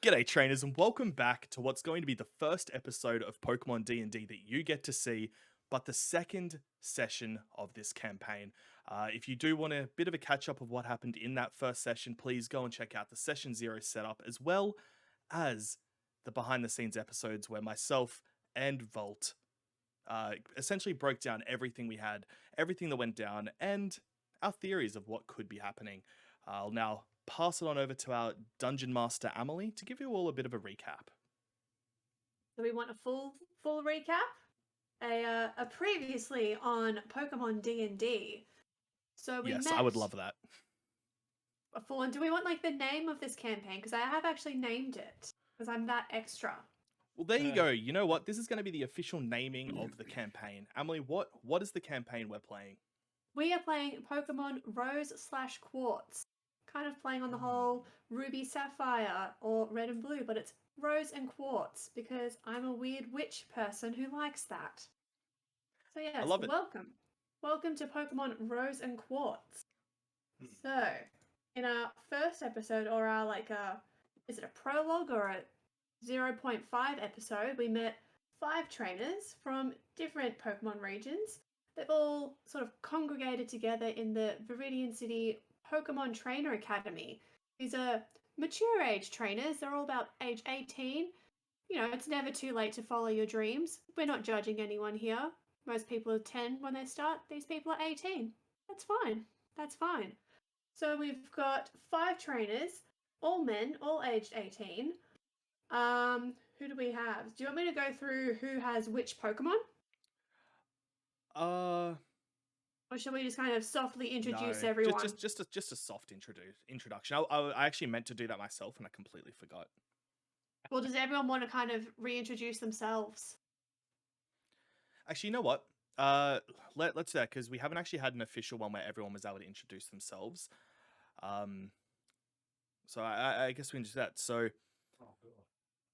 G'day trainers and welcome back to what's going to be the first episode of Pokemon D&D that you get to see, but the second session of this campaign. If you do want a bit of a catch up of what happened in that first session, please go and check out the Session 0 setup as well as the behind the scenes episodes where myself and Volt essentially broke down everything we had, everything that went down, and our theories of what could be happening. I'll now pass it on over to our Dungeon Master Amelie to give you all a bit of a recap. So we want a full recap? A previously on Pokemon D&D. So we Yes, met I would love that. a full one. Do we want like the name of this campaign? Because I have actually named it. Because I'm that extra. Well, there you go. You know what? This is going to be the official naming of the campaign. Amelie, what is the campaign we're playing? We are playing Pokemon Rose/Quartz. Kind of playing on the whole Ruby Sapphire or Red and Blue, but it's Rose and Quartz because I'm a weird witch person who likes that. So yes, I love it. welcome. Welcome to Pokemon Rose and Quartz. So, in our first episode, or our is it a prologue or a 0.5 episode, we met 5 trainers from different Pokemon regions. They've all sort of congregated together in the Viridian City Pokemon Trainer Academy. These are mature age trainers. They're all about age 18. You know, it's never too late to follow your dreams. We're not judging anyone here. Most people are 10 when they start. These people are 18. That's fine. That's fine. So we've got 5 trainers, all men, all aged 18. Who do we have? Do you want me to go through who has which Pokemon? Or shall we just kind of softly introduce everyone? Just a soft introduction. I actually meant to do that myself and I completely forgot. Well, does everyone want to kind of reintroduce themselves? Actually, you know what? Let's do that because we haven't actually had an official one where everyone was able to introduce themselves. So I guess we can do that. So,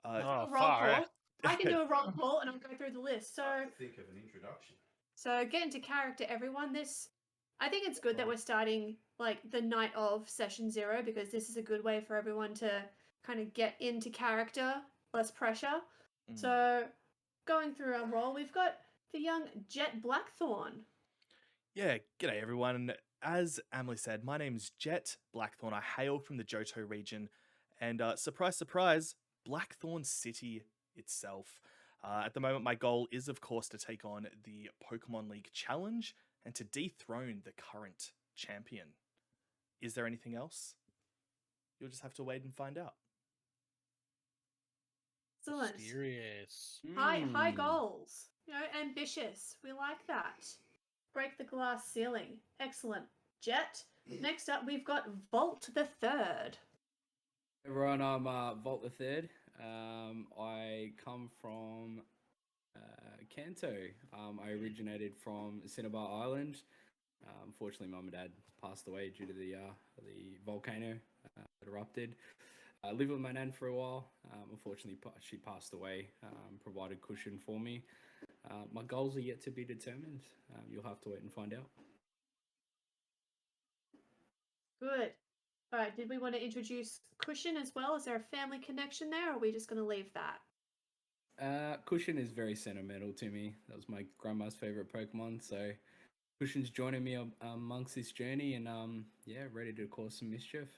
roll call. I can do a roll call and I'll go through the list. So think of an introduction. So get into character, everyone. I think it's good that we're starting like the night of session 0 because this is a good way for everyone to kind of get into character, less pressure. So going through our role, we've got the young Jet Blackthorn. Yeah, g'day everyone. As Amelie said, my name's Jet Blackthorn. I hail from the Johto region, and surprise, surprise, Blackthorn City itself. At the moment, my goal is, of course, to take on the Pokemon League Challenge and to dethrone the current champion. Is there anything else? You'll just have to wait and find out. Excellent. Mysterious. High goals. You know, ambitious. We like that. Break the glass ceiling. Excellent. Jet. Next up, we've got Volt the Third. Everyone, I'm Volt the Third. I come from Kanto. I originated from Cinnabar Island. Unfortunately, Mum and Dad passed away due to the volcano that erupted. I lived with my nan for a while. Unfortunately, she passed away. Provided cushion for me. My goals are yet to be determined. You'll have to wait and find out. Good. All right, did we want to introduce Cushion as well? Is there a family connection there, or are we just going to leave that? Cushion is very sentimental to me. That was my grandma's favorite Pokemon, so Cushion's joining me amongst this journey, and ready to cause some mischief.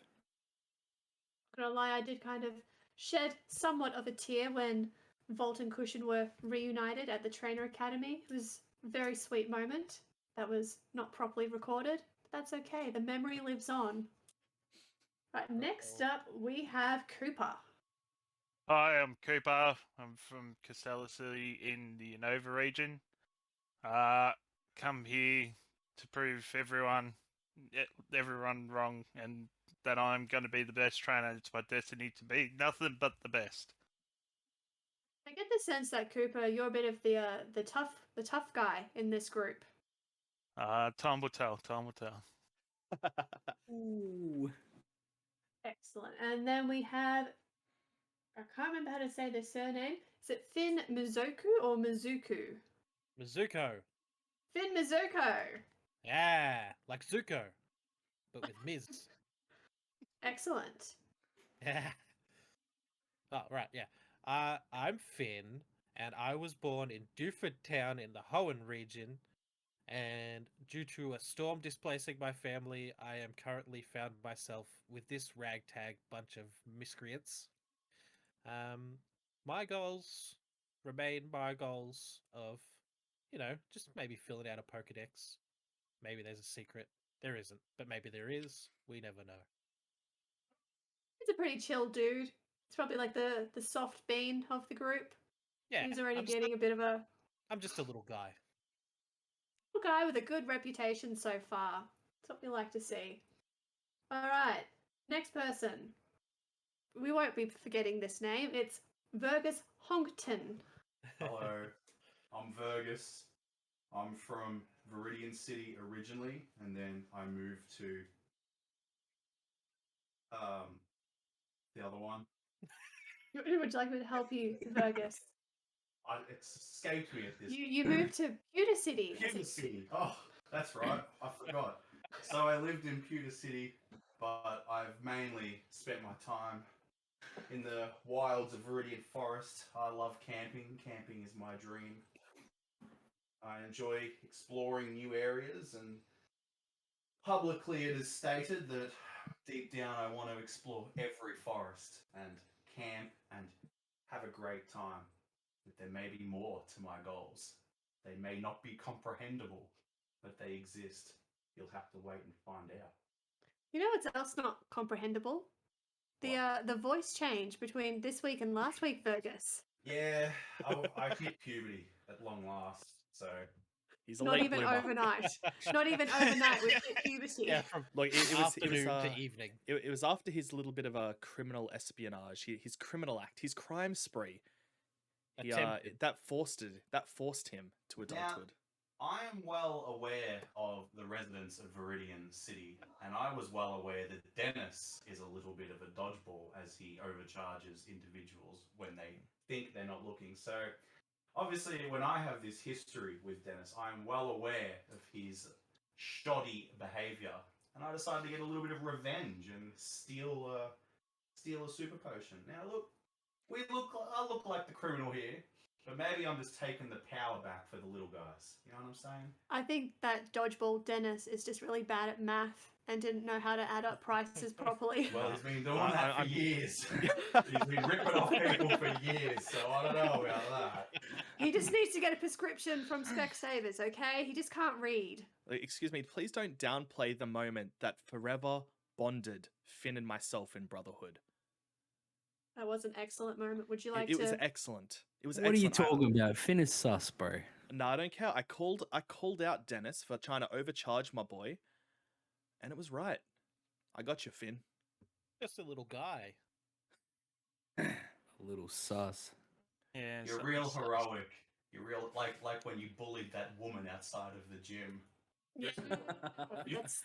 Not gonna lie, I did kind of shed somewhat of a tear when Volt and Cushion were reunited at the Trainer Academy. It was a very sweet moment. That was not properly recorded, but that's okay. The memory lives on. Right, next up we have Cooper. Hi, I'm Cooper. I'm from Castella City in the Unova region. Come here to prove everyone wrong and that I'm going to be the best trainer. It's my destiny to be nothing but the best. I get the sense that Cooper, you're a bit of the tough guy in this group. Time will tell. Time will tell. Ooh. Excellent. And then we have, I can't remember how to say the surname. Is it Finn Mizoku or Mizuku? Mizuko. Finn Mizuko. Yeah, like Zuko, but with Miz. Excellent. Yeah. Oh, right, yeah. I'm Finn, and I was born in Duford Town in the Hoenn region. And due to a storm displacing my family, I am currently found myself with this ragtag bunch of miscreants. My goals remain my goals of, just maybe filling out a Pokedex. Maybe there's a secret. There isn't, but maybe there is. We never know. He's a pretty chill dude. He's probably like the soft bean of the group. Yeah, He's already getting a bit of a I'm just a little guy. guy with a good reputation so far. That's what we like to see. All right, next person. We won't be forgetting this name. It's Vergus Honkton. Hello, I'm Vergus. I'm from Viridian City originally, and then I moved to the other one. Would you like me to help you, Vergus? It's escaped me at this. You moved to Pewter City. Pewter City. Oh, that's right. I forgot. So I lived in Pewter City, but I've mainly spent my time in the wilds of Viridian Forest. I love camping. Camping is my dream. I enjoy exploring new areas, and publicly it is stated that deep down I want to explore every forest and camp and have a great time. But there may be more to my goals. They may not be comprehensible, but they exist. You'll have to wait and find out. You know what's else not comprehensible? The voice change between this week and last week, Vergus. Yeah, I hit puberty at long last, so He's a Not late even bloomer. overnight. Not even overnight with puberty. Yeah, from Like it was afternoon to to evening. it was after his little bit of a criminal espionage, his criminal act, his crime spree. Attempted. That forced him to adulthood. I am well aware of the residents of Viridian City, and I was well aware that Dennis is a little bit of a dodgeball as he overcharges individuals when they think they're not looking. So, obviously, when I have this history with Dennis, I'm well aware of his shoddy behaviour, and I decided to get a little bit of revenge and steal a super potion. Now, look, I look like the criminal here. But maybe I'm just taking the power back for the little guys. You know what I'm saying? I think that dodgeball Dennis is just really bad at math and didn't know how to add up prices properly. Well, he's been doing that for years. He's been ripping off people for years, so I don't know about that. He just needs to get a prescription from Specsavers, okay? He just can't read. Excuse me, please don't downplay the moment that forever bonded Finn and myself in brotherhood. That was an excellent moment. Would you like It to? was excellent. It was What are you excellent. talking about? Finn is sus, bro. No, I don't care. I called out Dennis for trying to overcharge my boy, and it was right. I got you, Finn. Just a little guy. A little sus. Yeah, You're something real such. heroic. You're real like when you bullied that woman outside of the gym.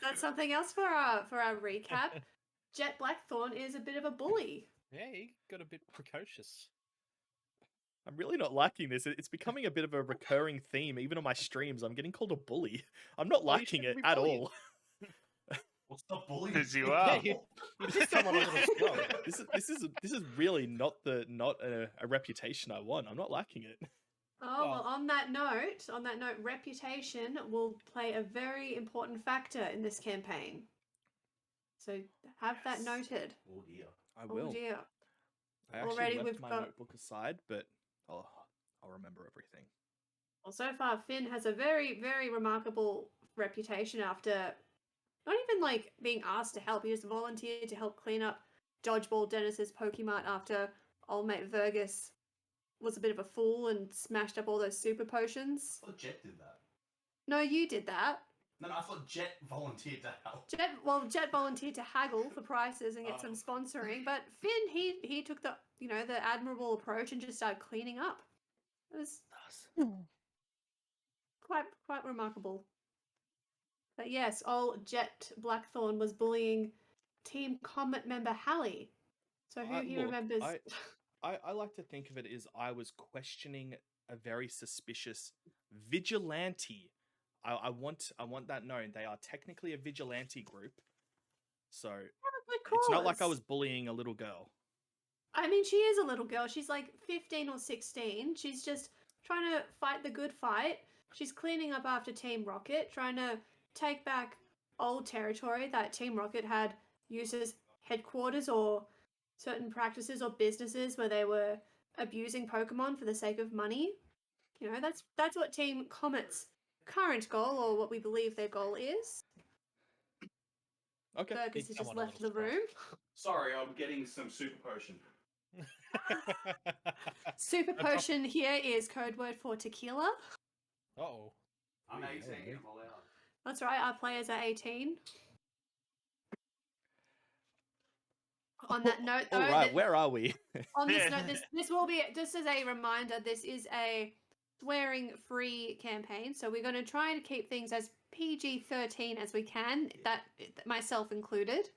That's something else for our recap. Jet Blackthorn is a bit of a bully. Yeah, he got a bit precocious. I'm really not liking this. It's becoming a bit of a recurring theme, even on my streams. I'm getting called a bully. I'm not Well, you liking it shouldn't be at bullied. all. Well, stop bullying. Because you people. are. Yeah, you just come on a little slow. This is really not a reputation I want. I'm not liking it. Oh, well, Well- on that note, reputation will play a very important factor in this campaign. So have that Yes. noted. Oh dear. I will. Oh dear. I actually Already left we've my got- notebook aside, but I'll remember everything. Well, so far Finn has a very, very remarkable reputation after not even like being asked to help. He just volunteered to help clean up Dodgeball Dennis's Pokemart after old mate Vergus was a bit of a fool and smashed up all those super potions. I thought Jet did that. No, you did that. No, I thought Jet volunteered to help. Jet volunteered to haggle for prices and get some sponsoring, but Finn he took the the admirable approach and just started cleaning up. It was quite remarkable. But yes, old Jet Blackthorn was bullying Team Comet member Hallie. So who he Look, remembers? I like to think of it as I was questioning a very suspicious vigilante. I want that known. They are technically a vigilante group. So Good it's not like I cause. was bullying a little girl. I mean, she is a little girl. She's like 15 or 16. She's just trying to fight the good fight. She's cleaning up after Team Rocket, trying to take back old territory that Team Rocket had used as headquarters or certain practices or businesses where they were abusing Pokemon for the sake of money. You know, that's what Team Comet's current goal, or what we believe their goal is. Okay. Vergus Did has come just on a left the little room. Sorry, I'm getting some super potion. Super No problem. potion here is code word for tequila. Uh-oh. I'm Ooh, 18. okay. I'm allowed. That's right, our players are 18. On that note, though, All right, where are we? on this Yeah. note, this will be, just as a reminder, this is a swearing-free campaign, so we're going to try and keep things as PG-13 as we can, that myself included.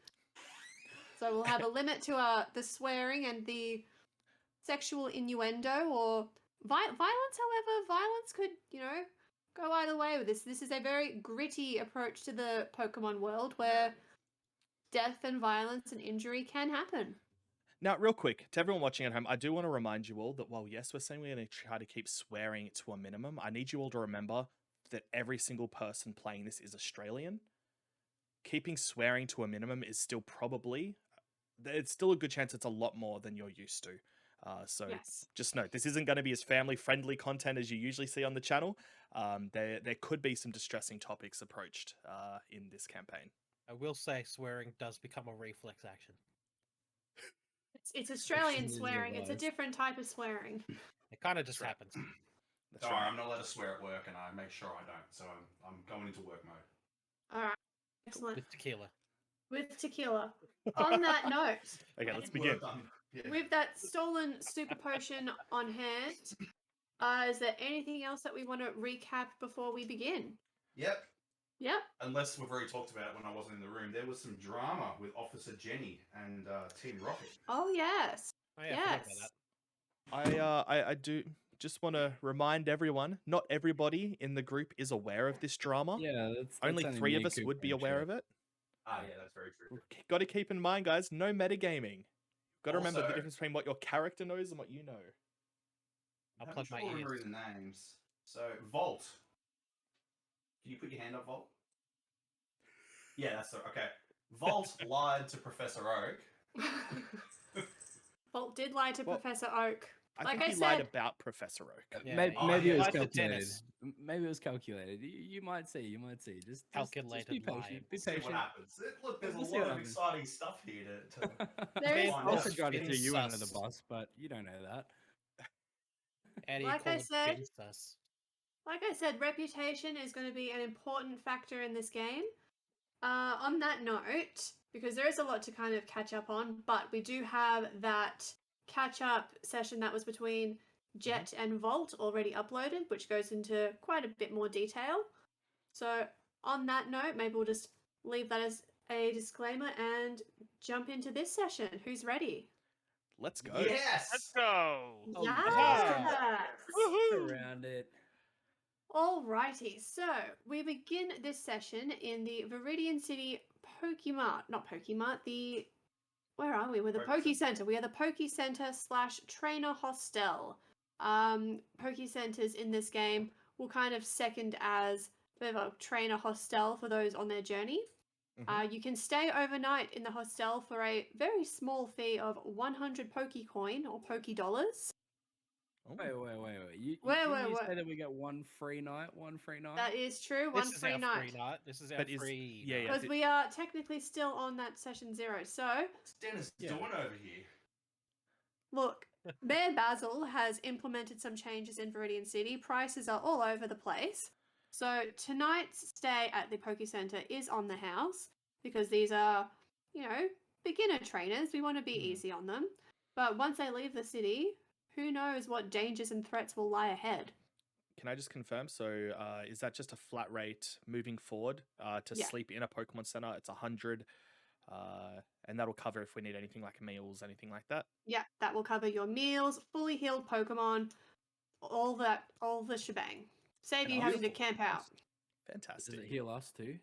So we'll have a limit to the swearing and the sexual innuendo or violence. However, violence could, go either way with this. This is a very gritty approach to the Pokemon world where death and violence and injury can happen. Now, real quick, to everyone watching at home, I do want to remind you all that while, yes, we're saying we're going to try to keep swearing to a minimum, I need you all to remember that every single person playing this is Australian. Keeping swearing to a minimum is still it's still a good chance it's a lot more than you're used to. So Yes. just note, this isn't going to be as family-friendly content as you usually see on the channel. There could be some distressing topics approached in this campaign. I will say swearing does become a reflex action. It's Australian Extremely swearing. It's a advised. different type of swearing. It kind of just right. happens. That's Don't worry, right. I'm not allowed to swear at work, and I make sure I don't. So I'm going into work mode. All right. Excellent. With tequila. With tequila. On that note, Okay, let's begin. Work done. Yeah. with that stolen super potion on hand, is there anything else that we want to recap before we begin? Yep. Yep. Unless we've already talked about it when I wasn't in the room, there was some drama with Officer Jenny and Team Rocket. Oh, yes. Oh yeah, I forgot Yes. about that. I do just want to remind everyone, not everybody in the group is aware of this drama. Yeah, that's Only only 3 me of and us would be aware of it. Ah, yeah, that's very true. Got to keep in mind, guys, no metagaming. Got to remember the Also- difference between what your character knows and what you know. I'll I'm plug my having trouble ears. remembering the names. So, Volt. Can you put your hand up, Volt? Yeah, that's the okay. Volt lied to Professor Oak. Bolt did lie to Well, Professor Oak. I Like think I he lied said- about Professor Oak. Yeah, maybe Oh, maybe yeah. it was Like the calculated. tennis. Maybe it was calculated. You might see. You might see. Just be Calculated patient. lying. Be See what patient. happens. Look, there's We'll a see lot what of happens. exciting stuff here to There is find I also out. tried to Fin throw you under the sus. bus, but you don't know that. How do you Like call I it said- fin sus? Like I said, reputation is going to be an important factor in this game. On that note, because there is a lot to kind of catch up on, but we do have that catch-up session that was between Jet and Volt already uploaded, which goes into quite a bit more detail. So on that note, maybe we'll just leave that as a disclaimer and jump into this session. Who's ready? Let's go. Let's Yes. go. Oh, Yes! Around it. Alrighty, so we begin this session in the Viridian City where are we? We're the Poke Poke Center. Center. We are the Poke Center / Trainer Hostel. Poke Centers in this game will kind of second as a bit of a trainer hostel for those on their journey. Mhm. You can stay overnight in the hostel for a very small fee of 100 Pokecoin or Poke Dollars. Oh. Wait. You Wait. say that we get one free night? One free night? That is true. One This is free our night. free night. This is our But is- free yeah, night. yeah. Because we are technically still on that session 0. So, What's Dennis Yeah. doing over here? look, Mayor Basil has implemented some changes in Viridian City. Prices are all over the place. So, tonight's stay at the Poke Center is on the house because these are, beginner trainers. We want to be easy on them. But once they leave the city, who knows what dangers and threats will lie ahead. Can I just confirm? So, is that just a flat rate moving forward to Yeah. sleep in a Pokemon Center? It's 100, and that'll cover if we need anything like meals, anything like that. Yeah, that will cover your meals, fully healed Pokemon, all the shebang. Save you having to Beautiful. camp out. Does Fantastic. it heal us too?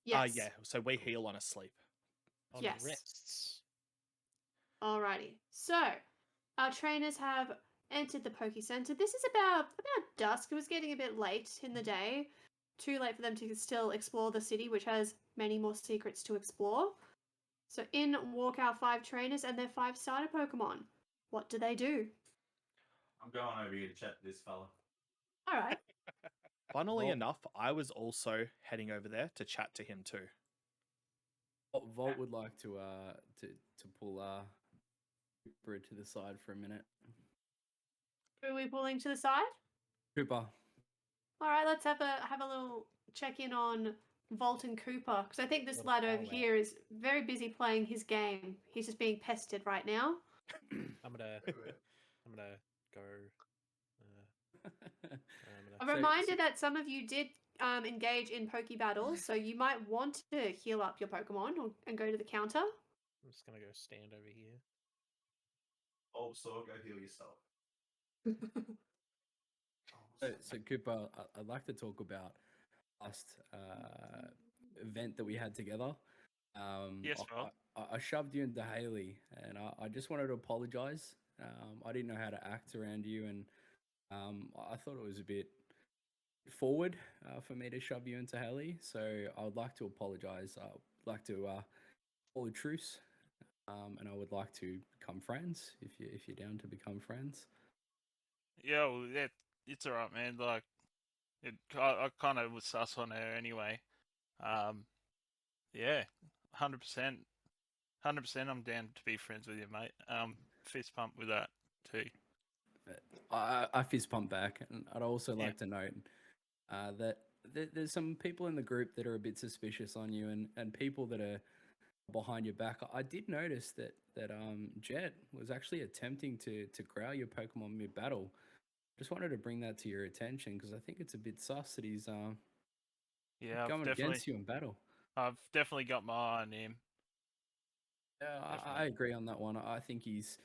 Yes. Yeah. So we heal on a sleep. On yes. wrists. Alrighty. So, our trainers have entered the Poke Center. This is about dusk. It was getting a bit late in the day. Too late for them to still explore the city, which has many more secrets to explore. So in walk our 5 trainers and their 5 starter Pokemon. What do they do? I'm going over here to chat to this fella. Alright. Funnily Well- enough, I was also heading over there to chat to him too. Volt would like to pull Cooper to the side for a minute. Who are we pulling to the side? Cooper, Alright, let's have a little check-in on Volt and Cooper. Because I think this Little lad over powwow. here is very busy playing his game. He's just being pestered right now. I'm gonna go. A So- reminder that some of you did engage in Poke battles, so you might want to heal up your Pokemon and go to the counter. I'm just gonna go stand over here. Also, go heal yourself. So Cooper, I'd like to talk about last event that we had together. Yes, Rob. I shoved you into Haley, and I just wanted to apologize. I didn't know how to act around you, and I thought it was a bit forward for me to shove you into Haley. So I would like to apologize. I'd like to call a truce, and I would like to become friends if you're down to become friends. Yeah, well, it's alright, man. Like, I kind of was sus on her anyway. Yeah, 100%. 100%, I'm down to be friends with you, mate. Fist pump with that too. I fist pump back, and I'd also Yeah. like to note that there's some people in the group that are a bit suspicious on you, and people that are behind your back. I did notice that Jet was actually attempting to growl your Pokemon mid battle. Just wanted to bring that to your attention because I think it's a bit sus that he's Yeah, going against you in battle. I've definitely got my eye on him. Yeah, I Definitely. agree on that one. I think he's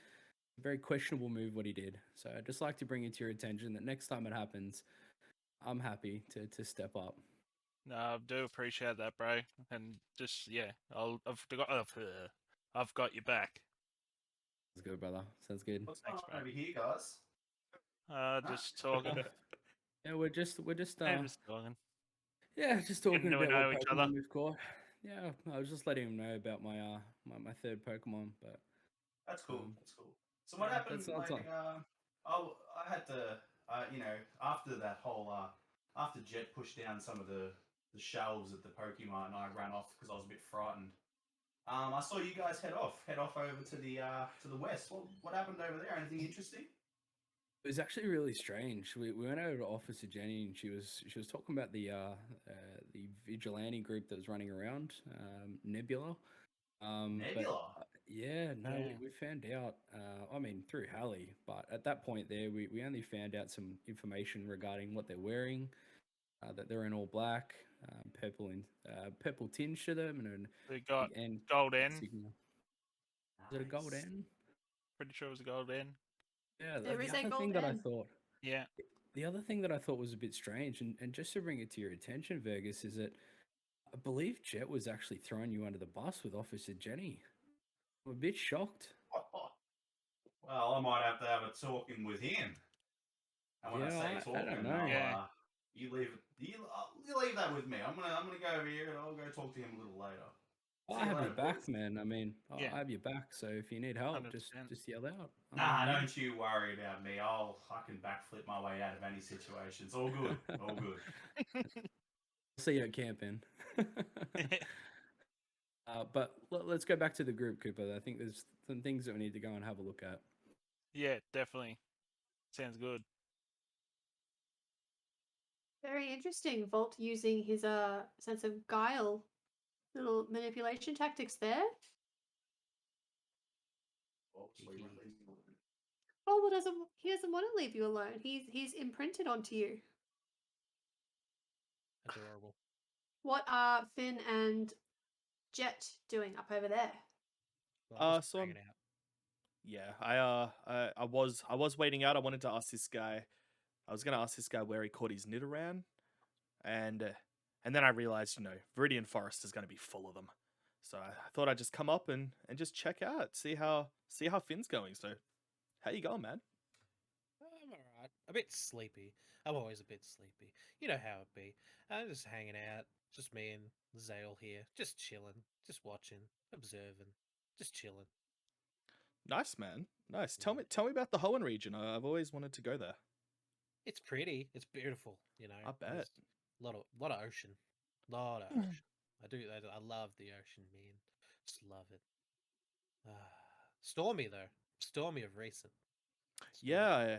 a very questionable move what he did. So I'd just like to bring it to your attention that next time it happens, I'm happy to step up. No, I do appreciate that, bro. And just yeah, I've got your back. Sounds good, brother. Sounds good. What's Thanks, going on bro. over here, guys? Just talking. Yeah, we're just Yeah, just talking. yeah, just talking Getting to about know what each other. Pokemon we've caught. Yeah, I was just letting him know about my my third Pokemon, but That's cool. Um, That's cool. So what yeah, happened? that's not Like, I had to, you know, after that whole, after Jet pushed down some of the shelves at the Pokemon, and I ran off because I was a bit frightened. I saw you guys head off over to the west. What happened over there? Anything interesting? it was actually really strange. We went over to Officer Jenny, and she was talking about the vigilante group that was running around, Nebula. But Nebula. yeah, no, Yeah. we found out. I mean, through Hallie, but at that point there, we only found out some information regarding what they're wearing. That they're in all black, purple tinge to them, and We got and gold N. signal. Is it a gold Nice. N? Pretty sure it was a gold N. Yeah, There is a other gold thing that I N. thought. Yeah. The other thing that I thought was a bit strange, and just to bring it to your attention, Vergus, is that I believe Jet was actually throwing you under the bus with Officer Jenny. I'm a bit shocked. Well, I might have to have a talking with him. And when I Yeah, say I don't talking, know. I'll, Yeah. you leave that with me. I'm gonna go over here and I'll go talk to him a little later. I See you have your later, back, boys. man. I mean, Yeah. I have your back. So if you need help, 100%. just yell out. Nah, don't you worry about me. I can backflip my way out of any situation. It's all good. All good. See you at camping. But let's go back to the group, Cooper. I think there's some things that we need to go and have a look at. Yeah, definitely. Sounds good. Very interesting. Volt using his sense of guile, little manipulation tactics there. Oh, well, he doesn't want to leave you alone. He's imprinted onto you. Adorable. What are Finn and Jet doing up over there? Well, just So I'm- hanging out. Yeah, I was waiting out. I wanted to ask this guy. I was gonna ask this guy where he caught his Nidoran, and then I realized, Viridian Forest is gonna be full of them. So I thought I'd just come up and just check out, see how Finn's going. So how you going, man? I'm alright. A bit sleepy. I'm always a bit sleepy. You know how it be. I'm just hanging out. Just me and Zale here. Just chilling. Just watching. Observing. Just chilling. Nice, man. Nice. Yeah. Tell me about the Hoenn region. I've always wanted to go there. It's pretty. It's beautiful. You know. I bet. There's a lot of ocean. Lot of ocean. I love the ocean, man. Just love it. Stormy though. Stormy of recent. Stormy. Yeah,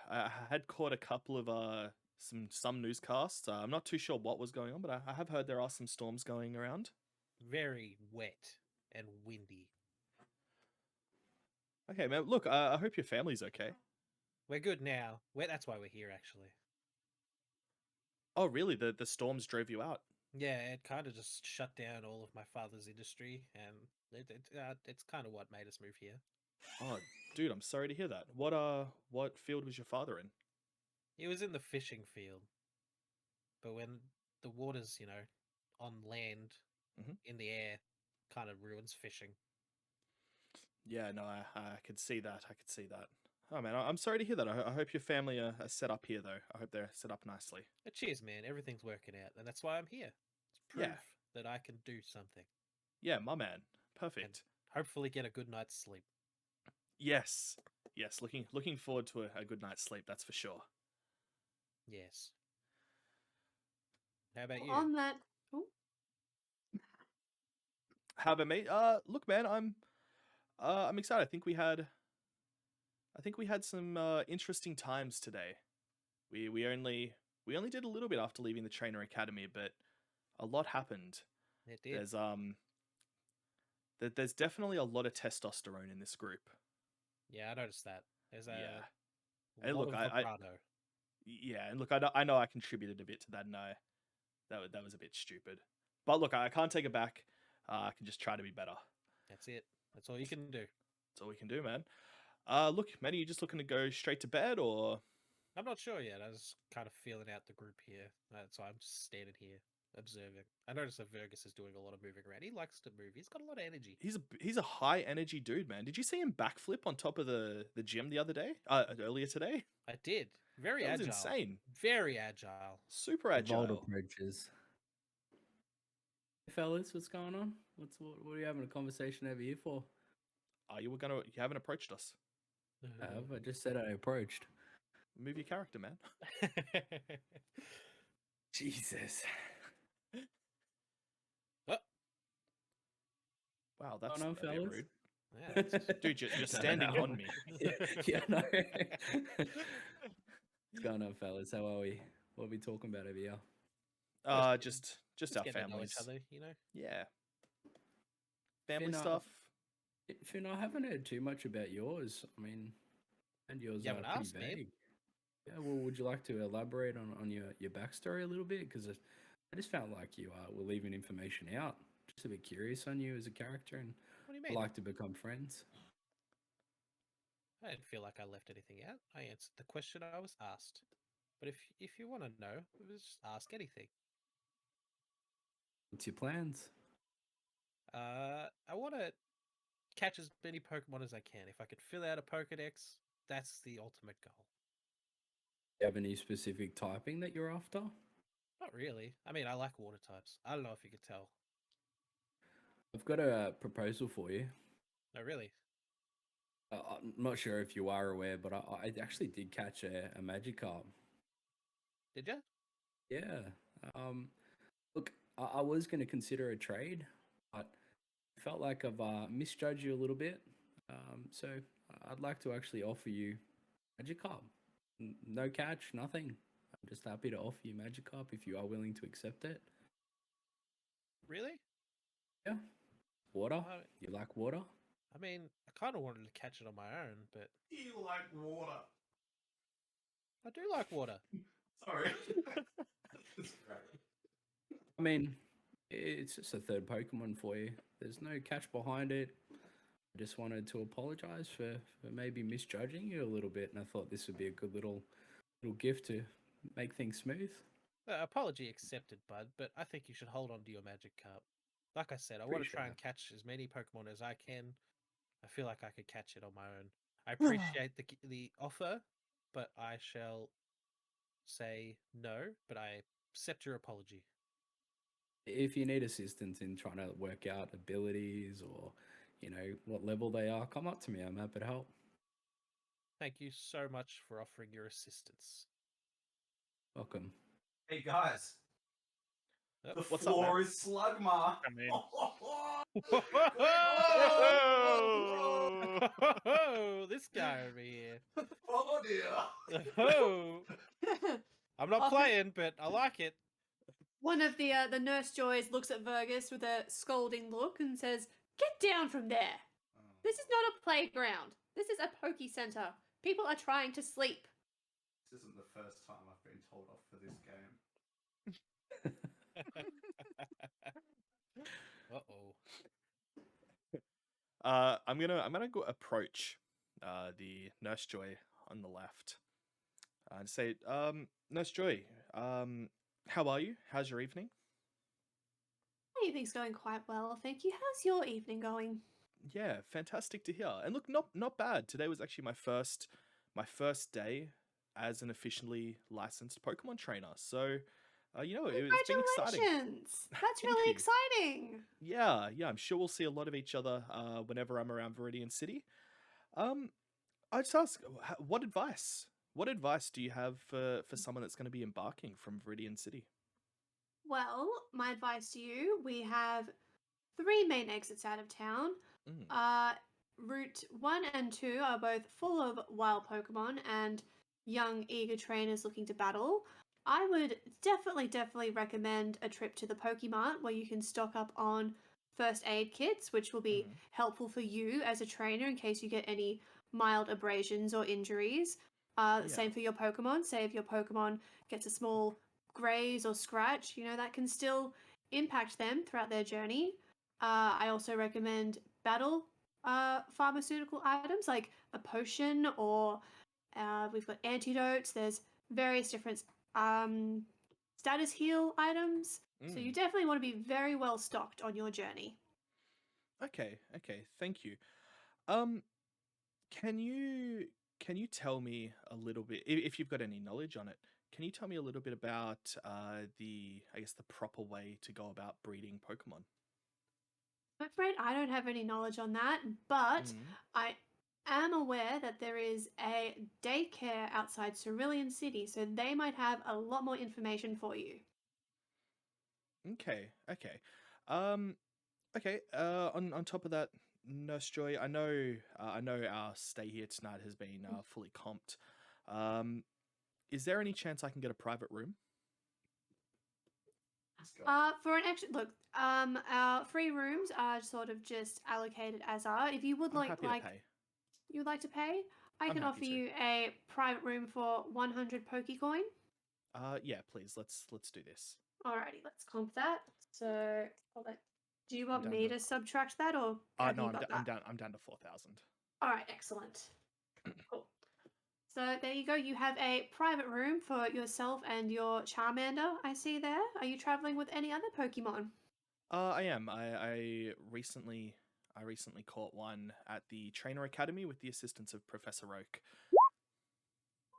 I had caught a couple of some newscasts. I'm not too sure what was going on, but I have heard there are some storms going around. Very wet and windy. Okay, man. Look, I hope your family's okay. We're good now. That's why we're here, actually. Oh, really? The storms drove you out? Yeah, it kind of just shut down all of my father's industry, and it's kind of what made us move here. Oh, dude, I'm sorry to hear that. What field was your father in? He was in the fishing field, but when the water's, on land, Mhm. in the air, kind of ruins fishing. Yeah, no, I could see that. I could see that. Oh man, I'm sorry to hear that. I hope your family are set up here, though. I hope they're set up nicely. But cheers, man. Everything's working out, and that's why I'm here. It's proof Yeah. that I can do something. Yeah, my man. Perfect. Hopefully, get a good night's sleep. Yes, yes. Looking forward to a good night's sleep. That's for sure. Yes. How about you? On that, ooh, How about me? Look, man, I'm excited. I think we had some interesting times today. We only did a little bit after leaving the trainer academy, but a lot happened. It did. There's definitely a lot of testosterone in this group. Yeah, I noticed that. There's a Yeah. lot Hey, look, of I vibrato. yeah, and look, I know I contributed a bit to that, and that was a bit stupid. But look, I can't take it back. I can just try to be better. That's it. That's all you can do. That's all we can do, man. Look, man, are you just looking to go straight to bed, or? I'm not sure yet. I was kind of feeling out the group here. So I'm just standing here observing. I noticed that Vergus is doing a lot of moving around. He likes to move. He's got a lot of energy. He's a high energy dude, man. Did you see him backflip on top of the gym the other day? Earlier today? I did. Very That was agile. insane. Very agile. Super Vault agile. approaches. Hey, fellas, what's going on? What are you having a conversation over here for? You haven't approached us. I just said I approached. Move your character, man. Jesus. Oh, Wow, that's on, a bit fellas? rude. yeah, that's- Dude, you're standing on me. Yeah, no. What's going on, fellas? How are we? What are we talking about over here? Just just our getting to know families. each other, you know? Yeah. Family Finn, stuff. Finn, I haven't heard too much about yours. I mean, and yours You are haven't pretty asked, man. vague. Yeah, well, would you like to elaborate on your backstory a little bit? Because I just felt like you were leaving information out. Just a bit curious on you as a character, and What do you I'd mean? like to become friends. I didn't feel like I left anything out. I answered the question I was asked. But if you want to know, just ask anything. What's your plans? I want to catch as many Pokemon as I can. If I could fill out a Pokedex, that's the ultimate goal. Do you have any specific typing that you're after? Not really. I mean, I like water types. I don't know if you could tell. I've got a proposal for you. No, really. I'm not sure if you are aware, but I actually did catch a Magikarp. Did you? Yeah. Look, I was going to consider a trade, but I felt like I've misjudged you a little bit. So I'd like to actually offer you Magikarp. No catch, nothing. I'm just happy to offer you Magikarp if you are willing to accept it. Really? Yeah. Water? I- You like water? I mean, I kind of wanted to catch it on my own, but You like water. I do like water. Sorry. That's great. I mean, it's just a third Pokemon for you. There's no catch behind it. I just wanted to apologize for maybe misjudging you a little bit, and I thought this would be a good little gift to make things smooth. Apology accepted, bud, but I think you should hold on to your Magic Carp. Like I said, I want to Appreciate try and it. catch as many Pokemon as I can. I feel like I could catch it on my own. I appreciate the offer, but I shall say no. But I accept your apology. If you need assistance in trying to work out abilities or, what level they are, come up to me. I'm happy to help. Thank you so much for offering your assistance. Welcome. Hey guys, Oh, the What's up, floor man? is Slugma. Come in. Oh, this guy over here. Oh dear. Oh, I'm not Often- playing, but I like it. One of the nurse joys looks at Vergus with a scolding look and says, "Get down from there. This is not a playground. This is a Poke Center. People are trying to sleep." This isn't the first time I've been told off for this game. Uh-oh. I'm gonna go approach the Nurse Joy on the left and say, Nurse Joy, how are you? How's your evening? My evening's going quite well, thank you. How's your evening going? Yeah, fantastic to hear. And look, not bad. Today was actually my first day as an officially licensed Pokemon trainer. So, it's been exciting. Congratulations! That's Thank really you. exciting. Yeah, I'm sure we'll see a lot of each other whenever I'm around Viridian City. I just ask, what advice do you have for someone that's going to be embarking from Viridian City? Well, my advice to you, we have 3 main exits out of town. Mm. Route 1 and 2 are both full of wild Pokemon and young, eager trainers looking to battle. I would definitely recommend a trip to the Pokemart where you can stock up on first aid kits, which will be Mhm. helpful for you as a trainer in case you get any mild abrasions or injuries. Yeah. Same for your Pokemon. Say if your Pokemon gets a small graze or scratch, that can still impact them throughout their journey. I also recommend battle pharmaceutical items like a potion or we've got antidotes. There's various different status heal items. So you Mm. definitely want to be very well stocked on your journey. Okay, thank you. Um, can you tell me a little bit, if you've got any knowledge on it? Can you tell me a little bit about the proper way to go about breeding Pokemon? I'm afraid I don't have any knowledge on that, but Mm. I am aware that there is a daycare outside Cerulean City, so they might have a lot more information for you. Okay. Um, okay. On top of that, Nurse Joy, I know our stay here tonight has been fully comped. Um, is there any chance I can get a private room? Let's go. For an extra look, our free rooms are sort of just allocated as are. If you would I'm happy to pay. you would like to pay, I I'm can happy offer to. you a private room for 100 Pokecoin. Yeah, please. Let's do this. Alrighty, let's comp that. So, hold on. Do you I'm want down me to. to subtract that, or have No, you got that? I'm down to 4,000. All right, excellent. Cool. So there you go. You have a private room for yourself and your Charmander. I see there. Are you traveling with any other Pokemon? I am. I recently caught one at the Trainer Academy with the assistance of Professor Roke.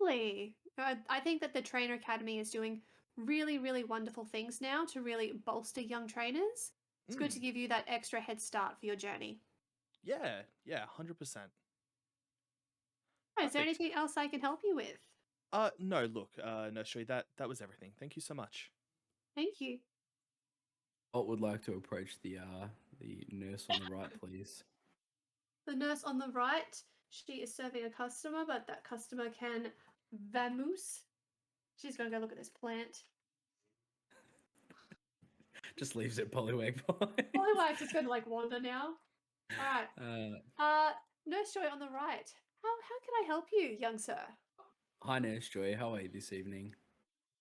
Lovely. I think that the Trainer Academy is doing really wonderful things now to really bolster young trainers. It's good to Mm. give you that extra head start for your journey. Yeah, 100%. Is there Perfect. anything else I can help you with? No, look, no, Shui, that was everything. Thank you so much. Thank you. Alt would like to approach the nurse on the right, please. The nurse on the right, she is serving a customer, but that customer can vamoose. She's going to go look at this plant. Just leaves it Poliwag behind. Poliwag's just going to wander now. All right. Nurse Joy on the right. How can I help you, young sir? Hi, Nurse Joy. How are you this evening?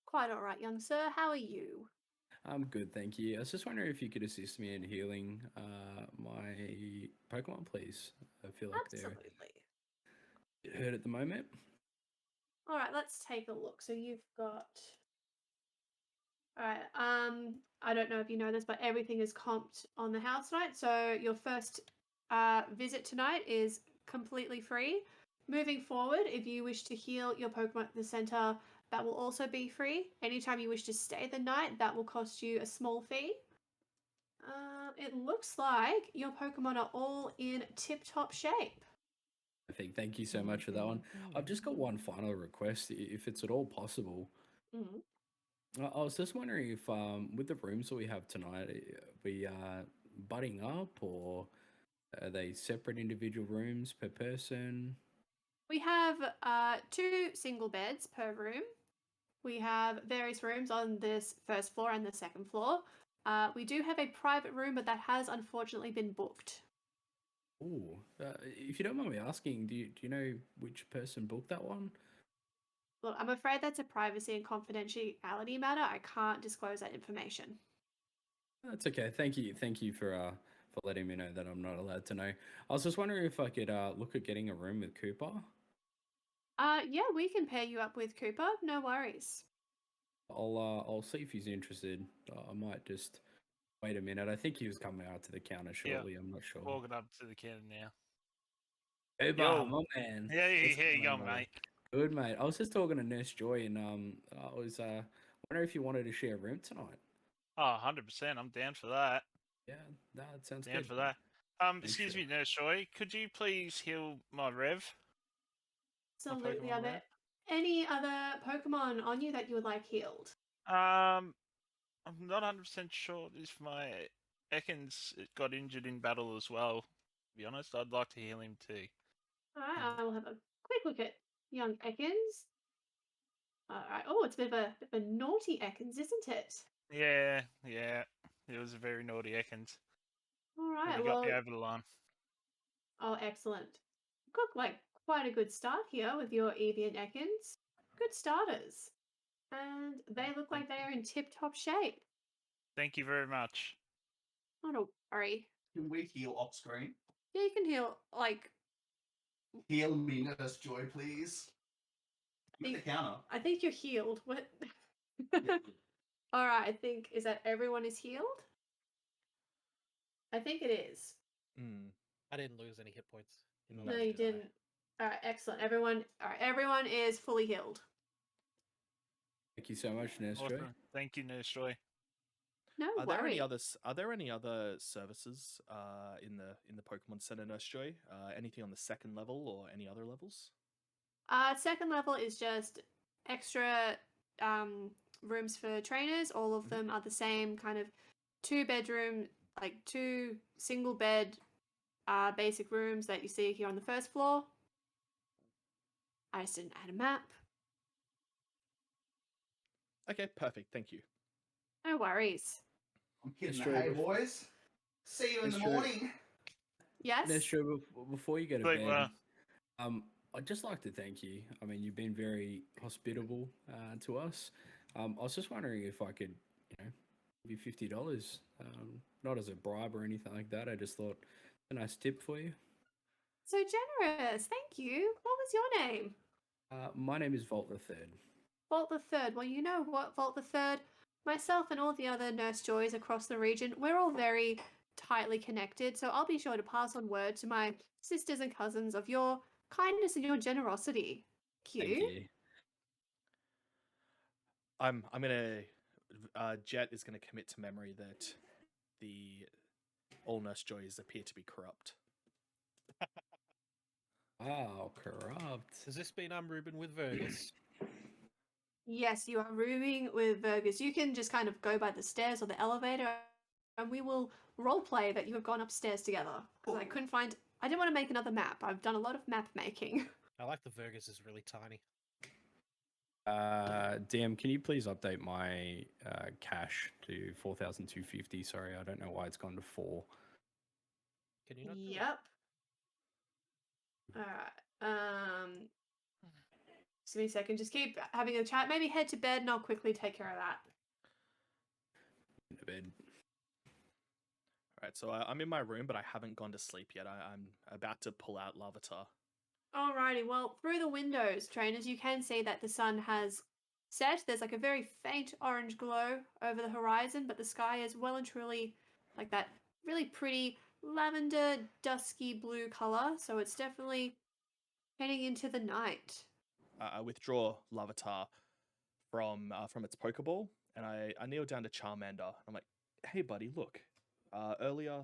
Quite all right, young sir. How are you? I'm good, thank you. I was just wondering if you could assist me in healing my Pokemon, please. I feel like Absolutely. they're hurt at the moment. All right, let's take a look. So you've got All right. I don't know if you know this, but everything is comped on the house tonight. So your first visit tonight is completely free. Moving forward, if you wish to heal your Pokemon at the center, that will also be free. Anytime you wish to stay the night, that will cost you a small fee. It looks like your Pokemon are all in tip-top shape. I think. Thank you so much for that one. I've just got one final request, if it's at all possible. Mhm. I was just wondering if, with the rooms that we have tonight, we are butting up, or are they separate individual rooms per person? We have 2 single beds per room. We have various rooms on this first floor and the second floor. We do have a private room, but that has unfortunately been booked. Ooh, if you don't mind me asking, do you know which person booked that one? Look, I'm afraid that's a privacy and confidentiality matter. I can't disclose that information. That's okay. Thank you for letting me know that I'm not allowed to know. I was just wondering if I could look at getting a room with Cooper. Yeah, we can pair you up with Cooper. No worries. I'll see if he's interested. I might just wait a minute. I think he was coming out to the counter Yeah. shortly. I'm not sure. Walking up to the counter now. Cooper, Yo. my man. Hey, What's how you going on, going, brother? mate? Good, mate. I was just talking to Nurse Joy, and I was wondering if you wanted to share a room tonight. Oh, 100%. I'm down for that. Yeah, that sounds Down good. for that. Thanks, Excuse sure. me, Nurse Joy. Could you please heal my Rev? Absolutely. Pokemon Are there Red? any other Pokemon on you that you would like healed? I'm not 100% sure if my Ekans got injured in battle as well. To be honest, I'd like to heal him too. Alright, I will have a quick look at young Ekans. Alright. Oh, it's a bit of a naughty Ekans, isn't it? Yeah. It was a very naughty Ekans. But Alright, he got me well, over the line. oh, excellent. Got like quite a good start here with your Eevee and Ekans. Good starters. And they look like they are in tip-top shape. Thank you very much. Oh, don't worry. Can we heal off screen? Yeah, you can heal, like, Heal me, Nurse Joy, please. I'm at the counter. I think you're healed. What? Yeah. Alright, I think, is that everyone is healed? I think it is. I didn't lose any hit points. in the No, last you July. didn't. Alright, excellent. Everyone is fully healed. Thank you so much, Nurse Joy. Awesome. Thank you, Nurse Joy. No Are there worries. any other services in the Pokemon Center, Nurse Joy? Anything on the second level or any other levels? Second level is just extra rooms for trainers. All of them are the same kind of 2-bedroom, like 2 single bed basic rooms that you see here on the first floor. I just didn't add a map. Okay, perfect. Thank you. No worries. I'm kidding. Nurse Joy, Hey, boys. See you in Nurse the Joy. morning. Yes? Nurse Joy, before you go to Sleep bed, well. I'd just like to thank you. I mean, you've been very hospitable to us. I was just wondering if I could, give you $50. Not as a bribe or anything like that. I just thought a nice tip for you. So generous. Thank you. What was your name? My name is Volt the Third. Vault the Third. Well, you know what, Vault the Third, myself and all the other Nurse Joys across the region, we're all very tightly connected, so I'll be sure to pass on word to my sisters and cousins of your kindness and your generosity. Thank Thank you. you. I'm gonna. Jet is gonna commit to memory that the all Nurse Joys appear to be corrupt. Wow, corrupt. Has this been Ruben with Vergus? Yes, you are rooming with Vergus. You can just kind of go by the stairs or the elevator, and we will roleplay that you have gone upstairs together. Because I didn't want to make another map. I've done a lot of map making. I like the Vergus is really tiny. DM, can you please update my cash to 4,250? Sorry, I don't know why it's gone to 4. Can you not? do it? Yep. Alright. Just give me a second. Just keep having a chat. Maybe head to bed and I'll quickly take care of that. To bed. Alright, so I'm in my room, but I haven't gone to sleep yet. I'm about to pull out Larvitar. Alrighty, well, through the windows, trainers, you can see that the sun has set. There's like a very faint orange glow over the horizon, but the sky is well and truly like that really pretty lavender, dusky blue color. So it's definitely heading into the night. I withdraw Larvitar from its Pokeball, and I kneel down to Charmander. I'm like, hey, buddy, look. Earlier,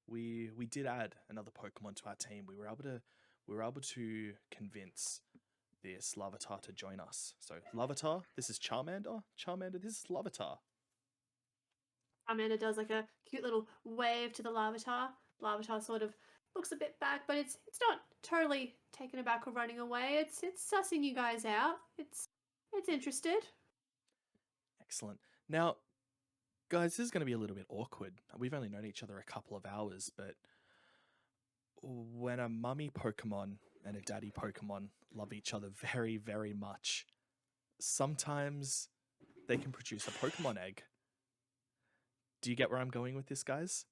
we did add another Pokemon to our team. We were able to convince this Larvitar to join us. So, Larvitar, this is Charmander. Charmander, this is Larvitar. Charmander does like a cute little wave to the Larvitar. Larvitar sort of looks a bit back, but it's not totally taken aback or running away. It's sussing you guys out. It's interested. Excellent. Now, guys, this is going to be a little bit awkward. We've only known each other a couple of hours, but when a mummy Pokemon and a daddy Pokemon love each other very, very much, sometimes they can produce a Pokemon egg. Do you get where I'm going with this, guys?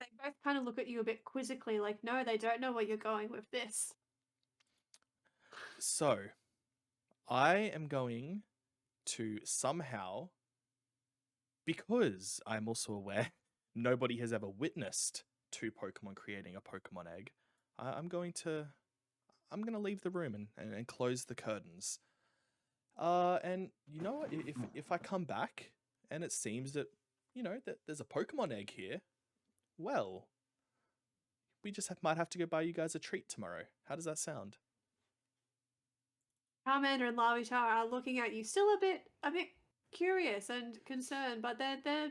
They both kind of look at you a bit quizzically, like, no, they don't know where you're going with this. So, I am going to somehow, because I'm also aware nobody has ever witnessed two Pokemon creating a Pokemon egg, I'm going to leave the room and close the curtains. And you know what? If I come back and it seems that, you know, that there's a Pokemon egg here, well, we just might have to go buy you guys a treat tomorrow. How does that sound? Charmander and Larvitar are looking at you, still a bit curious and concerned, but they're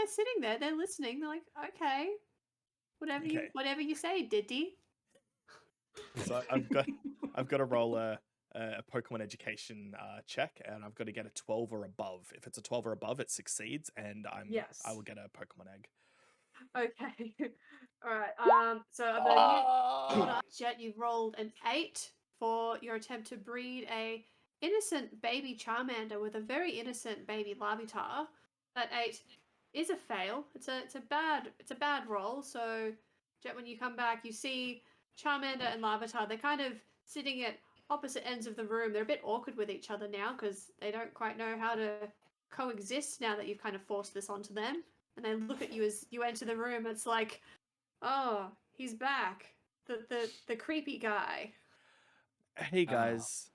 sitting there, they're listening. They're like, okay, whatever you say, Diddy. So I've got to roll a Pokemon education check, and I've got to get a 12 or above. If it's a 12 or above, it succeeds, and I will get a Pokemon egg. Okay. All right. So Jet, you rolled an 8 for your attempt to breed a innocent baby Charmander with a very innocent baby Larvitar. That 8 is a fail. It's a bad roll. So Jet, when you come back, you see Charmander and Larvitar. They're kind of sitting at opposite ends of the room. They're a bit awkward with each other now because they don't quite know how to coexist now that you've kind of forced this onto them. And they look at you as you enter the room. It's like, oh, he's back. The creepy guy. Hey guys.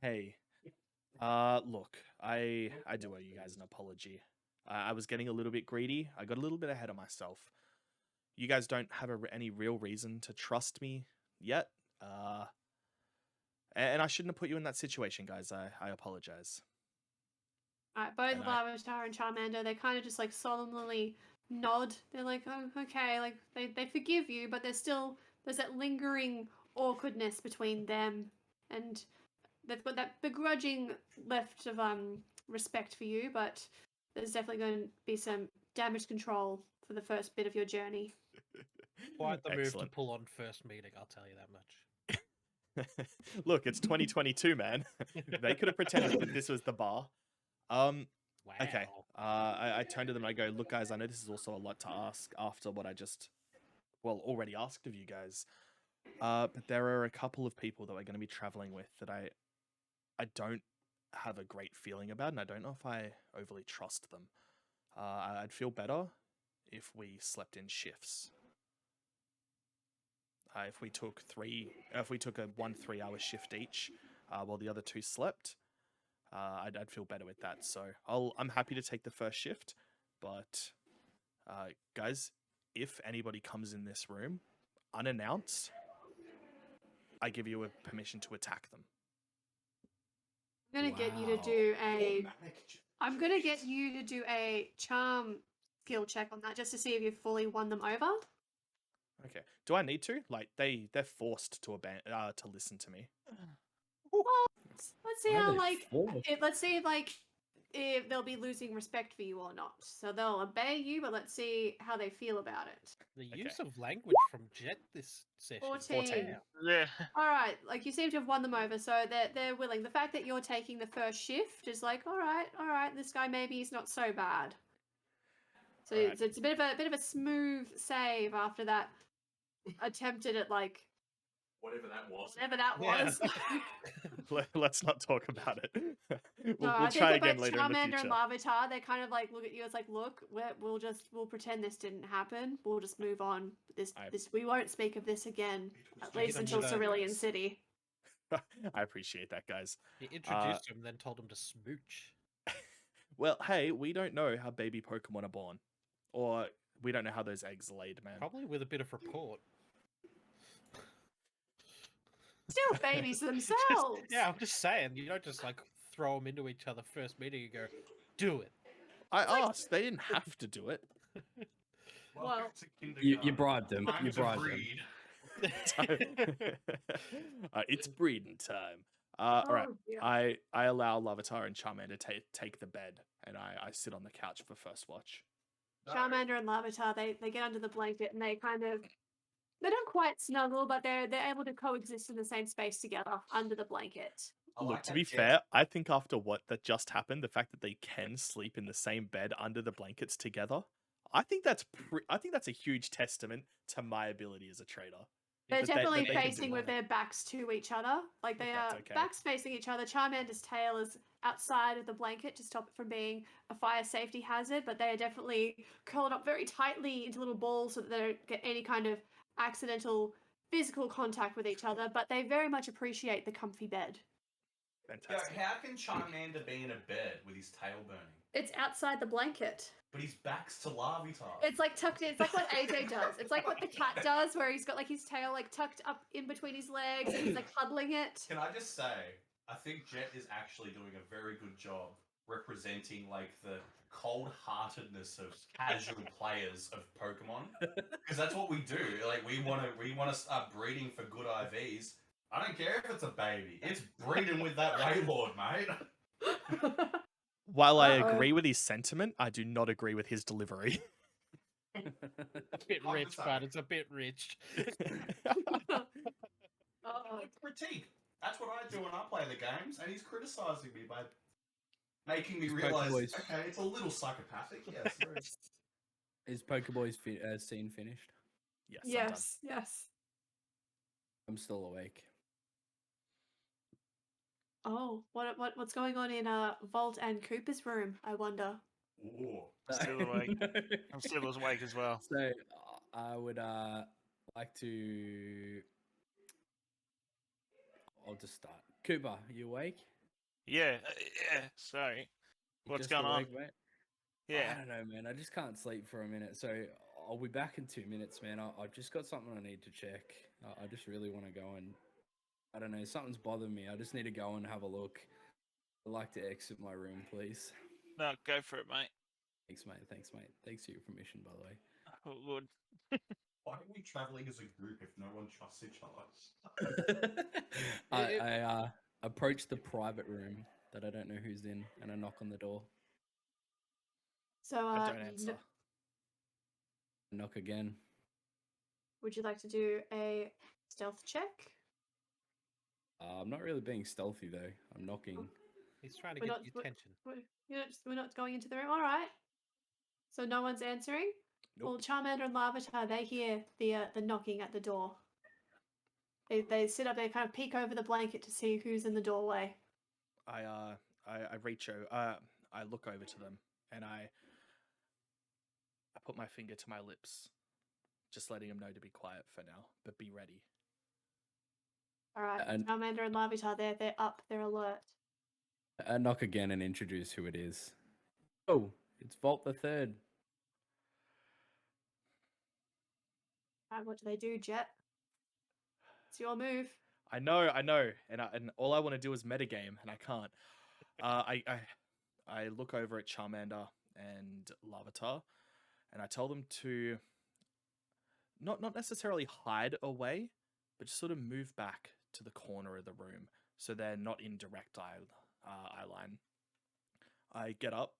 Hey. Look, I do owe you guys an apology. I was getting a little bit greedy. I got a little bit ahead of myself. You guys don't have any real reason to trust me yet. And I shouldn't have put you in that situation, guys. I apologize. Alright, both Larvitar and Charmander, they kind of just like solemnly nod. They're like, oh, okay, like they forgive you, but there's that lingering awkwardness between them, and they've got that begrudging left of respect for you, but there's definitely going to be some damage control for the first bit of your journey. Quite the move to Excellent. pull on first meeting, I'll tell you that much. Look, it's 2022, man. They could have pretended that this was the bar. Wow. Okay. I turn to them and I go, look, guys, I know this is also a lot to ask after what I already asked of you guys. But there are a couple of people that we're going to be traveling with that I don't have a great feeling about, and I don't know if I overly trust them. I'd feel better if we slept in shifts. If we took a 1 3-hour shift each, while the other 2 slept, I'd feel better with that. So I'm happy to take the first shift, but guys, if anybody comes in this room unannounced, I give you a permission to attack them. I'm gonna get you to do a charm skill check on that, just to see if you've fully won them over. Okay. Do I need to? Like they're forced to listen to me. Well, let's see how if they'll be losing respect for you or not. So they'll obey you, but let's see how they feel about it. The Okay. use of language from Jet this session. 14. Yeah. All right, like you seem to have won them over, so they're willing. The fact that you're taking the first shift is like, all right, this guy maybe is not so bad. So Alright. it's a bit of a smooth save after that attempted at like Whatever that was. whatever that was. Let's not talk about it. No, We'll I think try that again both later in the Charmander and future. Larvitar, they kind of like look at you as like, look, we'll pretend this didn't happen. We'll just move on. We won't speak of this again, at least them until with a- Cerulean City. I appreciate that, guys. He introduced him, then told him to smooch. Well, hey, we don't know how baby Pokemon are born, or we don't know how those eggs are laid, man. Probably with a bit of rapport. Still babies themselves. Yeah, I'm just saying. You don't just like throw them into each other first meeting and go, do it. I asked. They didn't have to do it. Well, You bribed them. Time You to bribed them. breed. It's breeding time. All right. Oh, dear. I allow Larvitar and Charmander to take the bed, and I sit on the couch for first watch. Charmander and Larvitar, they get under the blanket and they don't quite snuggle, but they're able to coexist in the same space together under the blanket. Look, to be fair, I think after what that just happened, the fact that they can sleep in the same bed under the blankets together, I think that's a huge testament to my ability as a trader. They're That they- definitely that they can do facing that. with their backs to each other. Like they That's are okay. backs facing each other. Charmander's tail is outside of the blanket to stop it from being a fire safety hazard, but they are definitely curled up very tightly into little balls so that they don't get any kind of accidental physical contact with each other, but they very much appreciate the comfy bed. Fantastic. How can Charmander be in a bed with his tail burning? It's outside the blanket. But his back's to Larvitar. It's like tucked in. It's like what AJ does. It's like what the cat does, where he's got like his tail like tucked up in between his legs and he's like cuddling it. Can I just say, I think Jet is actually doing a very good job representing like the cold-heartedness of casual players of Pokemon, because that's what we do. Like we want to start breeding for good IVs. I don't care if it's a baby. It's breeding with that Waylord, mate. While I Uh-oh. agree with his sentiment, I do not agree with his delivery. A bit rich, but it's a bit rich. Oh, Critique. That's what I do when I play the games, and he's criticising me by making me His realise, Pokeballs. okay, it's a little psychopathic, yes. Is Pokeboy's scene finished? Yes. I'm done. yes. I'm still awake. Oh, what's going on in Vault and Cooper's room? I wonder. Ooh. Still awake. I'm still awake as well. So I would like to. I'll just start. Cooper, you awake? Yeah, sorry. You What's just going on? awake, mate? Yeah. I don't know, man. I just can't sleep for a minute. So I'll be back in 2 minutes, man. I've just got something I need to check. I just really want to go and. I don't know. Something's bothering me. I just need to go and have a look. I'd like to exit my room, please. No, go for it, mate. Thanks, mate. Thanks, mate. Thanks for your permission, by the way. Oh, Lord. Why are we travelling as a group if no one trusts each other? I approach the private room that I don't know who's in, and I knock on the door. So, I don't answer. Knock again. would you like to do a stealth check? I'm not really being stealthy though. I'm knocking. He's trying to We're get not- your attention. We're not going into the room. All right. So no one's answering. Nope. Well, Charmander and Larvitar, they hear the knocking at the door. They sit up there, kind of peek over the blanket to see who's in the doorway. I reach over. I look over to them, and I put my finger to my lips, just letting them know to be quiet for now, but be ready. All right, And- Charmander and Larvitar, they're up, they're alert. I knock again and introduce who it is. Oh, it's Vault the Third. All right, what do they do, Jet? It's your move. I know, and all I want to do is metagame, and I can't. I look over at Charmander and Larvitar, and I tell them to not necessarily hide away, but just sort of move back to the corner of the room so they're not in direct eye line. I get up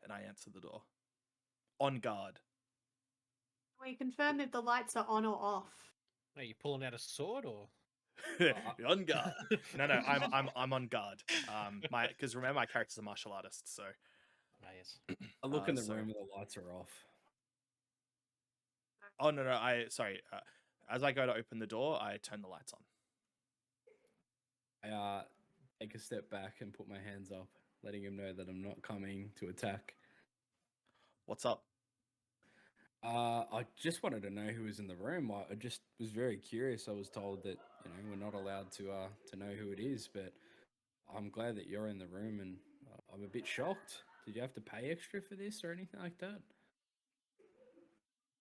and I answer the door. On guard. We confirm if the lights are on or off. Are you pulling out a sword or? On guard. No, I'm on guard. Because remember my character's a martial artist, so Ah, yes. I look in the so- room and the lights are off. oh no, sorry. As I go to open the door, I turn the lights on. I take a step back and put my hands up. letting him know that I'm not coming to attack. What's up? I just wanted to know who was in the room. I just was very curious. I was told that we're not allowed to know who it is, but I'm glad that you're in the room, and I'm a bit shocked. Did you have to pay extra for this or anything like that?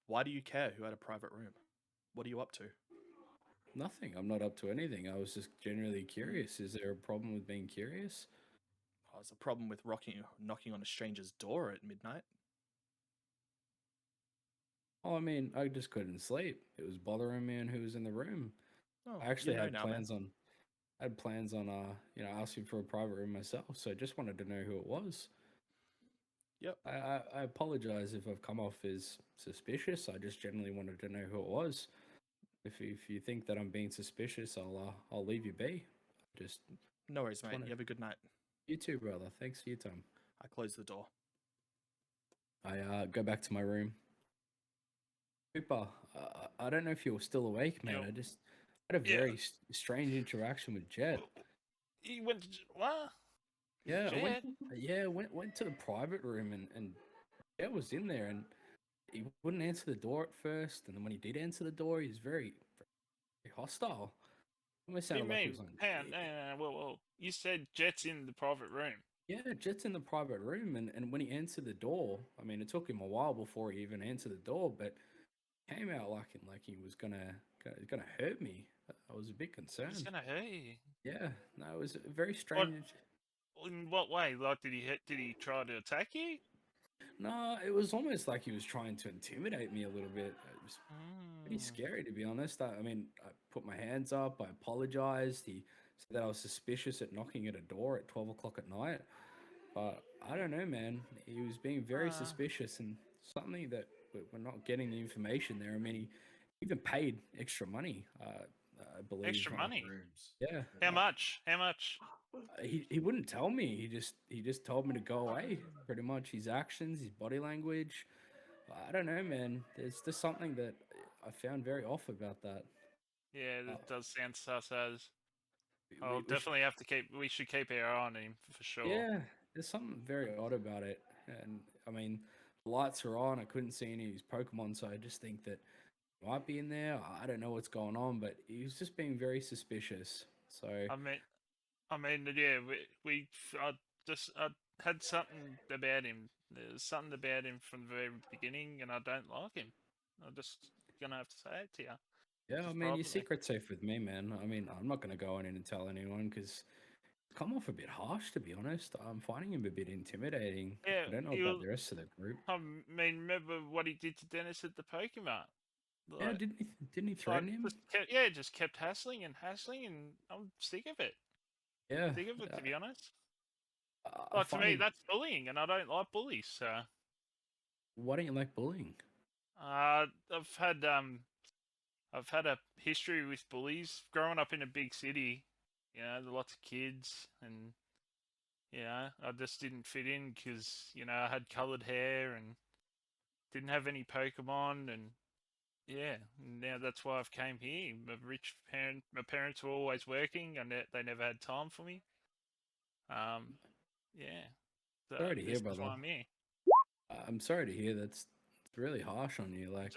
Why do you care who had a private room? What are you up to? Nothing. I'm not up to anything. I was just genuinely curious. Is there a problem with being curious? Oh, there's a problem with knocking on a stranger's door at midnight. Oh, I mean, I just couldn't sleep. It was bothering me and who was in the room. Oh, I actually you know had now, man. plans on asking for a private room myself, so I just wanted to know who it was. Yep. I apologize if I've come off as suspicious. I just generally wanted to know who it was. If you think that I'm being suspicious, I'll leave you be. Just No worries, mate. wanna- You have a good night. You too, brother. Thanks for your time. I close the door. I go back to my room. Cooper, I don't know if you're still awake, man. Yo. I just had a Yeah. very strange interaction with Jet. He went to what? Yeah, Jet? went to the private room and Jet was in there and he wouldn't answer the door at first, and then when he did answer the door, he was very, very hostile. Almost What do you sounded like he mean? was on. Hang on, no, whoa. You said Jet's in the private room. Yeah, Jet's in the private room, and when he answered the door, I mean, it took him a while before he even answered the door, but came out like he was gonna hurt me. I was a bit concerned. He's gonna hurt you. Yeah, no, it was very strange. In what way? Like, did he try to attack you? No, it was almost like he was trying to intimidate me a little bit. It was pretty Mm. scary, to be honest. I mean, I put my hands up. I apologized. He said that I was suspicious at knocking at a door at 12 o'clock at night. But I don't know, man. He was being very suspicious, and something that we're not getting the information there. I mean, he even paid extra money, I believe. Extra money? Rooms. Yeah. How much? How much? He wouldn't tell me. He just told me to go away. Pretty much his actions, his body language. I don't know, man. There's just something that I found very off about that. Yeah, that does sound sus as. I'll We should- definitely have to keep. We should keep our eye on him for sure. Yeah, there's something very odd about it. And I mean, the lights are on. I couldn't see any of his Pokemon, so I just think that he might be in there. I don't know what's going on, but he was just being very suspicious. So I mean, yeah. I had something about him. There's something about him from the very beginning, and I don't like him. I'm just gonna have to say it to you. yeah, I Just mean, your probably. secret's safe with me, man. I mean, I'm not going to go in and tell anyone because it's come off a bit harsh, to be honest. I'm finding him a bit intimidating. Yeah, I don't know he about was- the rest of the group. I mean, remember what he did to Dennis at the Pokemon? Yeah, Like, didn't he like, threaten him? just kept hassling, and I'm sick of it. Yeah. Sick of it, to be honest. I Like, to find me, him- that's bullying, and I don't like bullies. So, Why don't you like bullying? I've had a history with bullies. Growing up in a big city, there's lots of kids, and I just didn't fit in because I had coloured hair and didn't have any Pokemon, and now that's why I've came here. I'm a rich parent. My parents were always working, and they never had time for me. Yeah. So Sorry to hear, this is brother. why I'm here. I'm sorry to hear that's really harsh on you. Like,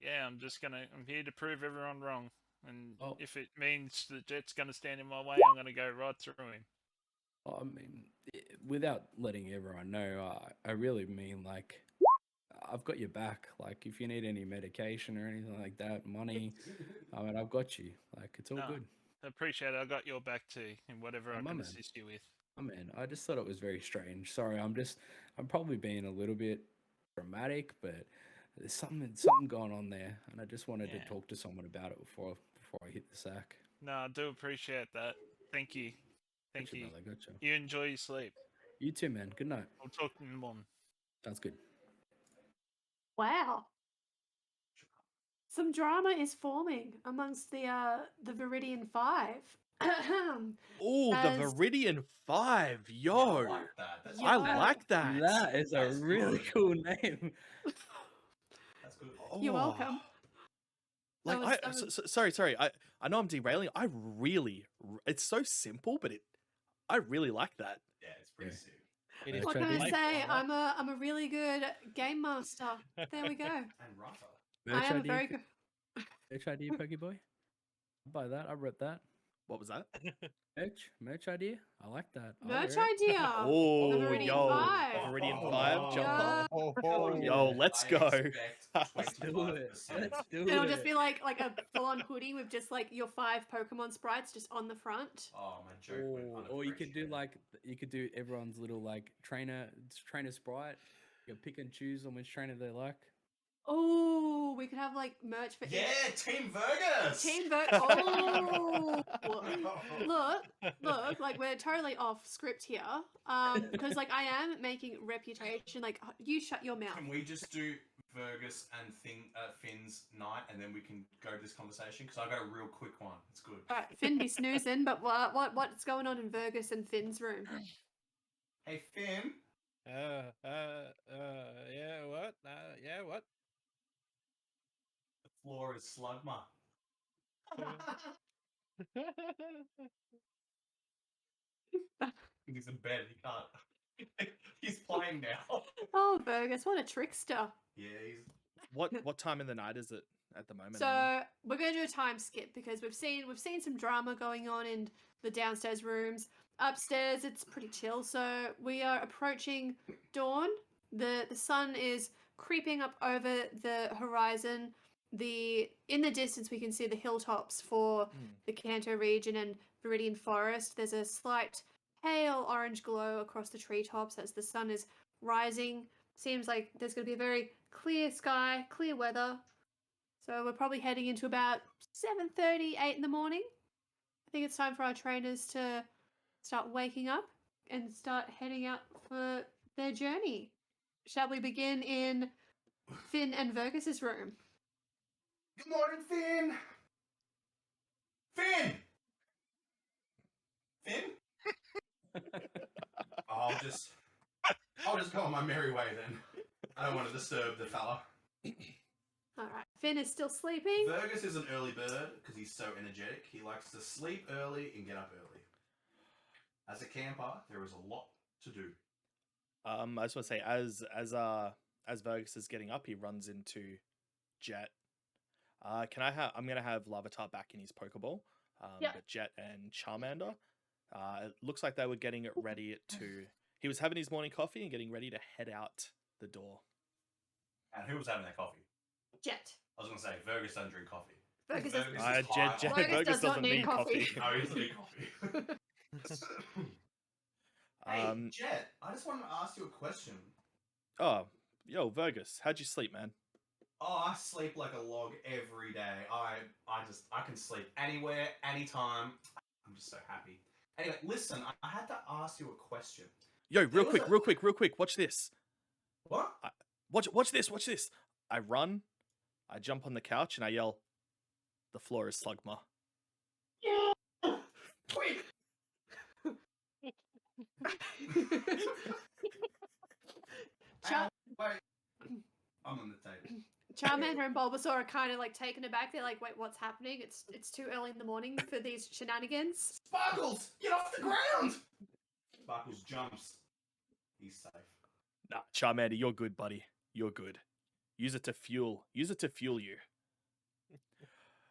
I'm here to prove everyone wrong. And Oh. if it means the Jet's gonna stand in my way, I'm gonna go right through him. I mean, without letting everyone know, I really mean, like, I've got your back. Like, if you need any medication or anything like that, money, I mean, I've got you. Like, it's all No. good. I appreciate it. I got your back too, in whatever I my can man. assist you with. Oh man, I just thought it was very strange. Sorry, I'm probably being a little bit dramatic, but there's something going on there, and I just wanted Yeah. to talk to someone about it before I hit the sack. No, I do appreciate that. Thank you. Thank Gotcha, you. brother, gotcha. You enjoy your sleep. You too, man. Good night. We'll talk in the morning. Sounds good. Wow. Some drama is forming amongst the Viridian Five. Oh, the As- Viridian 5. I Yo. like that. That's Yeah. I good. like that. That is a That's really good. cool name. That's good. You're Oh. welcome. Like, That was- sorry. I know I'm derailing. It's so simple, but I really like that. Yeah, it's pretty Yeah. sick. It is What What can I Try delightful, say? like I'm a really good game master. There we go. And rougher. I am a very good. Merch idea, Pokeboy. I'll buy that. I rep that. What was that? Merch idea. I like that. I'll Merch wear it. idea. Oh, the Viridian yo, 5. Viridian Oh, 5 oh, jumper. Oh, Yo, yeah. let's I go. expect Let's do it. 25%. Let's do It'll it. just be like a full-on hoodie with just like your 5 Pokemon sprites just on the front. Oh, my joke went Or you could do unappreciated. everyone's little like trainer sprite. You can pick and choose on which trainer they like. Oh, we could have like merch for Yeah, Team Vergus! Team Vote. Oh, look, like we're totally off script here. Because like I am making reputation. Like you shut your mouth. Can we just do Vergus and Finn's night, and then we can go to this conversation? Because I got a real quick one. It's good. All right, Finn be snoozing, but what's going on in Vergus and Finn's room? Hey, Finn. yeah, what? Yeah, what? The floor is slugma. He's in bed. He can't. He's playing now. Oh, Vergus, what a trickster! Yeah, he's. What time in the night is it at the moment? So we're gonna do a time skip because we've seen some drama going on in the downstairs rooms. Upstairs, it's pretty chill. So we are approaching dawn. The sun is creeping up over the horizon. In the distance, we can see the hilltops for the Kanto region and Viridian Forest. There's a slight pale orange glow across the treetops as the sun is rising. Seems like there's going to be a very clear sky, clear weather. So we're probably heading into about 7:30, 8 in the morning. I think it's time for our trainers to start waking up and start heading out for their journey. Shall we begin in Finn and Vergus's room? Good morning, Finn. Finn. Finn. I'll just go on my merry way then. I don't want to disturb the fella. All right, Finn is still sleeping. Vergus is an early bird because he's so energetic. He likes to sleep early and get up early. As a camper, there is a lot to do. I just want to say, as Vergus is getting up, he runs into Jet. I'm gonna have Larvitar back in his Pokeball. Yep. But Jet and Charmander, it looks like they were getting ready to. He was having his morning coffee and getting ready to head out the door. And who was having that coffee? Jet. I was going to say, Vergus doesn't drink coffee. Vergus Vergus does- is high on- Vergus does not doesn't need need coffee. No, he doesn't need coffee. Hey, Jet, I just wanted to ask you a question. Oh, yo, Vergus, how'd you sleep, man? Oh, I sleep like a log every day. I can sleep anywhere, anytime. I'm just so happy. Anyway, listen, I had to ask you a question. Yo, There was real quick, watch this. What? Watch this. I run, I jump on the couch, and I yell, "The floor is Slugma." Yeah! Quick! Char- Wait. I'm on the table. Charmander and Bulbasaur are kind of like taken aback. They're like, "Wait, what's happening? It's too early in the morning for these shenanigans." Sparkles! Get off the ground! Sparkles jumps. He's safe. Nah, Charmander, you're good, buddy. You're good. Use it to fuel you.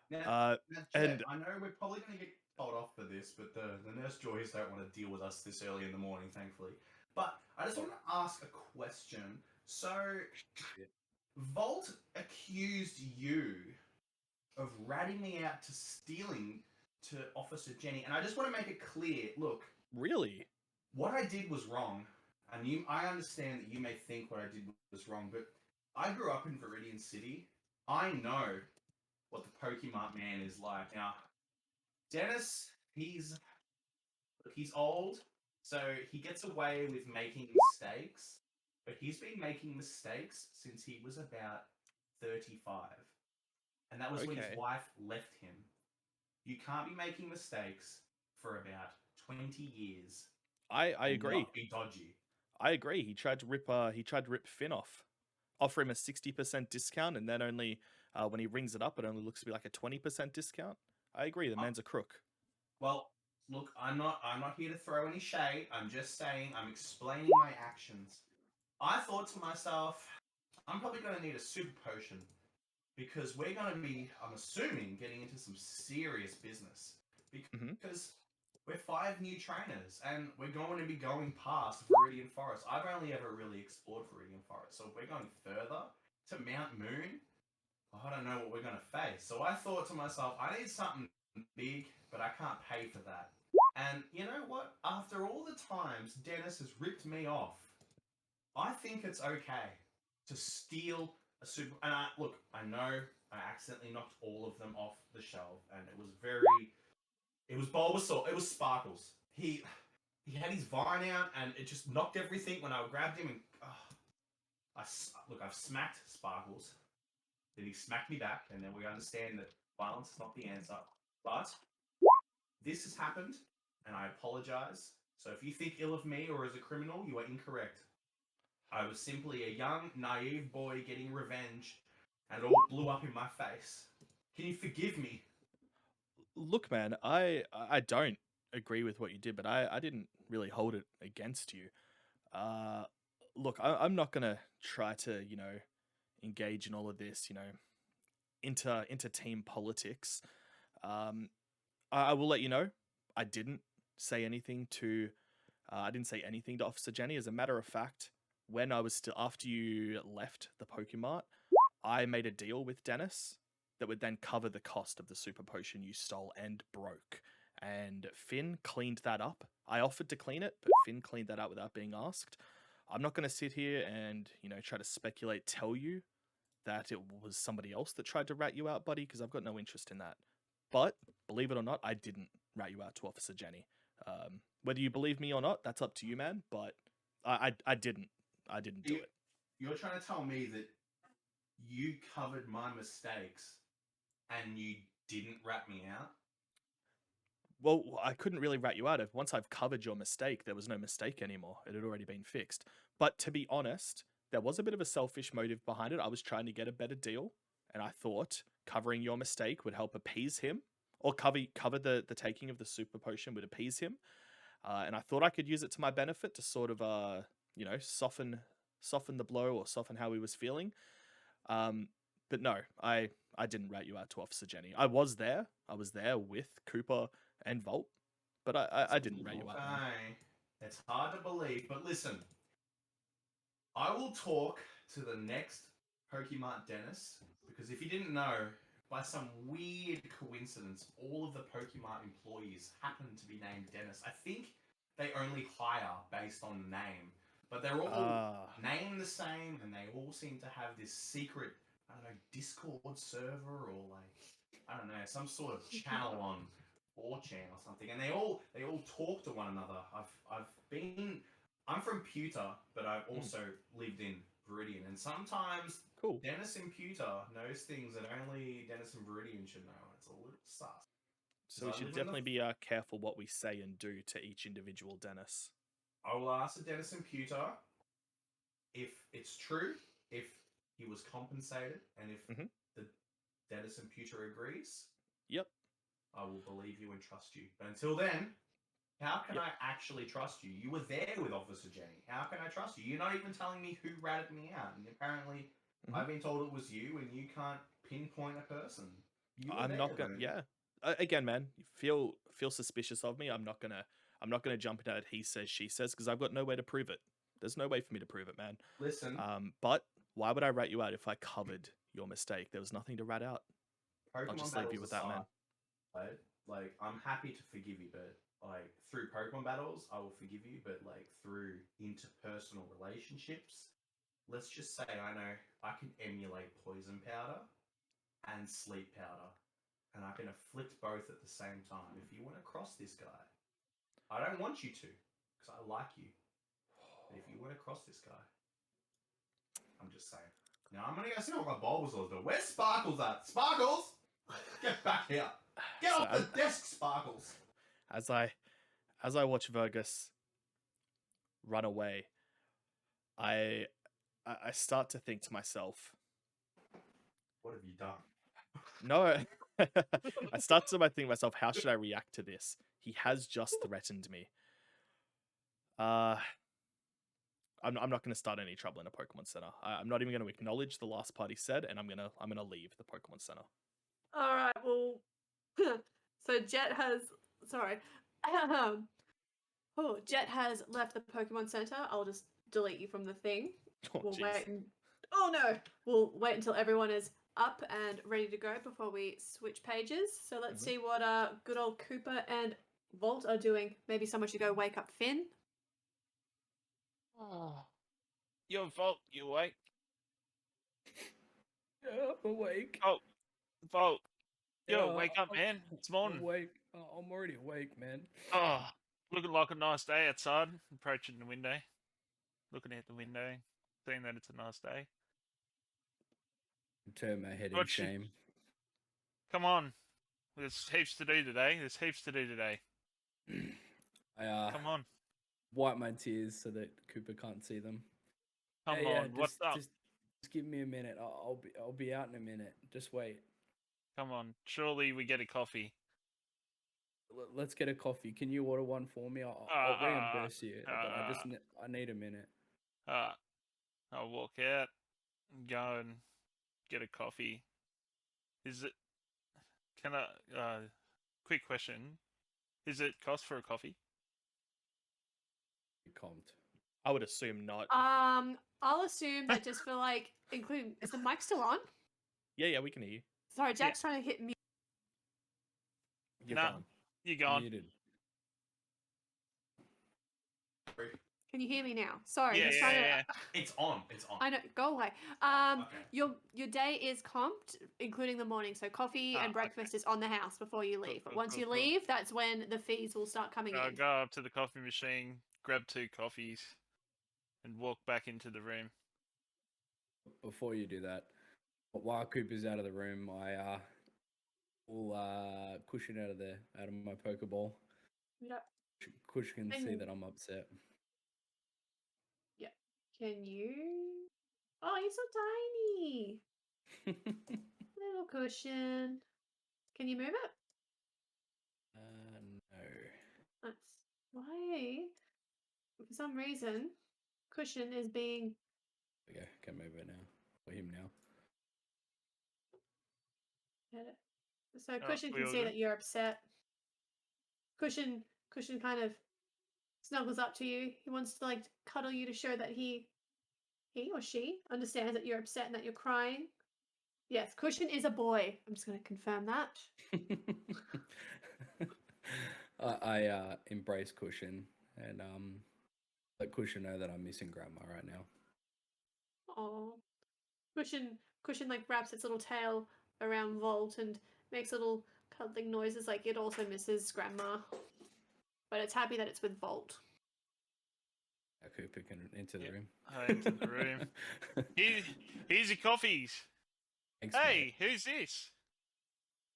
Now, Jet, and- I know we're probably going to get told off for this, but the Nurse Joys don't want to deal with us this early in the morning, thankfully. But I just want to ask a question. So, Volt accused you of ratting me out to stealing to Officer Jenny, and I just want to make it clear, look, Really? what I did was wrong, and I understand that you may think what I did was wrong, but I grew up in Viridian City. I know what the Pokemon man is like. Now, Dennis, he's old, so he gets away with making mistakes, but he's been making mistakes since he was about 35. And that was when his Okay. wife left him. You can't be making mistakes for about 20 years. I and agree. Not be dodgy. I agree. He tried to rip Finn off, offer him a 60% discount, and then only when he rings it up, it only looks to be like a 20% discount. I agree. The man's a crook. Well, Look, I'm not here to throw any shade. I'm just saying, I'm explaining my actions. I thought to myself, I'm probably going to need a super potion because we're going to be, I'm assuming, getting into some serious business because we're 5 new trainers and we're going to be going past Viridian Forest. I've only ever really explored Viridian Forest, so if we're going further to Mount Moon, I don't know what we're going to face. So I thought to myself, I need something big, but I can't pay for that. And you know what? After all the times Dennis has ripped me off, I think it's okay to steal a super. And look, I know I accidentally knocked all of them off the shelf, and it was very. It was Bulbasaur. It was Sparkles. He had his vine out, and it just knocked everything when I grabbed him. And look, I've smacked Sparkles. Then he smacked me back, and then we understand that violence is not the answer. But this has happened, and I apologize. So if you think ill of me or as a criminal, you are incorrect. I was simply a young, naive boy getting revenge, and it all blew up in my face. Can you forgive me? Look, man, I don't agree with what you did, but I didn't really hold it against you. Look, I'm not gonna try to engage in all of this into team politics. I will let you know I didn't say anything to Officer Jenny. As a matter of fact, when I was still after you left the Pokemart, I made a deal with Dennis that would then cover the cost of the super potion you stole and broke. And Finn cleaned that up. I offered to clean it, but Finn cleaned that up without being asked. I'm not going to sit here and, try to speculate, tell you that it was somebody else that tried to rat you out, buddy, because I've got no interest in that. But believe it or not, I didn't rat you out to Officer Jenny. Whether you believe me or not, that's up to you, man. But I didn't do it. You're trying to tell me that you covered my mistakes and you didn't rat me out? Well, I couldn't really rat you out. Once I've covered your mistake, there was no mistake anymore. It had already been fixed. But to be honest, there was a bit of a selfish motive behind it. I was trying to get a better deal, and I thought covering your mistake would help appease him, or cover the taking of the super potion would appease him. And I thought I could use it to my benefit to sort of soften the blow or soften how he was feeling. But no, I didn't rat you out to Officer Jenny. I was there with Cooper and Volt, but I didn't rat you out. Okay. It's hard to believe, but listen. I will talk to the next Pokemon Dennis, because if you didn't know, by some weird coincidence, all of the Pokemon employees happen to be named Dennis. I think they only hire based on name, but they're all named the same, and they all seem to have this secret, I don't know, Discord server or I don't know, some sort of channel on 4chan or something, and they all talk to one another. I'm from Pewter, but I've also lived in Viridian, and sometimes Dennis and Pewter knows things that only Dennis and Viridian should know. It's a little sus. So we should definitely be careful what we say and do to each individual Dennis. I will ask the Dennis and Pewter if it's true, if he was compensated, and if the Dennis and Pewter agrees. Yep. I will believe you and trust you. But until then, how can I actually trust you? You were there with Officer Jenny. How can I trust you? You're not even telling me who ratted me out. And apparently, I've been told it was you, and you can't pinpoint a person. I'm not gonna. Yeah. Again, man, feel suspicious of me. I'm not gonna jump into that he says, she says, because I've got no way to prove it. There's no way for me to prove it, man. Listen. But why would I rat you out if I covered your mistake? There was nothing to rat out. Pokemon I'll just leave you with that, man. Like, I'm happy to forgive you, but through Pokemon battles, I will forgive you, but through interpersonal relationships, let's just say I know I can emulate poison powder and sleep powder, and I can afflict both at the same time. If you want to cross this guy, I don't want you to, because I like you. But if you want to cross this guy, I'm just saying. Now I'm gonna go see what my Bulbasaur's doing. Where's Sparkles at? Sparkles! Get back here! Get off the desk, Sparkles! As I watch Vergus run away, I start to think to myself, what have you done? No, I start to think to myself, how should I react to this? He has just threatened me. I'm not going to start any trouble in a Pokemon Center. I'm not even going to acknowledge the last part he said, and I'm gonna leave the Pokemon Center. All right. Well, so Jet has. Sorry. Oh, Jet has left the Pokemon Center. I'll just delete you from the thing. Oh, We'll jeez. wait. Oh no! We'll wait until everyone is up and ready to go before we switch pages. So let's see what good old Cooper and Volt are doing. Maybe someone should go wake up Finn. Oh, your Volt, you awake? Yeah, I'm awake. Oh, Volt, yo, Yeah, wake up, man. It's morning. I'm awake. I'm already awake, man. Oh, looking like a nice day outside. Approaching the window, looking out the window, seeing that it's a nice day. Turn my head in What you- shame. Come on, there's heaps to do today. I Come on, wipe my tears so that Cooper can't see them. come Yeah, on. What's up? Just give me a minute. I'll be out in a minute. Just wait. Come on. Surely we get a coffee. Let's get a coffee. Can you order one for me? I'll reimburse you, but I need a minute. I'll walk out and go and get a coffee. Is it? Can I? Quick question. Is it cost for a coffee? You comped. I would assume not. I'll assume that just for like, including, is the mic still on? Yeah, we can hear you. Sorry, Jack's trying to hit me. You're No. gone. You gone? Muted. Can you hear me now? Sorry, Yeah, just trying yeah. to. It's on. It's on. I know. Go away. Okay. Your day is comped, including the morning. So coffee and okay. breakfast is on the house before you leave. But cool, once cool, you cool. leave, that's when the fees will start coming I'll in. go up to the coffee machine, grab 2 coffees, and walk back into the room. Before you do that, while Cooper's out of the room, I will cushion out of my Pokeball. Yep. Kush can see And- that I'm upset. Yeah. Can you? Oh, you're so tiny. Little cushion. Can you move it? No. That's why. For some reason, cushion is being. Okay, can move it now. For him now. So cushion we can all see good? that you're upset. Cushion kind of snuggles up to you. He wants to like cuddle you to show that he or she understands that you're upset and that you're crying. Yes, Cushion is a boy. I'm just going to confirm that. I embrace Cushion and let Cushion know that I'm missing Grandma right now. Oh, Cushion like wraps its little tail around Volt and makes little cuddling noises like it also misses Grandma. But it's happy that it's with Volt. Cooper can enter the Yep. room. I entered the room. Here's your coffees. Thanks, Hey, mate. who's this?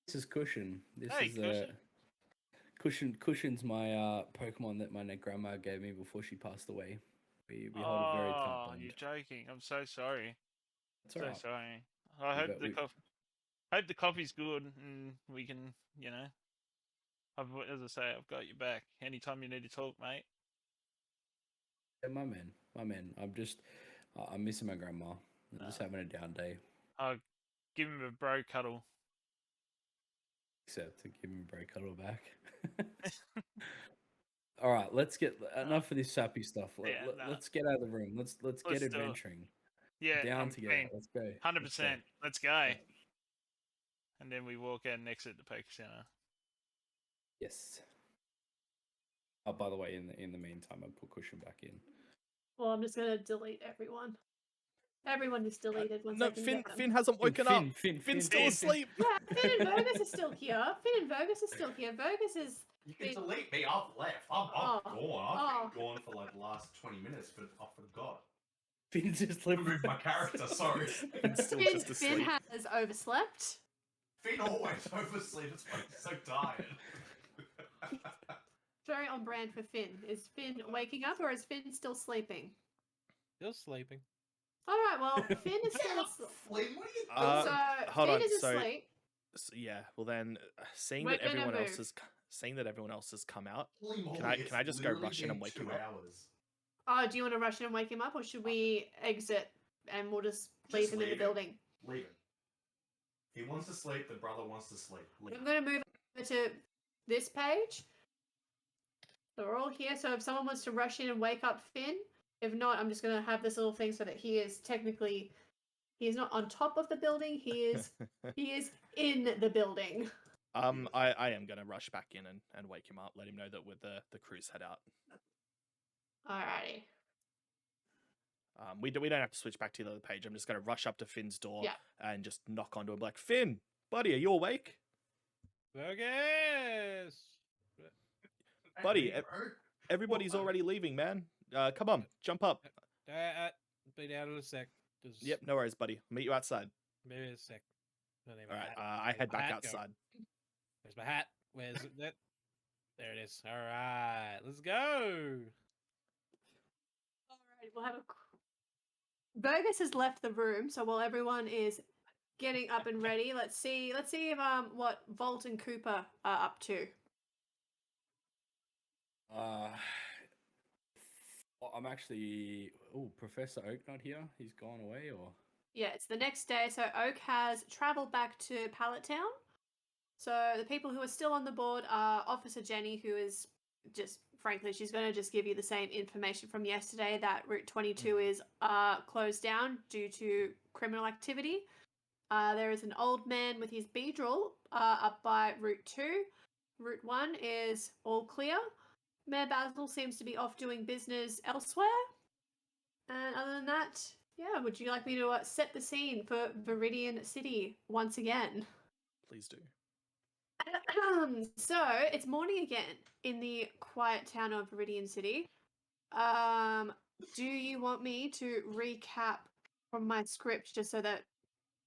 This is Cushion. This Hey, is Cushion's my Pokemon that my grandma gave me before she passed away. We hold a very tight bond. You're joking. I'm so sorry. That's So alright. sorry. I We've hope got- hope the coffee's good and we can, as I say, I've got your back. Anytime you need to talk, mate. Yeah, my man. I'm missing my grandma. I'm just having a down day. I'll give him a bro cuddle. Except to give him a break cuddle back. All right, let's get enough of this sappy stuff. Let's get out of the room. Let's Let's get do it. adventuring. Yeah, Down I'm together. keen. Let's go. 100%. Let's go. And then we walk out and exit the Poké Center. Yes. Oh, by the way, in the meantime, I put Cushion back in. Well, I'm just going to delete everyone. Everyone is deleted once I No, can Finn. get them. Finn hasn't woken up. Finn's Finn's still asleep. Yeah, Finn and Vergus are still here. Finn and Vergus are still here. Vergus is. You can delete me. I've left. I'm gone. Oh. I've been gone for like the last 20 minutes, but I forgot. Finn just I moved my character. Sorry. Finn's still Finn, just Finn asleep. has overslept. Finn always oversleeps. It's why he's so tired. Very on brand for Finn. Is Finn waking up or is Finn still sleeping? Still sleeping. All right, well, Finn is Get still up, asleep. Flynn. What are you doing? So hold Finn on, is so- asleep. So, yeah. Well then, seeing We're that everyone gonna else move. is seeing that everyone else has come out, Holy moly, can I it's just go literally rush in been and wake him 2 up? hours. Oh, do you want to rush in and wake him up, or should we exit and we'll just leave Just him in the leave him. building? Leave him. He wants to sleep. The brother wants to sleep. Leave I'm him. going to move over to this page. So we're all here. So if someone wants to rush in and wake up Finn, if not, I'm just going to have this little thing so that he is not on top of the building. He is in the building. I am gonna rush back in and wake him up, let him know that with the crews head out. Alrighty. We don't have to switch back to the other page. I'm just gonna rush up to Finn's door Yeah. and just knock onto him like, Finn, buddy, are you awake? Vergus! Buddy, Hey, bro. Everybody's What? already leaving, man. Come on, jump up. Be down in a sec. Just Yep, no worries, buddy. Meet you outside. Maybe in a sec. Don't need All my right, hat. I Where's head my back hat go? outside. Where's my hat? Where's that? There it is. All right, let's go. Alright, we'll have a. Vergus has left the room, so while everyone is getting up and ready, let's see if what Volt and Cooper are up to. I'm actually. Oh, Professor Oak not here. He's gone away, or Yeah, it's the next day, so Oak has travelled back to Pallet Town. So the people who are still on the board are Officer Jenny, who is just, frankly, she's going to just give you the same information from yesterday that Route 22 is closed down due to criminal activity. There is an old man with his beedrill up by Route 2. Route 1 is all clear. Mayor Basil seems to be off doing business elsewhere. And other than that, yeah, would you like me to set the scene for Viridian City once again? Please do. So it's morning again in the quiet town of Viridian City. Do you want me to recap from my script just so that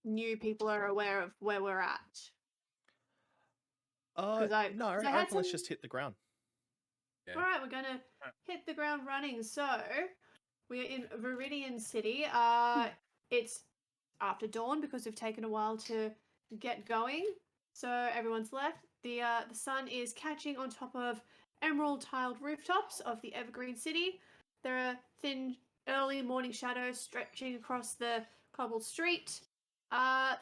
new people are aware of where we're at? No, I had reckon let's some- just hit the ground. yeah. All right, we're gonna hit the ground running. So we're in Viridian City. It's after dawn because we've taken a while to get going. So everyone's left. The sun is catching on top of emerald tiled rooftops of the Evergreen City. There are thin early morning shadows stretching across the cobbled street. The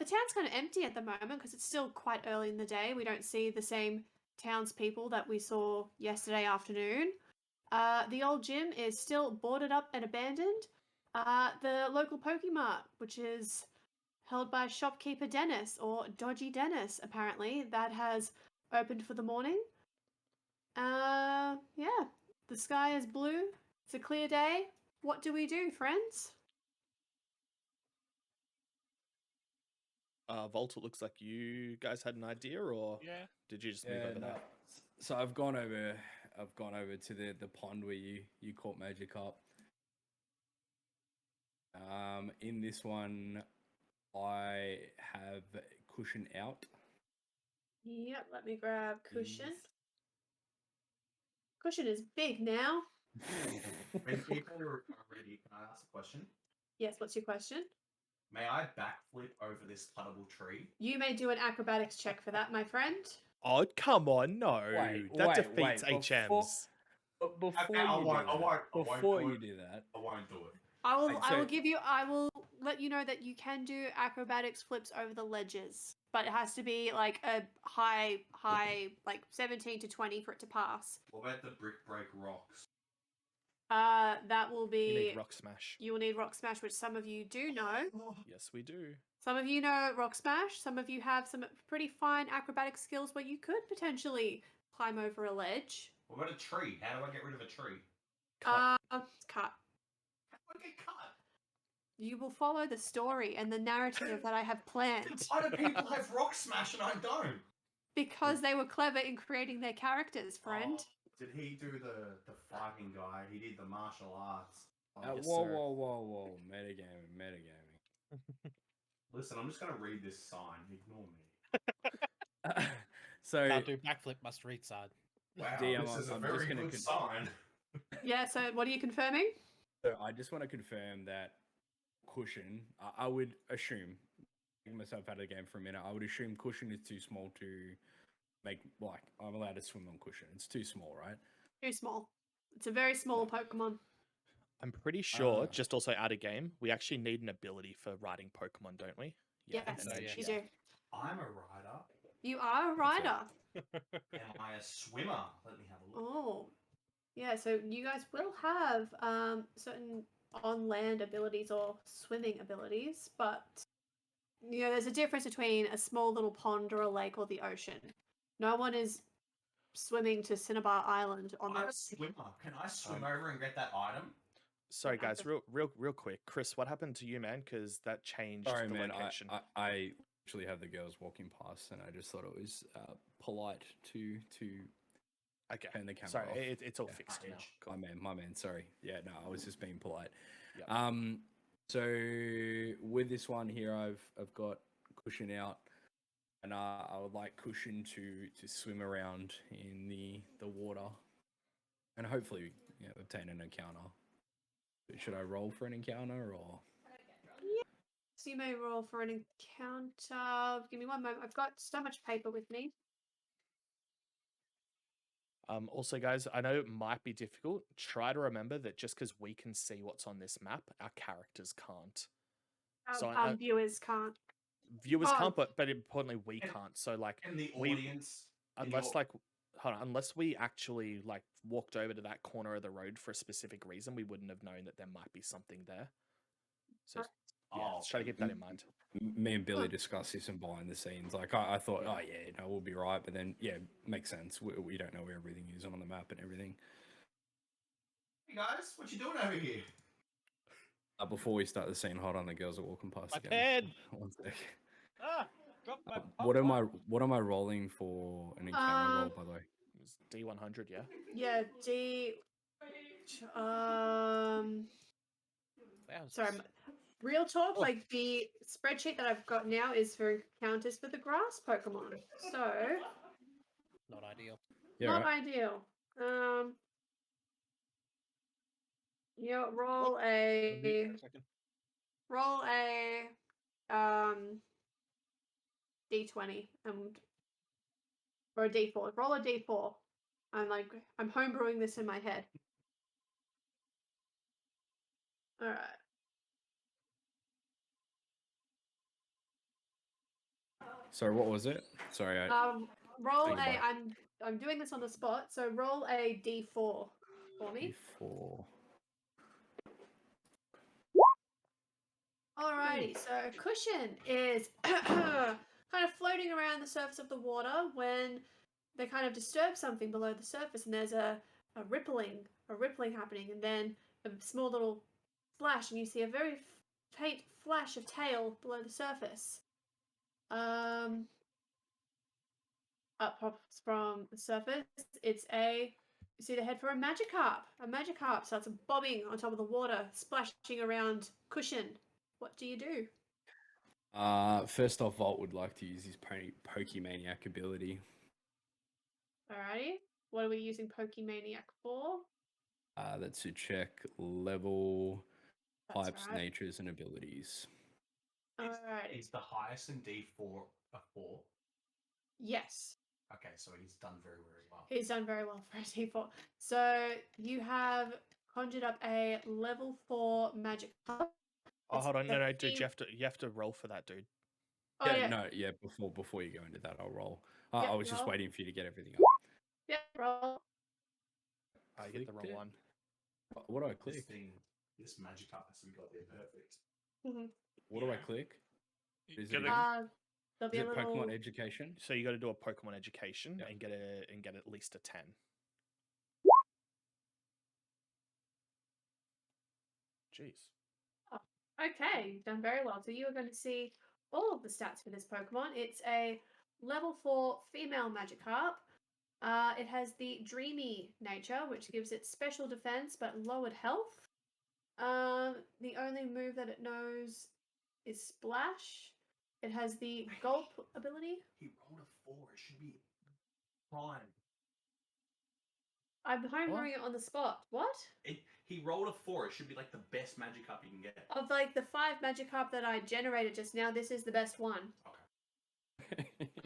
town's kind of empty at the moment because it's still quite early in the day. We don't see the same townspeople that we saw yesterday afternoon. The old gym is still boarded up and abandoned. The local Pokemart, which is held by shopkeeper Dennis, or Dodgy Dennis, apparently, that has opened for the morning. Yeah, the sky is blue. It's a clear day. What do we do, friends? Volt, it looks like you guys had an idea, or Yeah. did you just move Yeah, over no. there? So I've gone over to the pond where you caught Magikarp. In this one, I have Cushion out. Yep, let me grab Cushion. Please. Cushion is big now. When people are ready, can I ask a question? Yes, what's your question? May I backflip over this cuttable tree? You may do an acrobatics check for that, my friend. Oh, come on, no. That defeats wait, HMs. But before Okay, I you won't do do it. that, I won't do it. I will Like, I will let you know that you can do acrobatics flips over the ledges, but it has to be like a high like 17 to 20 for it to pass. What about the brick break rocks? That will You be need Rock Smash. you will need Rock Smash, which some of you do know. Yes, we do. Some of you know Rock Smash. Some of you have some pretty fine acrobatic skills where you could potentially climb over a ledge. What about a tree? How do I get rid of a tree? Cut. Cut. How do I get cut? You will follow the story and the narrative that I have planned Why do people have rock smash and I don't? because they were clever in creating their characters, friend. Oh, did he do the fighting guy? He did the martial arts. Oh, Yes, whoa, sir. whoa, metagaming. Listen, I'm just gonna read this sign. Ignore me. So Can't do backflip, must read side. Wow, DM, this is a I'm just very gonna good sign. Yeah, so what are you confirming? So I just want to confirm that Cushion, I would assume, taking myself out of the game for a minute, I would assume Cushion is too small to I'm allowed to swim on cushion. It's too small, right? Too small. It's a very small Pokemon. I'm pretty sure, Ah. just also out of game, we actually need an ability for riding Pokemon, don't we? Yes, and then you she- do. I'm a rider. You are a rider. Am I a swimmer? Let me have a look. Oh, yeah. So you guys will have certain on-land abilities or swimming abilities, but there's a difference between a small little pond or a lake or the ocean. No one is swimming to Cinnabar Island on I'm a the. swimmer. Can I swim over and get that item? Sorry, What guys, happened? real quick. Chris, what happened to you, man? Because that changed Sorry, the man. location. I actually have the girls walking past, and I just thought it was polite to Okay. turn the camera Sorry, off. it's all Yeah. fixed now. Cool. My man. Sorry. Yeah, no, I was just being polite. Yep. So with this one here, I've got Cushion out, and I would like Cushion to swim around in the water, and hopefully obtain an encounter. Should I roll for an encounter or? So you may roll for an encounter. Give me one moment. I've got so much paper with me. Also, guys, I know it might be difficult. Try to remember that just because we can see what's on this map, our characters can't. So Viewers can't. Viewers Oh. can't, but importantly, we can't. So like, And the we- audience. unless like, hold on, unless we actually like walked over to that corner of the road for a specific reason, we wouldn't have known that there might be something there. So yeah, let's try to keep that in mind. Me and Billy discussed this in behind the scenes. Like I thought, oh yeah, we'll be right. But then makes sense. We don't know where everything is on the map and everything. Hey guys, what you doing over here? Before we start the scene, hold on, the girls are walking past My again. pen! One sec. Ah, got my What am I rolling for an encounter roll, by the way? It's D100, yeah. Yeah, D. Sorry, real talk. Oh. Like the spreadsheet that I've got now is for encounters for the grass Pokemon. So Not ideal. Yeah, not right. ideal. Roll a D20 or a D4. Roll a D4. I'm homebrewing this in my head. All right. Sorry, what was it? Sorry, Roll Think a. about I'm doing this on the spot. So roll a D4 for me. D4. Alrighty, so Cushion is kind of floating around the surface of the water when they kind of disturb something below the surface, and there's a rippling happening, and then a small little splash, and you see a very faint flash of tail below the surface. Up pops from the surface. You see the head for a Magikarp. A Magikarp starts bobbing on top of the water, splashing around Cushion. What do you do? First off, Volt would like to use his Pokemaniac ability. Alrighty. What are we using Pokemaniac for? That's to check level, That's types, right. natures, and abilities. Alrighty. Is the highest in D4 a 4? Yes. Okay, so he's done very, very well. He's done very well for a D4. So you have conjured up a level 4 magic card. Oh, hold on, no, a dude, theme- you have to roll for that, dude. Oh, yeah. Before you go into that, I'll roll. Yep, I was just roll. waiting for you to get everything up. Yeah, roll. I get the wrong Clicked it. one. What do I This click? thing, this Magikarp hasn't got there perfect. What do I click? Is it, Get again? There'll Is be it a little. Pokemon Education? So you got to do a Pokemon education Yep. and get at least a 10. Jeez. Okay, you've done very well. So you are going to see all of the stats for this Pokemon. It's a level 4 female Magikarp. It has the dreamy nature, which gives it special defense but lowered health. The only move that it knows is Splash. It has the Gulp ability. He rolled a 4. It should be prime. I'm homebrewing it on the spot. What? He rolled a 4. It should be like the best Magikarp you can get. Of like the 5 Magikarp that I generated just now, this is the best one.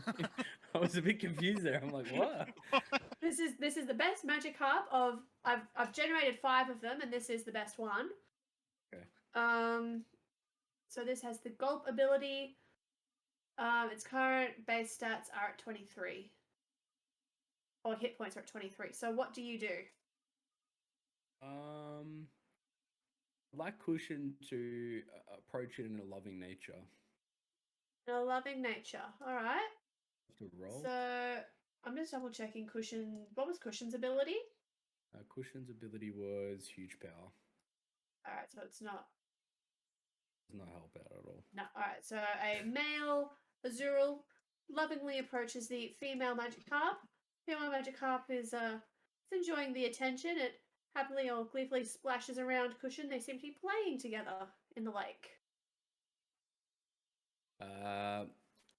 Okay. I was a bit confused there. I'm like, what? This is the best Magikarp of I've generated 5 of them, and this is the best one. Okay. So this has the Gulp ability. Its current base stats are at 23. Or hit points are at 23. So what do you do? I'd like Cushion to approach it in a loving nature. A loving nature. Alright. To roll. So I'm just double checking Cushion. What was Cushion's ability? Cushion's ability was huge power. Alright, so it's not. Does not help out at all. No, alright. So a male Azurill lovingly approaches the female Magikarp. Female Magikarp is enjoying the attention. It happily or gleefully splashes around Cushion. They seem to be playing together in the lake.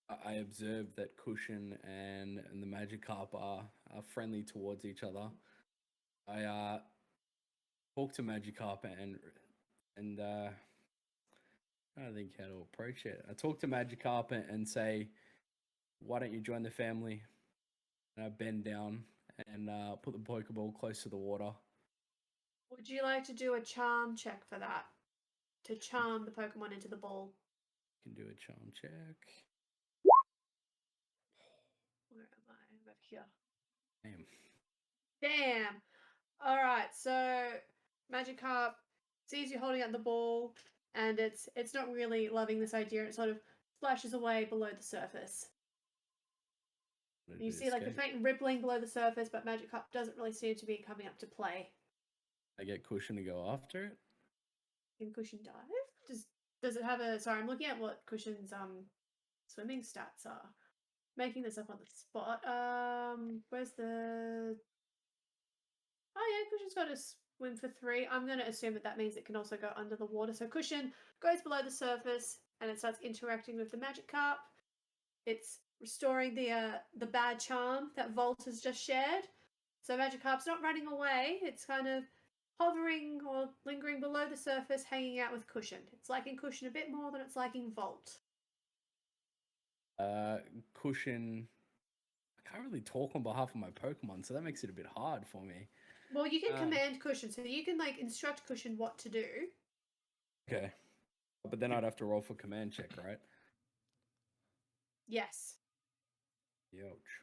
I observed that Cushion and the Magikarp are friendly towards each other. I talk to Magikarp and I don't think how to approach it. I talk to Magikarp and say, "Why don't you join the family?" And I bend down and put the Pokeball close to the water. Would you like to do a charm check for that? To charm the Pokemon into the ball? Can do a charm check. Where am I? I'm over here. Damn. Alright, so Magikarp sees you holding out the ball, and it's not really loving this idea. It sort of splashes away below the surface. You see like the faint rippling below the surface, but Magikarp doesn't really seem to be coming up to play. I get Cushion to go after it. Can Cushion dive? Does it have a... Sorry, I'm looking at what Cushion's swimming stats are. Making this up on the spot. Where's the... Oh yeah, Cushion's got to swim for 3. I'm going to assume that means it can also go under the water. So Cushion goes below the surface and it starts interacting with the Magikarp. It's restoring the bad charm that Volt has just shared. So Magikarp's not running away. It's kind of hovering or lingering below the surface, hanging out with Cushion. It's liking Cushion a bit more than it's liking Volt. Cushion... I can't really talk on behalf of my Pokemon, so that makes it a bit hard for me. Well, you can command Cushion, so you can like instruct Cushion what to do. Okay. But then I'd have to roll for command check, right? Yes. Youch.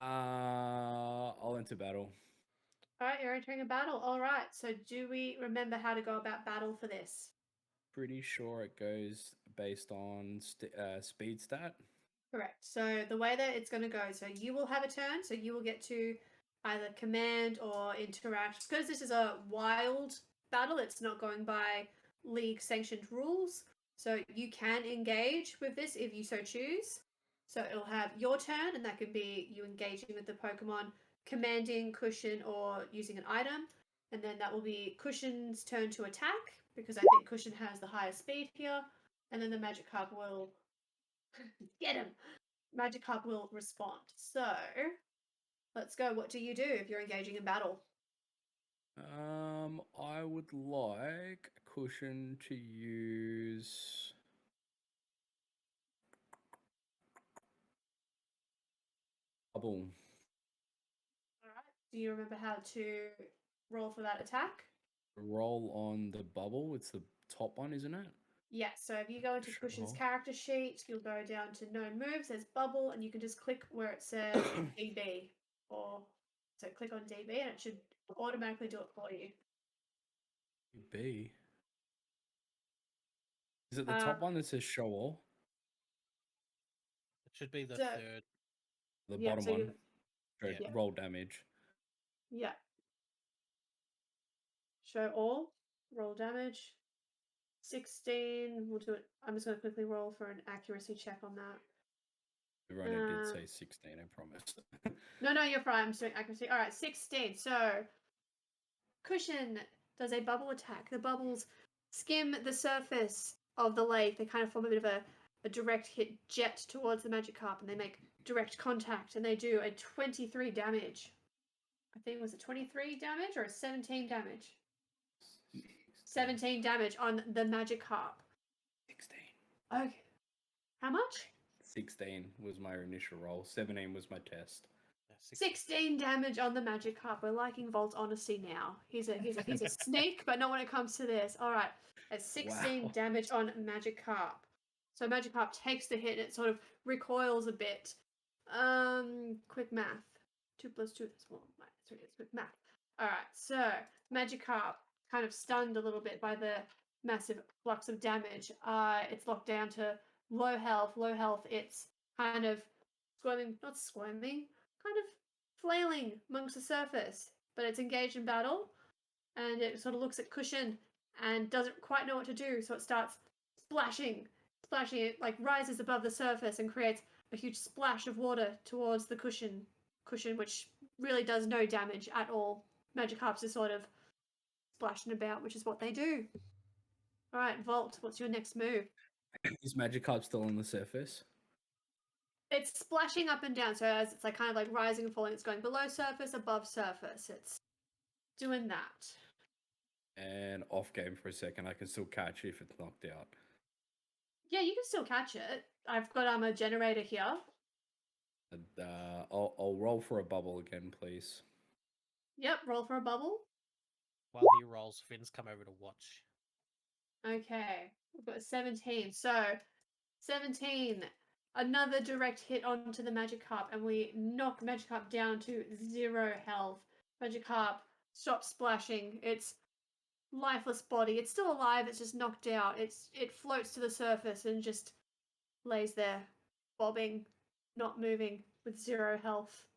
I'll enter battle. Alright, you're entering a battle. Alright, so do we remember how to go about battle for this? Pretty sure it goes based on speed stat. Correct. So the way that it's going to go, so you will have a turn, so you will get to either command or interact. Because this is a wild battle, it's not going by league sanctioned rules. So you can engage with this if you so choose. So it'll have your turn, and that could be you engaging with the Pokemon, commanding Cushion, or using an item. And then that will be Cushion's turn to attack, because I think Cushion has the highest speed here. And then the Magikarp will... Get him! Magikarp will respond. So, let's go. What do you do if you're engaging in battle? I would like Cushion to use... Bubble. Alright. Do you remember how to roll for that attack? Roll on the bubble. It's the top one, isn't it? Yeah, so if you go into Sure. Cushion's character sheet, you'll go down to known moves, there's bubble, and you can just click where it says DB. So click on DB and it should automatically do it for you. B. Is it the top one that says show all? It should be the So- third. The Yeah, bottom so one. you- Show Yeah. roll damage. Yeah. Show all, roll damage. 16, we'll do it. I'm just going to quickly roll for an accuracy check on that. Verona did say 16, I promise. No, you're fine. I'm just doing accuracy. All right, 16. So, Cushion does a bubble attack. The bubbles skim the surface of the lake. They kind of form a bit of a direct hit jet towards the Magikarp, and they make direct contact, and they do a 23 damage. I think, was it 23 damage or 17 damage? 17 damage on the Magikarp. 16. Okay. How much? 16 was my initial roll. 17 was my test. 16 damage on the Magikarp. We're liking Volt's honesty now. He's a sneak, but not when it comes to this. All right, it's 16 Wow. damage on Magikarp. So Magikarp takes the hit and it sort of recoils a bit. Quick math. 2 plus 2 is 4. So it's quick math. All right, so Magikarp kind of stunned a little bit by the massive flux of damage. It's locked down to low health. Low health. It's kind of not squirming, kind of flailing amongst the surface, but it's engaged in battle, and it sort of looks at Cushion and doesn't quite know what to do, so it starts splashing. It like rises above the surface and creates a huge splash of water towards the Cushion, which really does no damage at all. Magikarps are sort of splashing about, which is what they do. All right, Volt, what's your next move? Is Magikarp still on the surface? It's splashing up and down, so as it's like kind of like rising and falling, it's going below surface, above surface. It's doing that. And off game for a second, I can still catch it if it's knocked out. Yeah, you can still catch it. I've got a generator here. And, I'll roll for a bubble again, please. Yep, roll for a bubble. While he rolls, Finn's come over to watch. Okay, we've got 17. So 17, another direct hit onto the Magikarp, and we knock Magikarp down to 0 health. Magikarp stops splashing. Its lifeless body, it's still alive, it's just knocked out. It floats to the surface and just lays there, bobbing, not moving, with 0 health.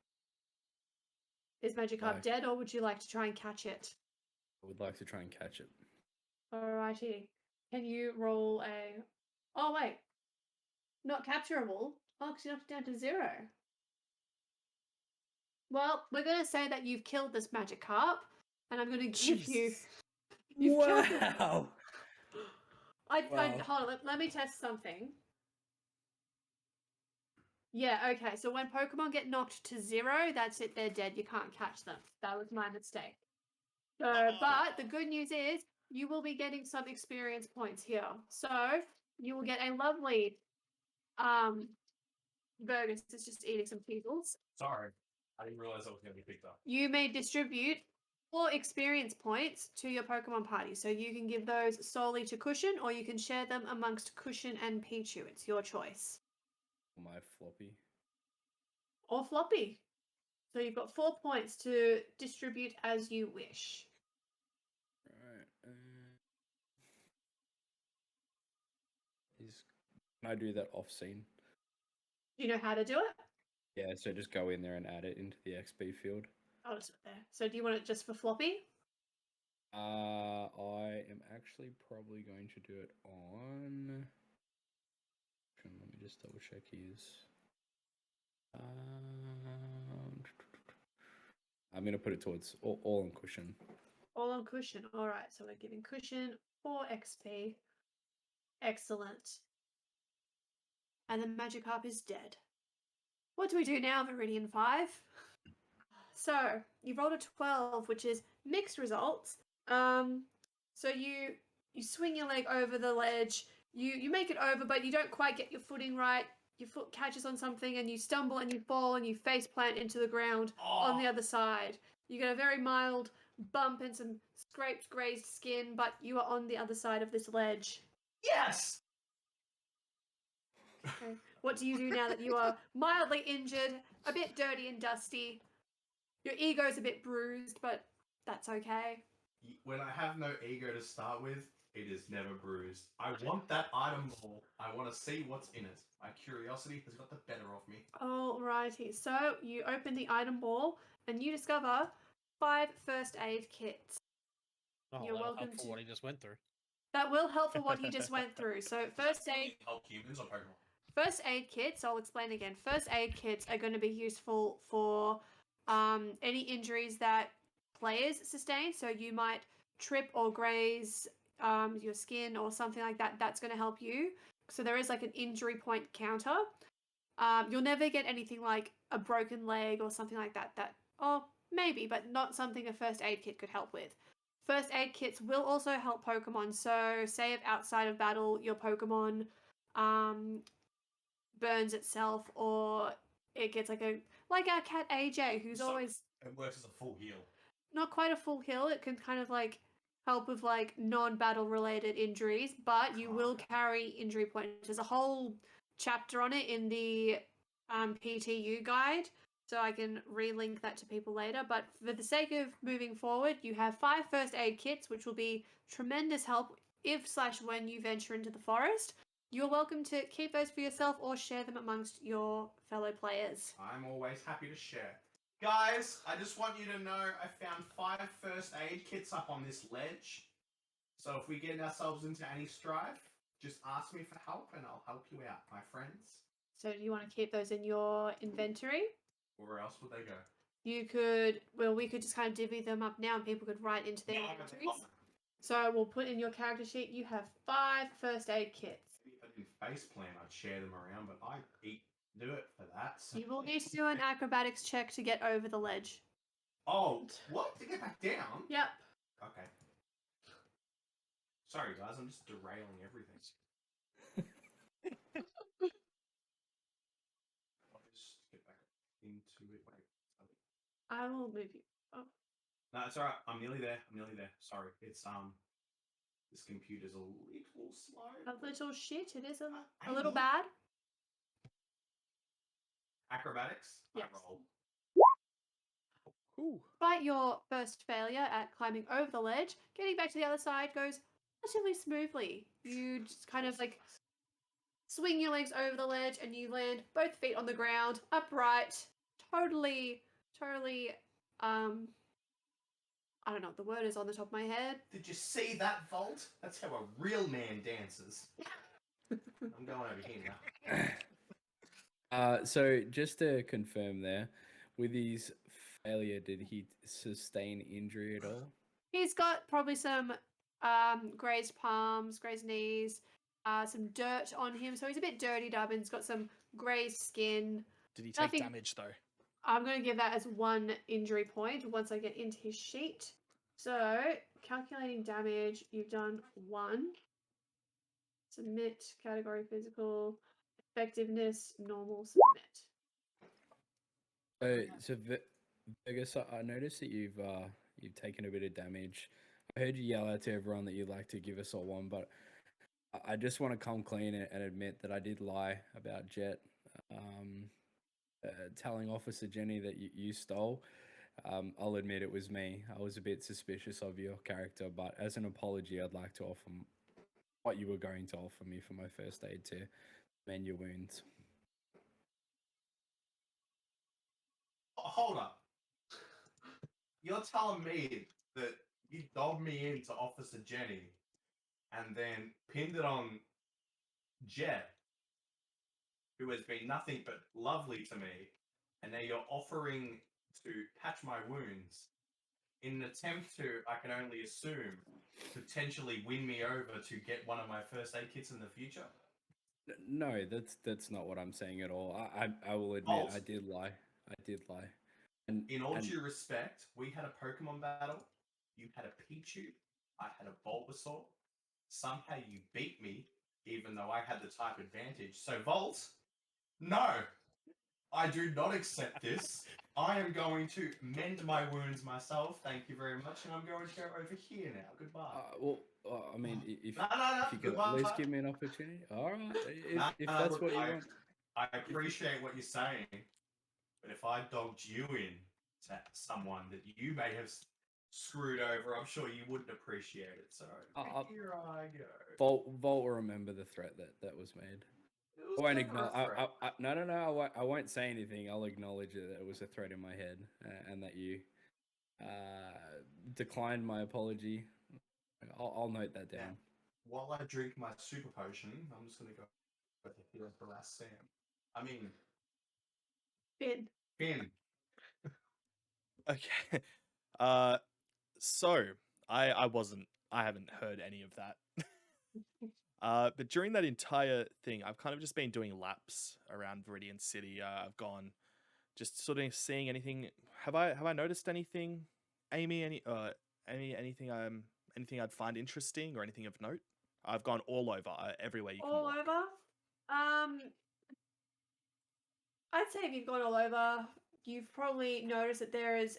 Is Magikarp dead, or would you like to try and catch it? I would like to try and catch it. Alrighty. Can you roll a... Oh, wait. Not capturable. Oh, because you knocked it down to 0. Well, we're going to say that you've killed this Magikarp, and I'm going to give you... You've killed it. Wow! Hold on, let me test something. Yeah, okay, so when Pokemon get knocked to 0, that's it, they're dead. You can't catch them. That was my mistake. So, but the good news is you will be getting some experience points here. So you will get a lovely Vergus is just eating some Teasels. Sorry, I didn't realize that was going to be picked up. You may distribute 4 experience points to your Pokemon party. So you can give those solely to Cushion, or you can share them amongst Cushion and Pichu. It's your choice. My floppy. Or Floppy. So you've got 4 points to distribute as you wish. Right. Can I do that off scene? Do you know how to do it? Yeah, so just go in there and add it into the XP field. I'll just put it there. So do you want it just for Floppy? I am actually probably going to do it on... Let me just double check his... I'm going to put it towards all on Cushion. All on Cushion. Alright, so we're giving Cushion 4 XP. Excellent. And the Magikarp is dead. What do we do now, Viridian 5? So, you rolled a 12, which is mixed results. So you swing your leg over the ledge, you make it over, but you don't quite get your footing right. Your foot catches on something and you stumble and you fall and you face plant into the ground on the other side. You get a very mild bump and some scraped, grazed skin, but you are on the other side of this ledge. Yes! Okay. What do you do now that you are mildly injured, a bit dirty and dusty? Your ego's a bit bruised, but that's okay. When I have no ego to start with, it is never bruised. I want that item ball. I want to see what's in it. My curiosity has got the better of me. Alrighty, so you open the item ball and you discover 5 first aid kits. Oh, You're that'll welcome help for to- what he just went through. That will help for what he just went through. So first aid Help humans or Pokemon? First aid kits, I'll explain again. First aid kits are going to be useful for any injuries that players sustain. So you might trip or graze your skin or something like that. That's going to help you. So there is like an injury point counter. You'll never get anything like a broken leg or something like that. Maybe, but not something a first aid kit could help with. First aid kits will also help Pokemon. So say if outside of battle your Pokemon burns itself, or it gets like our cat AJ, who's So- always It works as a full heal. not quite a full heal. It can kind of like help with like non-battle related injuries, but you will carry injury points. There's a whole chapter on it in the PTU guide, so I can relink that to people later. But for the sake of moving forward, you have 5 first aid kits, which will be tremendous help if/when you venture into the forest. You're welcome to keep those for yourself or share them amongst your fellow players. I'm always happy to share. Guys, I just want you to know I found 5 first aid kits up on this ledge. So if we get ourselves into any strife, just ask me for help and I'll help you out, my friends. So do you want to keep those in your inventory? Where else would they go? We could just kind of divvy them up now and people could write into their inventories. So we'll put in your character sheet, you have 5 first aid kits. If I didn't face plan, I'd share them around, but I do it for that. So. You will need to do an acrobatics check to get over the ledge. Oh, what? To get back down? Yep. Okay. Sorry, guys, I'm just derailing everything. I'll just get back into it. Wait. I will move you. Oh. No, it's alright. I'm nearly there. Sorry. It's this computer's a little slow. A little shit. It is a Amy? little bad. Acrobatics? I Yes. roll. Ooh. Despite your first failure at climbing over the ledge, getting back to the other side goes relatively smoothly. You just kind of like swing your legs over the ledge and you land both feet on the ground, upright, totally, I don't know what the word is on the top of my head. Did you see that vault? That's how a real man dances. I'm going over here now. So just to confirm there, with his failure, did he sustain injury at all? He's got probably some grazed palms, grazed knees, some dirt on him, so he's a bit dirtied up and he's got some grazed skin. Did he take Nothing- damage though? I'm going to give that as 1 injury point once I get into his sheet. So, calculating damage, you've done 1. Submit, category physical, effectiveness, normal, submit. So Vergus, I noticed that you've taken a bit of damage. I heard you yell out to everyone that you'd like to give us all 1, but I just want to come clean and admit that I did lie about Jet. Telling Officer Jenny that you stole. I'll admit it was me. I was a bit suspicious of your character, but as an apology, I'd like to offer what you were going to offer me for my first aid to mend your wounds. Hold up. You're telling me that you dobbed me into Officer Jenny and then pinned it on Jet, who has been nothing but lovely to me, and now you're offering to patch my wounds in an attempt to, I can only assume, potentially win me over to get one of my first aid kits in the future? No, that's not what I'm saying at all. I will admit False. I did lie. And In all due respect, we had a Pokemon battle. You had a Pichu. I had a Bulbasaur. Somehow you beat me, even though I had the type advantage. So, Volt, no! I do not accept this. I am going to mend my wounds myself. Thank you very much. And I'm going to go over here now. Goodbye. I mean, if No. you could Goodbye. at least give me an opportunity. All right, if No, that's look, what you want. I appreciate what you're saying, but if I dogged you in to someone that you may have screwed over, I'm sure you wouldn't appreciate it. So here I go. Volt will remember the threat that was made. It was I won't never a acknowledge. threat. No. I won't say anything. I'll acknowledge that it was a threat in my head, and that you declined my apology. I'll note that down. While I drink my super potion, I'm just gonna go with the heal for last Sam. I mean, Finn. Okay. So I haven't heard any of that. But during that entire thing, I've kind of just been doing laps around Viridian City. I've gone just sort of seeing anything. Have I noticed anything, Amy? Anything I'd find interesting or anything of note? I've gone all over, everywhere you can All walk. over. I'd say if you've gone all over, you've probably noticed that there is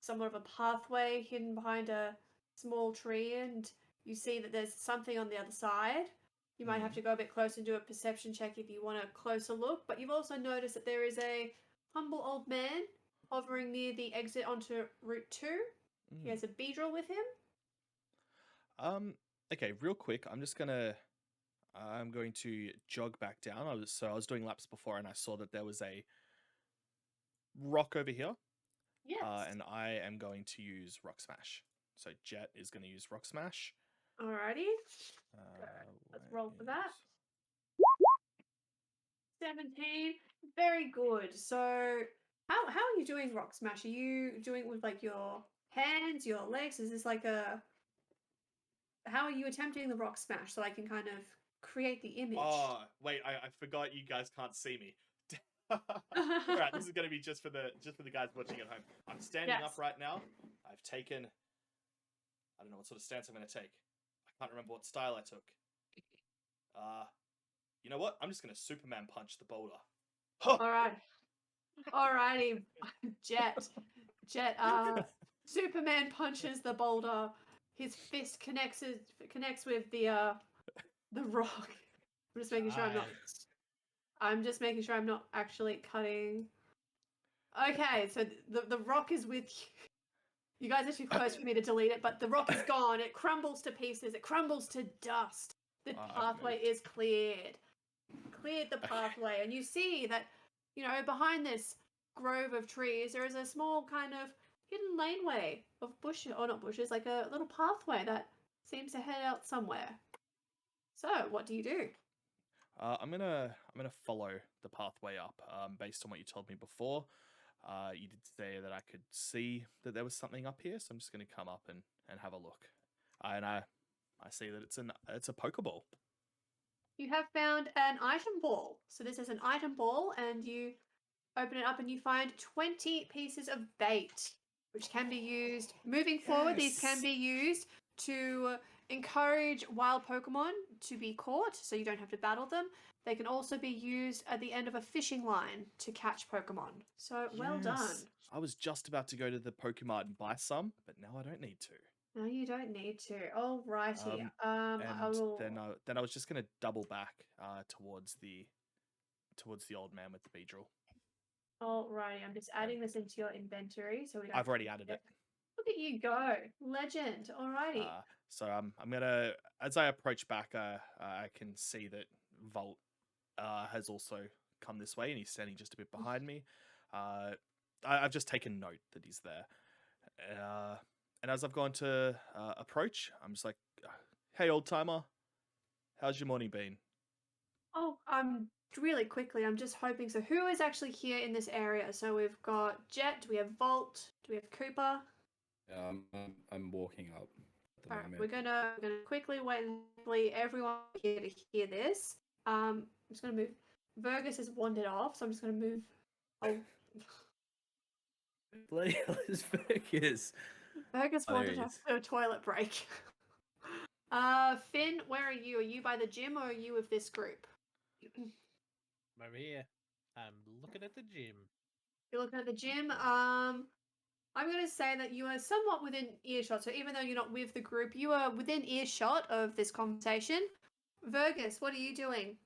somewhat of a pathway hidden behind a small tree, and you see that there's something on the other side. You might have to go a bit closer and do a perception check if you want a closer look, but you've also noticed that there is a humble old man hovering near the exit onto Route 2. He has a beedrill with him. Okay, real quick, I'm going to jog back down. I was doing laps before, and I saw that there was a rock over here. Yes. And I am going to use Rock Smash. So Jet is going to use Rock Smash. Alrighty. Let's roll for that. 17. Very good. So how are you doing Rock Smash? Are you doing it with like your hands, your legs? Is this like how are you attempting the Rock Smash so I can kind of create the image? Oh, wait, I forgot you guys can't see me. Alright, this is going to be just for the guys watching at home. I'm standing up right now. I've taken, I don't know what sort of stance I'm going to take. I can't remember what style I took. You know what? I'm just going to Superman punch the boulder. Alright. Alrighty. Jet. Superman punches the boulder. His fist connects with the rock. I'm just making sure I'm not actually cutting. Okay, so the rock is with you. You guys are too close for me to delete it, but the rock is gone. It crumbles to pieces. It crumbles to dust. The pathway is cleared. Cleared the pathway, and you see that, behind this grove of trees, there is a small kind of hidden laneway of bushes, or not bushes, like a little pathway that seems to head out somewhere. So, what do you do? I'm gonna follow the pathway up. Based on what you told me before, you did say that I could see that there was something up here, so I'm just gonna come up and have a look. And I see that it's a Pokeball. You have found an item ball. So this is an item ball, and you open it up and you find 20 pieces of bait, which can be used moving forward. These can be used to encourage wild Pokemon to be caught, so you don't have to battle them. They can also be used at the end of a fishing line to catch Pokemon. So well done. I was just about to go to the Pokemart and buy some, but now I don't need to. No, you don't need to. Alrighty. And then I was just gonna double back towards the old man with the Beedrill. Alrighty, I'm just adding this into your inventory so we don't. I've already added it. Look at you go, legend. Alrighty. So I'm gonna, as I approach back, I can see that Volt has also come this way, and he's standing just a bit behind me. I've just taken note that he's there. And as I've gone to approach, I'm just like, "Hey, old timer, how's your morning been?" Oh, really quickly, I'm just hoping. So, who is actually here in this area? So we've got Jet. Do we have Volt? Do we have Cooper? I'm walking up at the moment. We're gonna quickly wait and hopefully everyone here to hear this. I'm just gonna move. Vergus has wandered off, so I'm just gonna move. Oh, Bloody hell is Vergus? Vergus Oh, there wandered he off is. for a toilet break. Finn, where are you? Are you by the gym or are you with this group? I'm over here. I'm looking at the gym. You're looking at the gym. I'm going to say that you are somewhat within earshot. So even though you're not with the group, you are within earshot of this conversation. Vergus, what are you doing?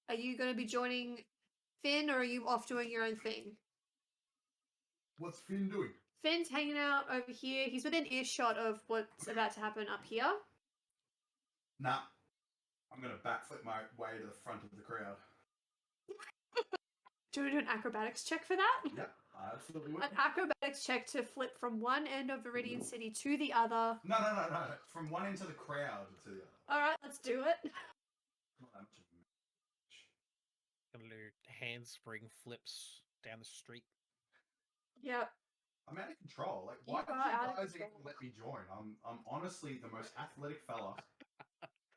Are you going to be joining Finn, or are you off doing your own thing? What's Finn doing? Finn's hanging out over here. He's within earshot of what's about to happen up here. Nah. I'm going to backflip my way to the front of the crowd. Do you want to do an acrobatics check for that? Yep, I absolutely will. An acrobatics check to flip from one end of Viridian City to the other. No. From one end of the crowd to the other. Alright, let's do it. Not that much of a match. Gonna do handspring flips down the street. Yep. I'm out of control. Like, You why are don't out you of guys control. even let me join? I'm honestly the most athletic fella.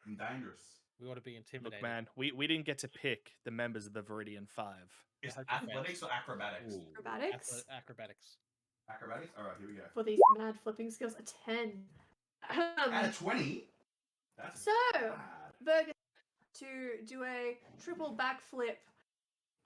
I'm dangerous. We ought to be intimidated. Look, man, we didn't get to pick the members of the Viridian 5. Is Hyper athletics or acrobatics? Ooh. Acrobatics? Acrobatics. Acrobatics? Alright, here we go. For these mad flipping skills, a 10. Out of 20? That's So, bad. Vergus to do a triple backflip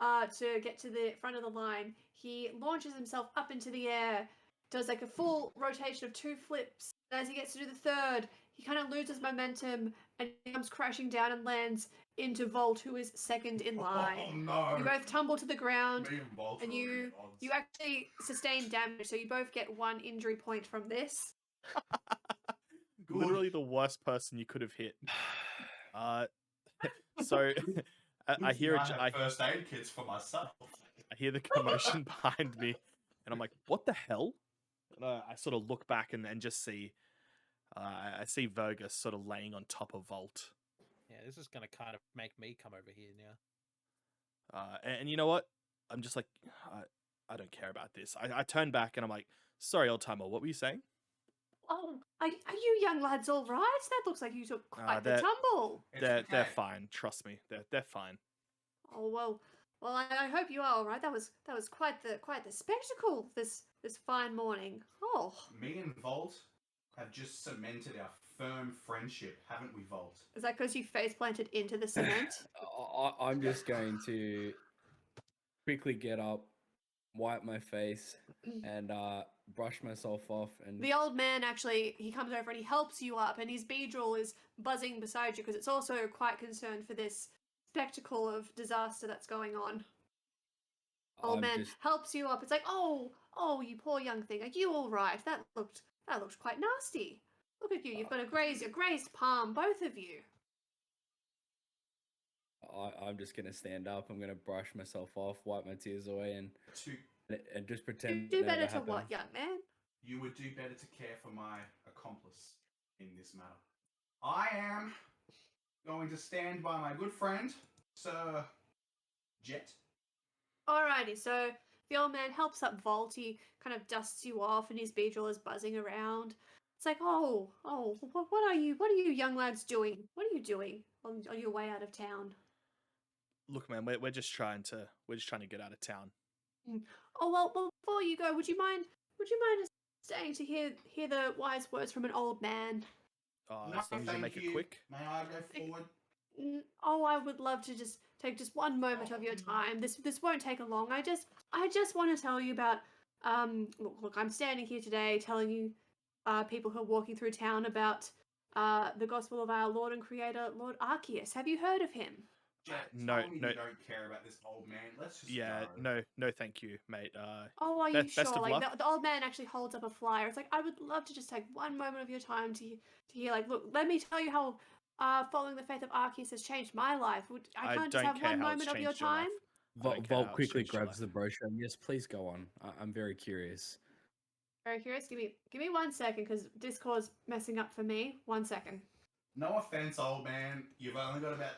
to get to the front of the line. He launches himself up into the air, does like a full rotation of 2 flips. And as he gets to do the third, he kind of loses momentum and comes crashing down and lands into Volt, who is second in line. Oh no! You both tumble to the ground, Me and Bolt and are you at odds. you actually sustain damage, so you both get 1 injury point from this. Good. Literally the worst person you could have hit. So I hear I I have first aid kits for myself. hear the commotion behind me, and I'm like, "What the hell?" And I sort of look back and just see, I see Vergus sort of laying on top of Volt. Yeah, this is gonna kind of make me come over here now. And you know what? I'm just like, I don't care about this. I turn back and I'm like, "Sorry, old timer, what were you saying?" Oh, are you young lads all right? That looks like you took quite the they're- tumble. It's They're okay. fine. Trust me, they're fine. Oh well, I hope you are all right. That was quite the spectacle this fine morning. Oh, Me and Volt have just cemented our firm friendship, haven't we, Volt? is that because you face planted into the cement? I'm just going to quickly get up, wipe my face, and brush myself off. And The old man actually, he comes over and he helps you up, and his beedrill is buzzing beside you because it's also quite concerned for this spectacle of disaster that's going on. Old I'm man just helps you up. It's like, oh, you poor young thing. Are you all right? That looked quite nasty. Look at you. You've got a grazed palm, both of you. I'm just gonna stand up. I'm gonna brush myself off, wipe my tears away, and just You pretend do it never better to happened. what, young man? You would do better to care for my accomplice in this matter. I am going to stand by my good friend, Sir Jet. Alrighty, so the old man helps up Volt. He kind of dusts you off, and his beedrill is buzzing around. It's like, oh, what are you young lads doing? What are you doing on your way out of town? Look, man, we're just trying to get out of town. Oh well, before you go, would you mind just staying to hear the wise words from an old man? No, As long as you thank make it you. quick. May I go forward? Oh, I would love to just take just one moment of your time. This won't take long. I just want to tell you about look, I'm standing here today telling you people who are walking through town about the gospel of our Lord and Creator, Lord Arceus. Have you heard of him? Jet, No, tell me no. you don't care about this old man. Let's just Yeah, go. no, thank you, mate. Oh, are you best sure? of Like luck. the old man actually holds up a flyer. It's like, I would love to just take one moment of your time to hear. Like, look, let me tell you how following the faith of Arceus has changed my life. I can't just don't have care one how it's moment of your changed your life. time. I don't care Volt how it's quickly changed your grabs the life. brochure. And yes, please go on. I'm very curious. Very curious. Give me 1 second because Discord's messing up for me. 1 second. No offense, old man. You've only got about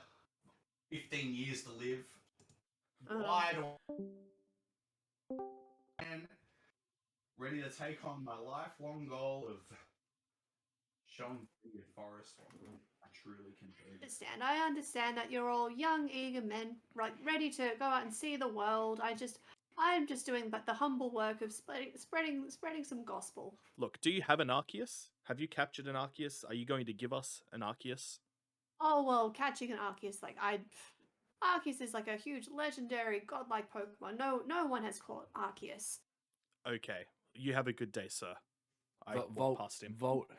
15 years to live. Wide and ready to take on my lifelong goal of showing the forest what I truly can do. I understand that you're all young, eager men, right, ready to go out and see the world. I'm just doing but the humble work of spreading some gospel. Look, do you have an Arceus? Have you captured an Arceus? Are you going to give us an Arceus? Oh well, catching an Arceus, Arceus is like a huge legendary godlike Pokemon. No one has caught Arceus. Okay, you have a good day, sir. I walk Volt past him. Volt's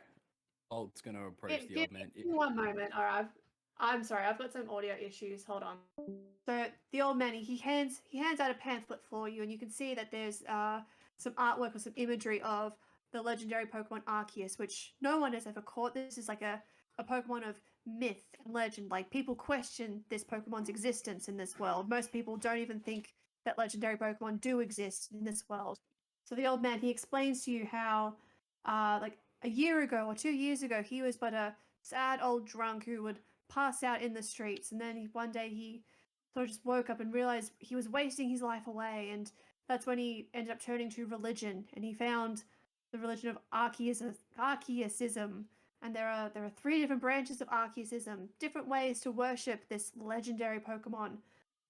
gonna approach the old man. Give me 1 moment. All right, I'm sorry, I've got some audio issues. Hold on. So the old man he hands out a pamphlet for you, and you can see that there's some artwork or some imagery of the legendary Pokemon Arceus, which no one has ever caught. This is like a Pokemon of myth and legend. Like, people question this Pokemon's existence in this world. Most people don't even think that legendary Pokemon do exist in this world. So the old man, he explains to you how like a year ago or 2 years ago, he was but a sad old drunk who would pass out in the streets, and then one day he sort of just woke up and realized he was wasting his life away, and that's when he ended up turning to religion, and he found the religion of Arceusism. And there are 3 different branches of Arceusism, different ways to worship this legendary Pokemon.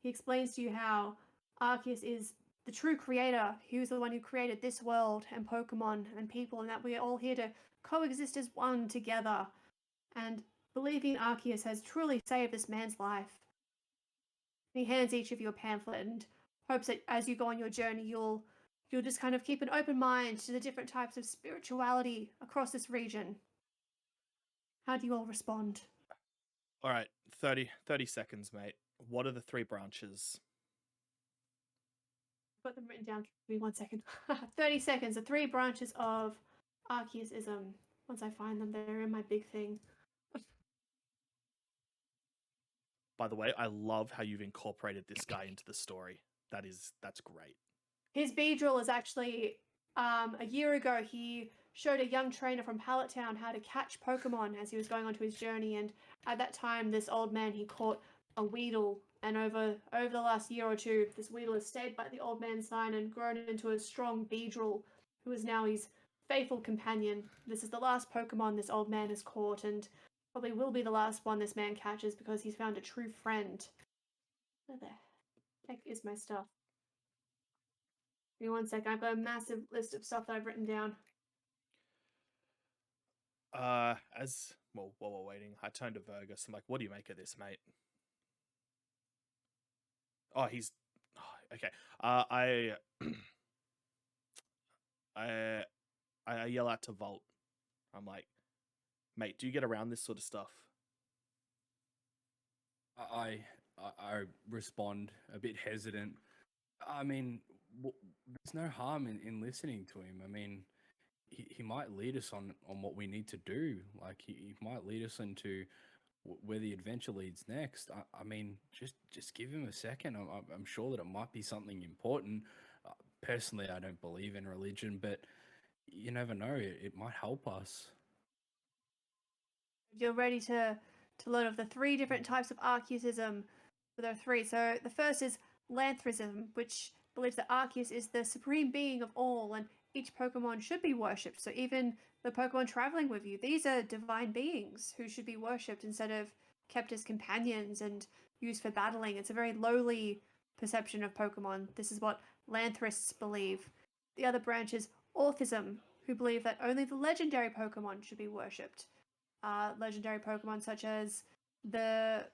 He explains to you how Arceus is the true creator. He was the one who created this world and Pokemon and people, and that we're all here to coexist as one together. And believing in Arceus has truly saved this man's life. He hands each of you a pamphlet and hopes that as you go on your journey, you'll just kind of keep an open mind to the different types of spirituality across this region. How do you all respond? All right, 30 seconds, mate. What are the 3 branches? I've got them written down. Give me 1 second. 30 seconds. The 3 branches of Arceusism. Once I find them, they're in my big thing. By the way, I love how you've incorporated this guy into the story. That's great. His Beedrill is actually, a year ago, he showed a young trainer from Pallet Town how to catch Pokemon as he was going on to his journey. And at that time, this old man, he caught a Weedle. And over the last year or two, this Weedle has stayed by the old man's side and grown into a strong Beedrill, who is now his faithful companion. This is the last Pokemon this old man has caught, and probably will be the last one this man catches because he's found a true friend. Where the heck is my stuff? Give me 1 second. I've got a massive list of stuff that I've written down. While we're waiting, I turned to Vergus. I'm like, what do you make of this, mate? Oh, he's okay. I yell out to Volt. I'm like, mate, do you get around this sort of stuff? I respond a bit hesitant. I mean, there's no harm in listening to him. I mean, he might lead us on what we need to do. Like he might lead us into where the adventure leads next. I mean, just give him a second. I'm sure that it might be something important. Personally, I don't believe in religion, but you never know. It might help us. If you're ready to learn of the 3 different types of Arceusism, there are 3. So the first is Lanthurism, which believes that Arceus is the supreme being of all, and each Pokemon should be worshipped. So even the Pokemon traveling with you, these are divine beings who should be worshipped instead of kept as companions and used for battling. It's a very lowly perception of Pokemon. This is what Lanthurists believe. The other branch is Orthism, who believe that only the legendary Pokemon should be worshipped. Legendary Pokemon such as the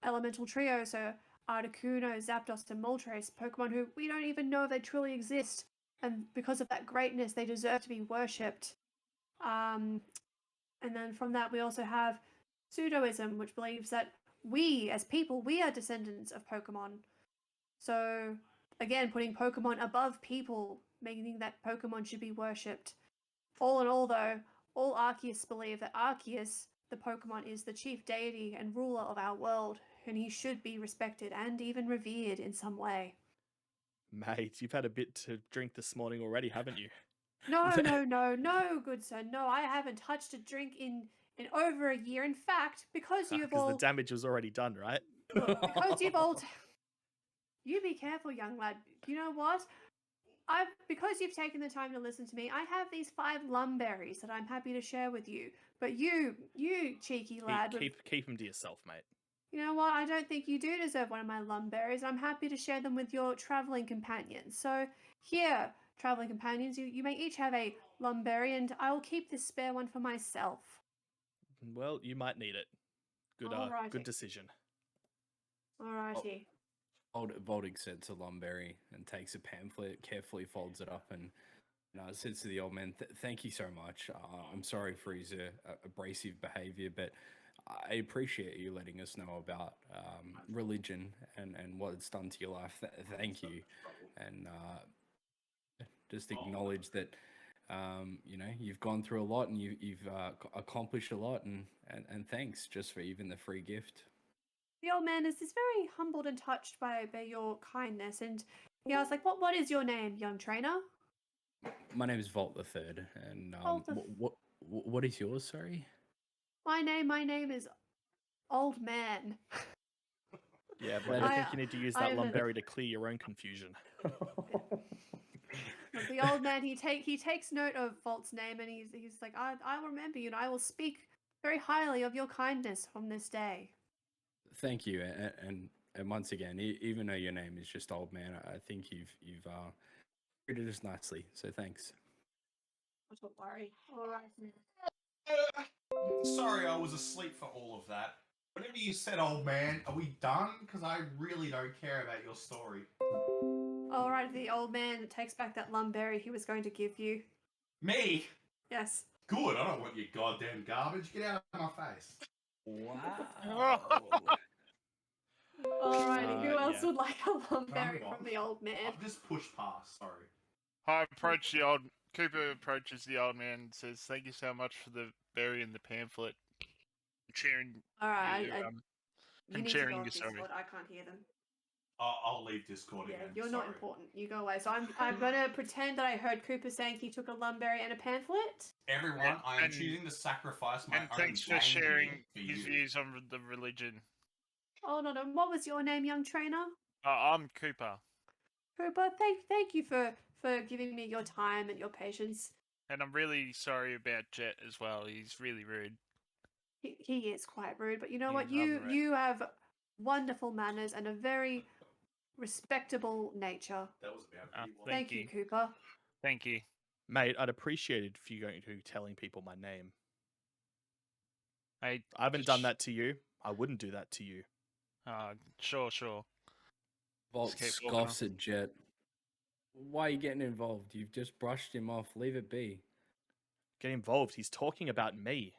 Elemental Trio, so Articuno, Zapdos, and Moltres, Pokemon who we don't even know if they truly exist, and because of that greatness, they deserve to be worshipped. And then from that, we also have Pseudoism, which believes that we, as people, we are descendants of Pokemon. So, again, putting Pokemon above people, meaning that Pokemon should be worshipped. All in all, though, all Arceus believe that Arceus, the Pokemon, is the chief deity and ruler of our world, and he should be respected and even revered in some way. Mate, you've had a bit to drink this morning already, haven't you? No, good sir. No, I haven't touched a drink in over a year. In fact, because you've all... Because the damage was already done, right? Look, because you've all... You be careful, young lad. You know what? Because you've taken the time to listen to me, I have these 5 lumberries that I'm happy to share with you. But you cheeky lad... Keep them to yourself, mate. You know what? I don't think you do deserve one of my lumberries. I'm happy to share them with your traveling companions. So here, traveling companions, you may each have a lumberry, and I will keep this spare one for myself. Well, you might need it. Good decision. Alrighty. Vold accepts a lumberry and takes a pamphlet, carefully folds it up, and says to the old man, "Thank you so much. I'm sorry for his abrasive behavior, but I appreciate you letting us know about religion and what it's done to your life. Thank you." And just acknowledge that you've gone through a lot and you've accomplished a lot, and thanks just for even the free gift. The old man is very humbled and touched by your kindness, and he asks, like, what is your name, young trainer? My name is Volt the Third, and Volt the what is yours? Sorry. My name is Old Man. Yeah, but I think you need to use that lumberry to clear your own confusion. But the old man, he takes note of Volt's name, and he's like, I will remember you, and I will speak very highly of your kindness from this day. Thank you, and once again, even though your name is just Old Man, I think you've treated us nicely. So thanks. Don't worry. All right. Sorry, I was asleep for all of that. Whatever you said, old man. Are we done? Because I really don't care about your story. Alright, the old man takes back that lumberry he was going to give you. Me? Yes. Good. I don't want your goddamn garbage. Get out of my face. Wow. Alrighty, who else yeah. would like a lumberry move on? from the old man? I've just pushed past. Sorry. I approach the old Cooper approaches the old man and says, "Thank you so much for the berry and the pamphlet. Sharing Alright, your, you and need to sharing go your off story." Discord. I can't hear them. I'll leave Discord Yeah, again. you're Sorry. not important. You go away. So I'm gonna pretend that I heard Cooper saying he took a lumberry and a pamphlet. Everyone, I am And- choosing to sacrifice my And own thanks for game sharing here his for you. views on the religion. Oh no, no. What was your name, young trainer? I'm Cooper, Cooper. Thank you for giving me your time and your patience. and I'm really sorry about Jet as well. He's really rude. He is quite rude, but you know He what? is You rather rude. you have wonderful manners and a very respectable nature. That was about Ah, pretty well. Thank you, Cooper. Thank you. Mate, I'd appreciate it if you going to telling people my name. I I haven't done just- that to you. I wouldn't do that to you. Sure. Volt keep walking on. scoffs at Jet. Why are you getting involved? You've just brushed him off. Leave it be. Get involved. He's talking about me.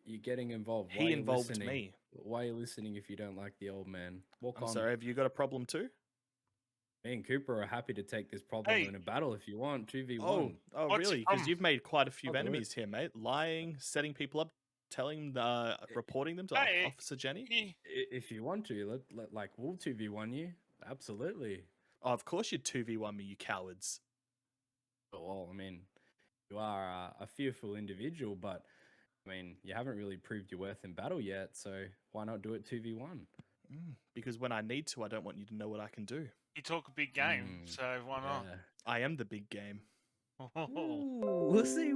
You're getting involved. Why He are you involved listening? me. Why are you listening if you don't like the old man? Walk I'm on. sorry, have you got a problem too? Me and Cooper are happy to take this problem Hey. in a battle if you want. 2v1. Oh, What's really? Because you've made quite a few I'll do it. enemies here, mate. Lying, setting people up, telling reporting them to Hey. Officer Jenny. If you want to, like we'll 2v1 you. Absolutely. Oh, of course you'd 2v1 me, you cowards. Well, I mean, you are a fearful individual, but I mean, you haven't really proved your worth in battle yet, so why not do it 2v1? Because when I need to, I don't want you to know what I can do. You talk a big game, Mm, so why not? Yeah. I am the big game. Ooh, we'll see.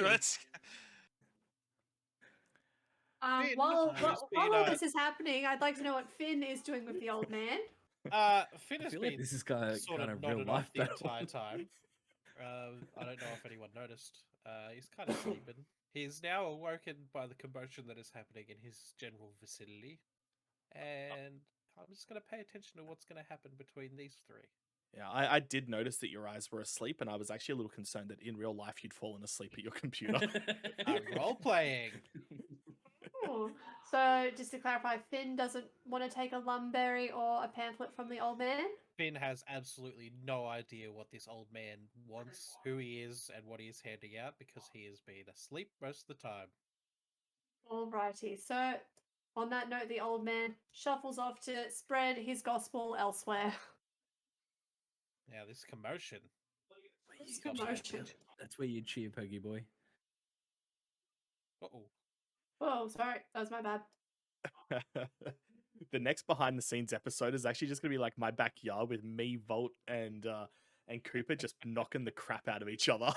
Let's. Finn, While it's been, while all this is happening, I'd like to know what Finn is doing with the old man. Finn I has feel been like this is kind sort of of real nodded life off the battle. entire time. I don't know if anyone noticed. He's kind of sleeping. He's now awoken by the commotion that is happening in his general vicinity, and I'm just going to pay attention to what's going to happen between these three. Yeah, I did notice that your eyes were asleep, and I was actually a little concerned that in real life you'd fallen asleep at your computer. I'm role playing. Oh. So, just to clarify, Finn doesn't want to take a lumberry or a pamphlet from the old man? Finn has absolutely no idea what this old man wants, who he is, and what he is handing out because he has been asleep most of the time. Alrighty. So, on that note, the old man shuffles off to spread his gospel elsewhere. Now, this commotion. This commotion. That's where you cheer, Puggy boy. Uh-oh. Oh, sorry. That was my bad. The next behind the scenes episode is actually just gonna be like my backyard with me, Volt, and Cooper just knocking the crap out of each other.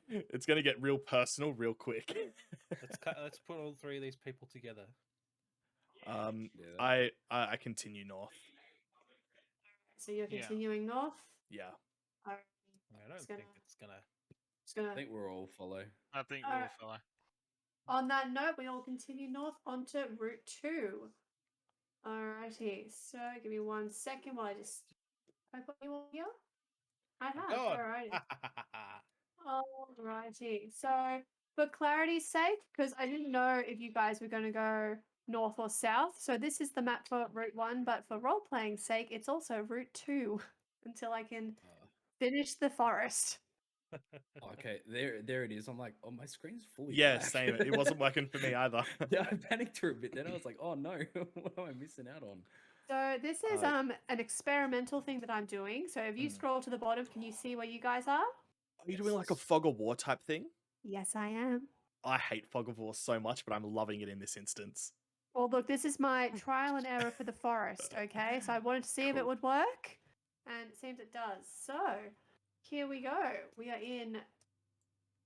It's gonna get real personal real quick. Let's put all three of these people together. Yeah. I continue north. So you're Yeah. continuing north. Yeah. Alright, I don't It's think gonna- it's gonna. just gonna. I think we're all follow. I think Alright. we'll follow. On that note, we all continue north onto Route 2. Alrighty, so give me 1 second while I just. Have I put you all here? I have. God. Alrighty. Alrighty. So, for clarity's sake, because I didn't know if you guys were going to go north or south, so this is the map for Route 1, but for role playing sake, it's also Route 2 until I can finish the forest. Okay, there it is. I'm like, oh, my screen's fully Yeah, black. same. It wasn't working for me either. Yeah, I panicked for a bit. Then I was like, oh no, what am I missing out on? So this is an experimental thing that I'm doing. So if you scroll to the bottom, can you see where you guys are? Are you doing like a fog of war type thing? Yes, I am. I hate fog of war so much, but I'm loving it in this instance. Well, look, this is my trial and error for the forest, okay? So I wanted to see if it Cool. would work, and it seems it does. So here we go. We are in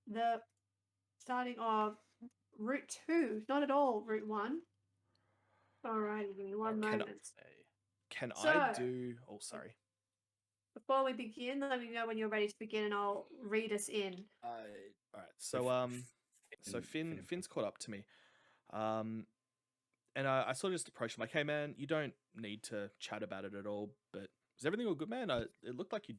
the starting of Route 2, not at all Route 1. All right, give me one Can I- moment. Can I So- do? Oh, sorry. Before we begin, let me know when you're ready to begin, and I'll read us in. All right. So Finn's caught up to me. And I sort of just approached him like, "Hey, man, you don't need to chat about it at all, but is everything all good, man? It looked like you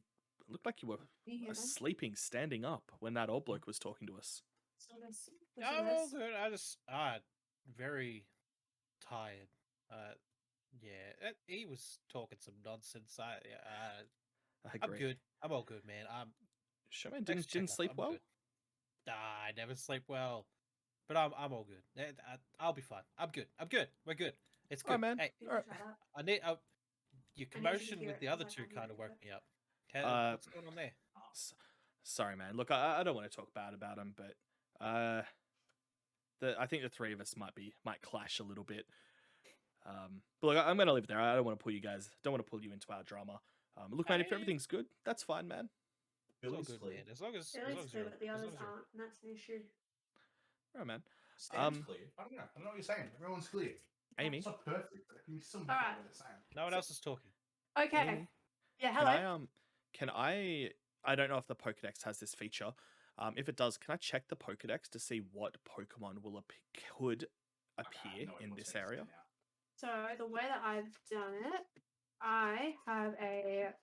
were You hear them? sleeping, standing up when that old bloke was talking to us." So listen I'm to all this. good. Very tired. Yeah, he was talking some nonsense. I'm agree. good. I'm all good, man. Sure, man, Thanks for didn't checking up. sleep I'm well. good. I never sleep well, but I'm all good. I'll be fine. I'm good. We're good. It's All right, good. man. Hey, Could you All right. shut up? I need your I need you to commotion hear with it the 'cause other I two can't kind hear of it, woke but- me up. What's going on there? Sorry, man. Look, I don't want to talk bad about him, but I think the three of us might clash a little bit. But look, I'm gonna leave it there. I don't want to pull you into our drama. Look, man, if Hey. everything's good, that's fine, man. It's all Billy's good, clear. man. As long as Billy's clear, you're, but the as long others as you're. aren't, and that's an issue. All right, man. Stan's clear. I don't know what you're saying. Everyone's clear. Amy, It's not perfect, but can you still make All out right. what they're saying? No one else is talking. Okay. Amy, Yeah, can hello. I don't know if the Pokédex has this feature. If it does, can I check the Pokédex to see what Pokemon could appear No, in what's this next area? now? So the way that I've done it, I have a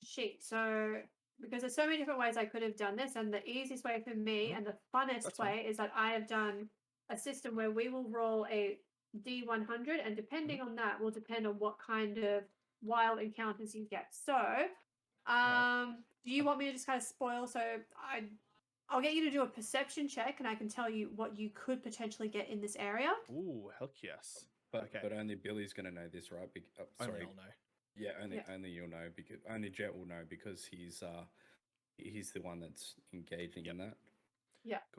sheet. So because there's so many different ways I could have done this, and the easiest way for me Mhm. and the funnest That's fine. way is that I have done a system where we will roll a D100, and depending Mm-hmm. on that will depend on what kind of wild encounters you get. So, Alright. do you want me to just kind of spoil? So I'll get you to do a perception check, and I can tell you what you could potentially get in this area. Ooh, heck yes. But Okay. but only Billy's gonna know this, right? Only Sorry. I'll know. Yeah, Yeah. only you'll know because only Jet will know because he's the one that's engaging in that.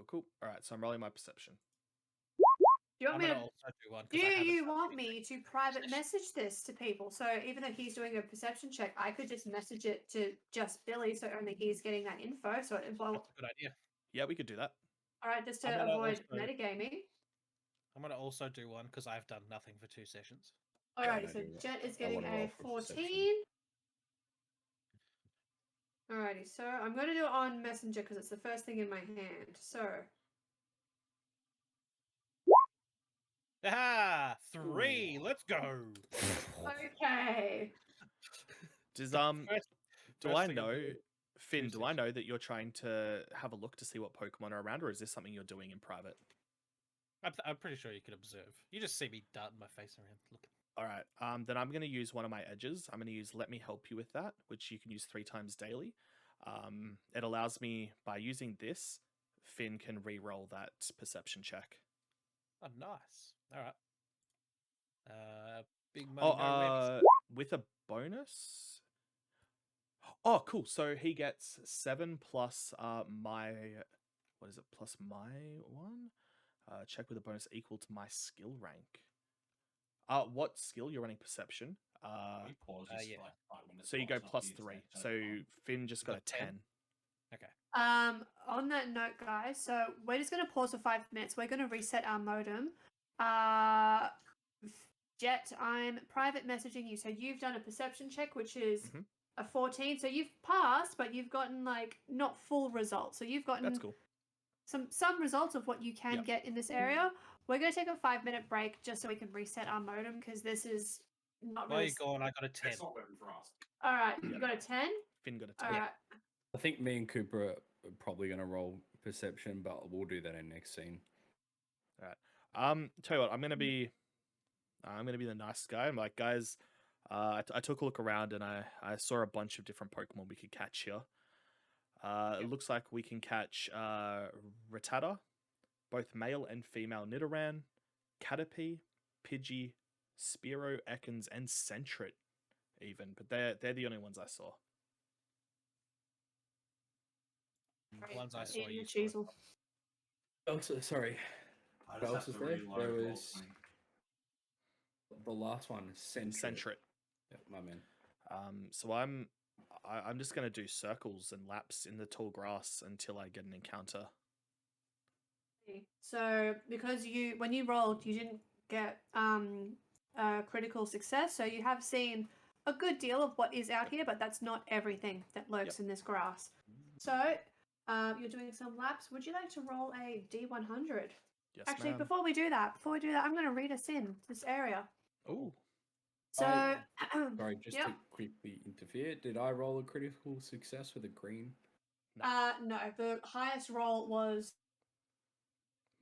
Cool. All right, so I'm rolling my perception. Do you want I'm me gonna to? also do one. Do 'Cause I haven't you done want anything. me to private message this to people? So even though he's doing a perception check, I could just message it to just Billy, so only he's getting that info. So it will. That's a good idea. Yeah, we could do that. All right, just I'm to gonna avoid also- metagaming. I'm gonna also do one because I've done nothing for 2 sessions. Alrighty, no, so you're right. Jet is I getting wanna roll a for perception. 14. Alrighty, so I'm going to do it on Messenger because it's the first thing in my hand. So, Ah, 3. Let's go. okay. Does First- do first I thing I'm know, doing, Finn? Do I sessions. know that you're trying to have a look to see what Pokemon are around, or is this something you're doing in private? I'm pretty sure you can observe. You just see me darting my face around looking. All right. Then I'm going to use one of my edges. I'm going to use Let Me Help You with that, which you can use 3 times daily. It allows me, by using this, Finn can re-roll that perception check. Oh, nice. All right. Big money, Oh, no whammies. with a bonus. Oh, cool. So he gets 7 plus my, what is it? Plus my 1. Check with a bonus equal to my skill rank. What skill you're running perception? We pause this yeah. for like 5 minutes. So you while go it's not plus used, 3. then So turn it on. Finn just got a got 10. 10. Okay. On that note, guys, so we're just going to pause for 5 minutes. We're going to reset our modem. Jet, I'm private messaging you. So you've done a perception check, which is Mhm. a 14. So you've passed, but you've gotten like not full results. So you've gotten That's cool. some results of what you can Yep. get in this area. We're going to take a 5-minute break just so we can reset our modem because this is not While really. you're gone, I got a 10. It's not working for us. All right, you Yep. got a 10. Finn got a 10. All right. I think me and Cooper are probably gonna roll perception, but we'll do that in next scene. Tell you what, I'm gonna be the nice guy. I'm like, guys, I took a look around and I saw a bunch of different Pokemon we could catch here. It looks like we can catch Rattata, both male and female Nidoran, Caterpie, Pidgey, Spearow, Ekans, and Sentret even, but they're the only ones I saw. The ones I saw Eating you the saw. cheesel. Also, sorry, I what just else have is to there? reload There Roll was 20. the last one, Sentret. Sentret. Yeah, my man. So I'm just gonna do circles and laps in the tall grass until I get an encounter. So because when you rolled, you didn't get critical success, so you have seen a good deal of what is out here, but that's not everything that lurks in this grass. So you're doing some laps. Would you like to roll a D100? Yes, Actually, ma'am. before we do that, I'm going to read us in this area. Ooh. So, Sorry, just yep. to quickly interfere, did I roll a critical success with a green? No, the highest roll was.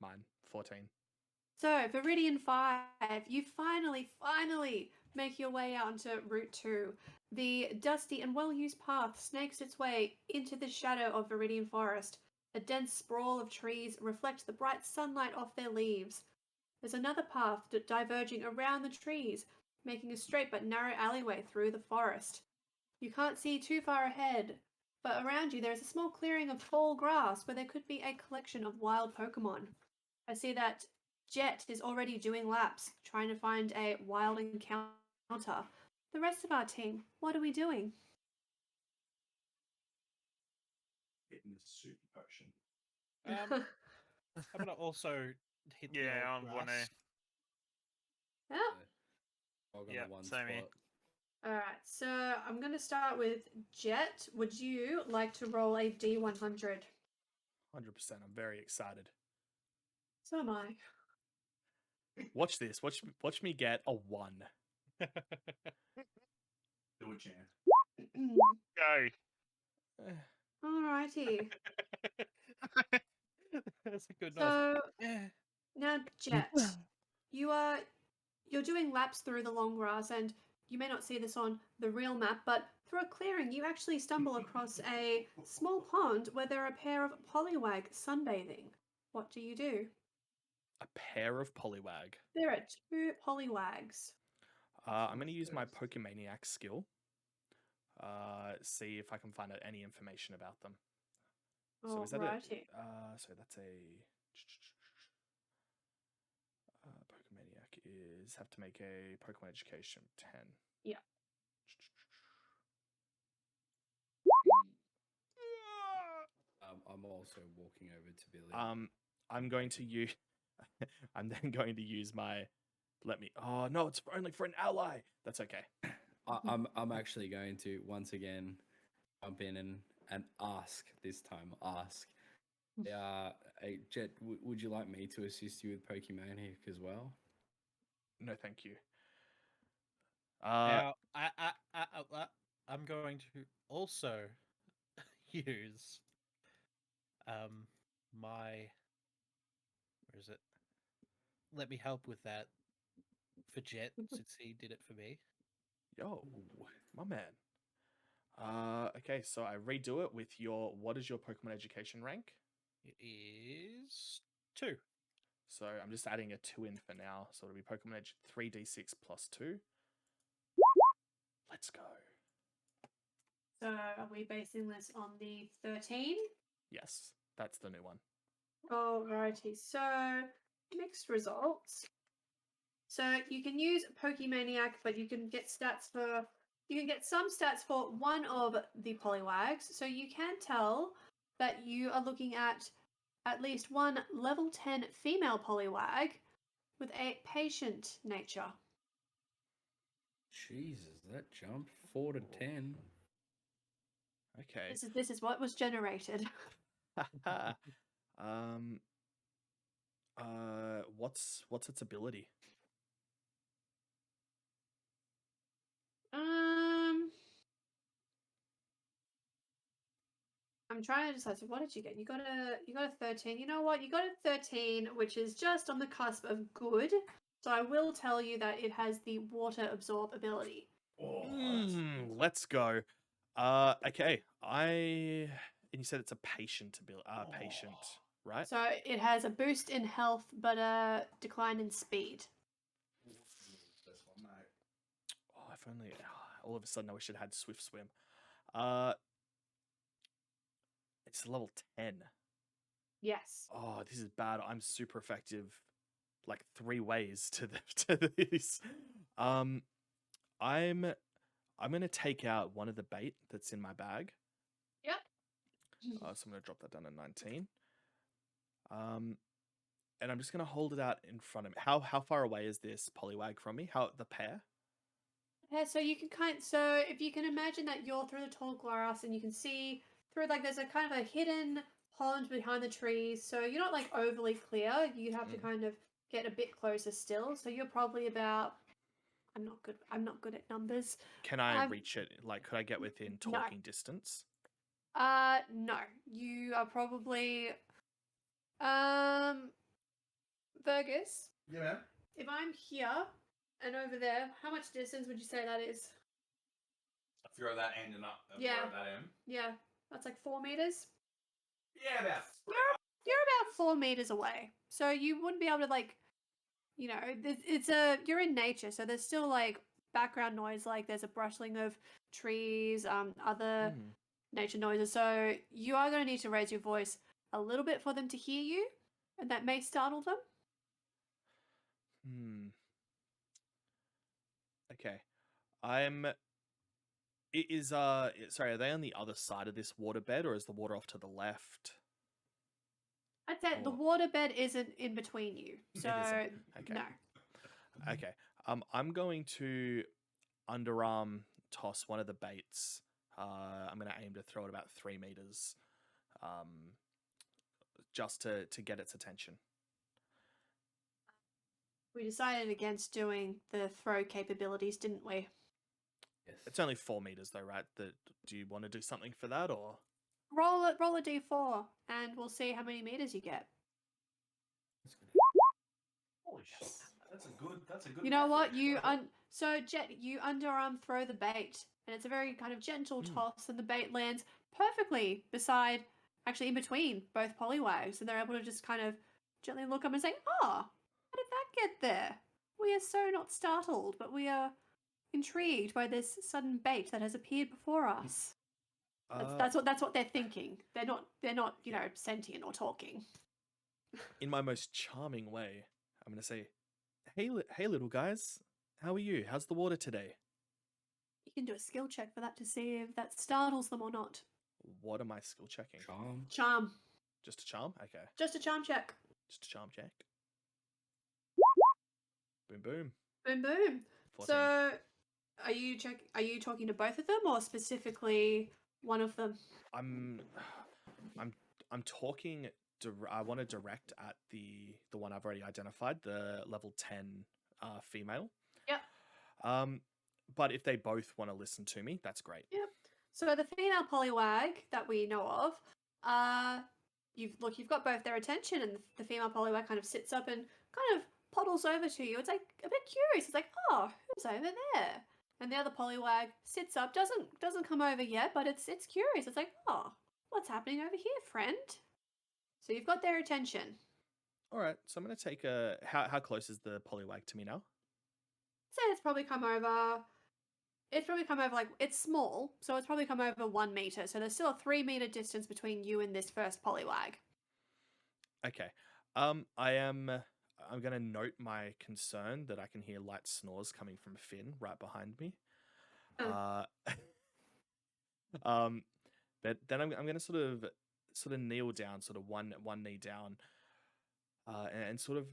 Mine. 14. So, Viridian 5, you finally make your way out onto Route 2. The dusty and well-used path snakes its way into the shadow of Viridian Forest. A dense sprawl of trees reflect the bright sunlight off their leaves. There's another path diverging around the trees, making a straight but narrow alleyway through the forest. You can't see too far ahead, but around you there is a small clearing of tall grass where there could be a collection of wild Pokemon. I see that Jet is already doing laps, trying to find a wild encounter. The rest of our team, what are we doing? Hitting the super potion. I'm gonna also hit the Yeah, old I want grass. to. Yeah. I'll go Yeah, to one same here. spot. Alright, so I'm going to start with Jet. Would you like to roll a D100? 100%. I'm very excited. So am I. Watch this. Watch me get a 1. Do it, Chan. Go. Alrighty. That's a good noise. So Yeah. now, Jet, you're doing laps through the long grass, and you may not see this on the real map, but through a clearing, you actually stumble across a small pond where there are a pair of Poliwag sunbathing. What do you do? A pair of Poliwag. There are 2 Poliwags. I'm going to use my Pokemaniac skill. See if I can find out any information about them. So is that Alrighty. so that's a Pokemaniac is have to make a Pokemon Education 10. Yeah. I'm also walking over to Billy. I'm going to use. I'm then going to use my. Oh no! It's only for an ally. That's okay. I'm actually going to once again jump in and ask this time. Hey, Jet, would you like me to assist you with Pokemaniac as well? No, thank you. Now, I'm going to also use my. Where is it? Let me help with that for Jet since he did it for me. Yo, my man. Okay, so I redo it with your. What is your Pokemon Education rank? It is 2. So I'm just adding a 2 in for now. So it'll be Pokemon Edge 3d6 plus 2. Let's go. So are we basing this on the 13? Yes, that's the new one. Alrighty, so mixed results. So you can use Pokemaniac, but you can get some stats for one of the Poliwags. So you can tell that you are looking at least one level 10 female Poliwag with a patient nature. Jesus, that jump 4 to 10. Okay. This is what was generated. What's its ability? I'm trying to decide. So what did you get? You got a 13. You know what? You got a 13, which is just on the cusp of good. So I will tell you that it has the water absorb ability. Let's go. Okay. And you said it's a patient ability. Patient, right? So it has a boost in health, but a decline in speed. This one, mate. Oh, if only. All of a sudden, I wish it had Swift Swim. It's level 10. Yes. Oh, this is bad. I'm super effective, like 3 ways to this. I'm gonna take out one of the bait that's in my bag. Yep. So I'm gonna drop that down to 19. And I'm just gonna hold it out in front of me. How far away is this Poliwag from me? The pair? Yeah, so you can so if you can imagine that you're through the tall grass and you can see through, like, there's a kind of a hidden pond behind the trees, so you're not like overly clear. You have to kind of get a bit closer still. So you're probably about. I'm not good. I'm not good at numbers. Can I reach it? Like, could I get within No. talking distance? No. You are probably. Vergus. Yeah, man. If I'm here and over there, how much distance would you say that is? If you're at that end and up, Yeah. we're at that end. Yeah, that's like 4 meters. Yeah, about. You're about 4 meters away, so you wouldn't be able to like, you know, you're in nature, so there's still like background noise, like there's a rustling of trees, other nature noises. So you are going to need to raise your voice a little bit for them to hear you, and that may startle them. Okay. Sorry, are they on the other side of this waterbed, or is the water off to the left? I'd say the waterbed isn't in between you, so Okay. no. Okay. I'm going to underarm toss one of the baits. I'm going to aim to throw it about 3 meters, just to get its attention. We decided against doing the throw capabilities, didn't we? Yes. It's only 4 meters though, right? Do you want to do something for that, or? Roll a d4, and we'll see how many meters you get. Holy shit. That's a good. You know what? So Jet, you underarm throw the bait, and it's a very kind of gentle toss, and the bait lands perfectly beside, actually in between both polywags, and they're able to just kind of gently look up and say, "Ah, how did that get there? We are so not startled, but we are intrigued by this sudden bait that has appeared before us." That's what they're thinking. They're not you know, sentient or talking. In my most charming way, I'm going to say, hey little guys, how are you? How's the water today? You can do a skill check for that to see if that startles them or not. What am I skill checking? Charm. Just a charm? Okay. Just a charm check. Just a charm check. Boom, boom. Boom, boom. 14. So, are you talking to both of them or specifically one of them? I'm talking. I want to direct at the one I've already identified, the level 10 female. Yep. But if they both want to listen to me, that's great. Yep. So the female polywag that we know of, you've got both their attention, and the female polywag kind of sits up and kind of poddles over to you. It's like a bit curious. It's like, oh, who's over there? And the other polywag sits up, doesn't come over yet, but it's curious. It's like, oh, what's happening over here, friend? So you've got their attention. All right, so I'm going to take a... How close is the polywag to me now? Say it's probably come over... like, it's small, so it's probably come over 1 meter. So there's still a 3 meter distance between you and this first polywag. Okay. I'm going to note my concern that I can hear light snores coming from Finn right behind me. But then I'm going to sort of kneel down, sort of one knee down, and sort of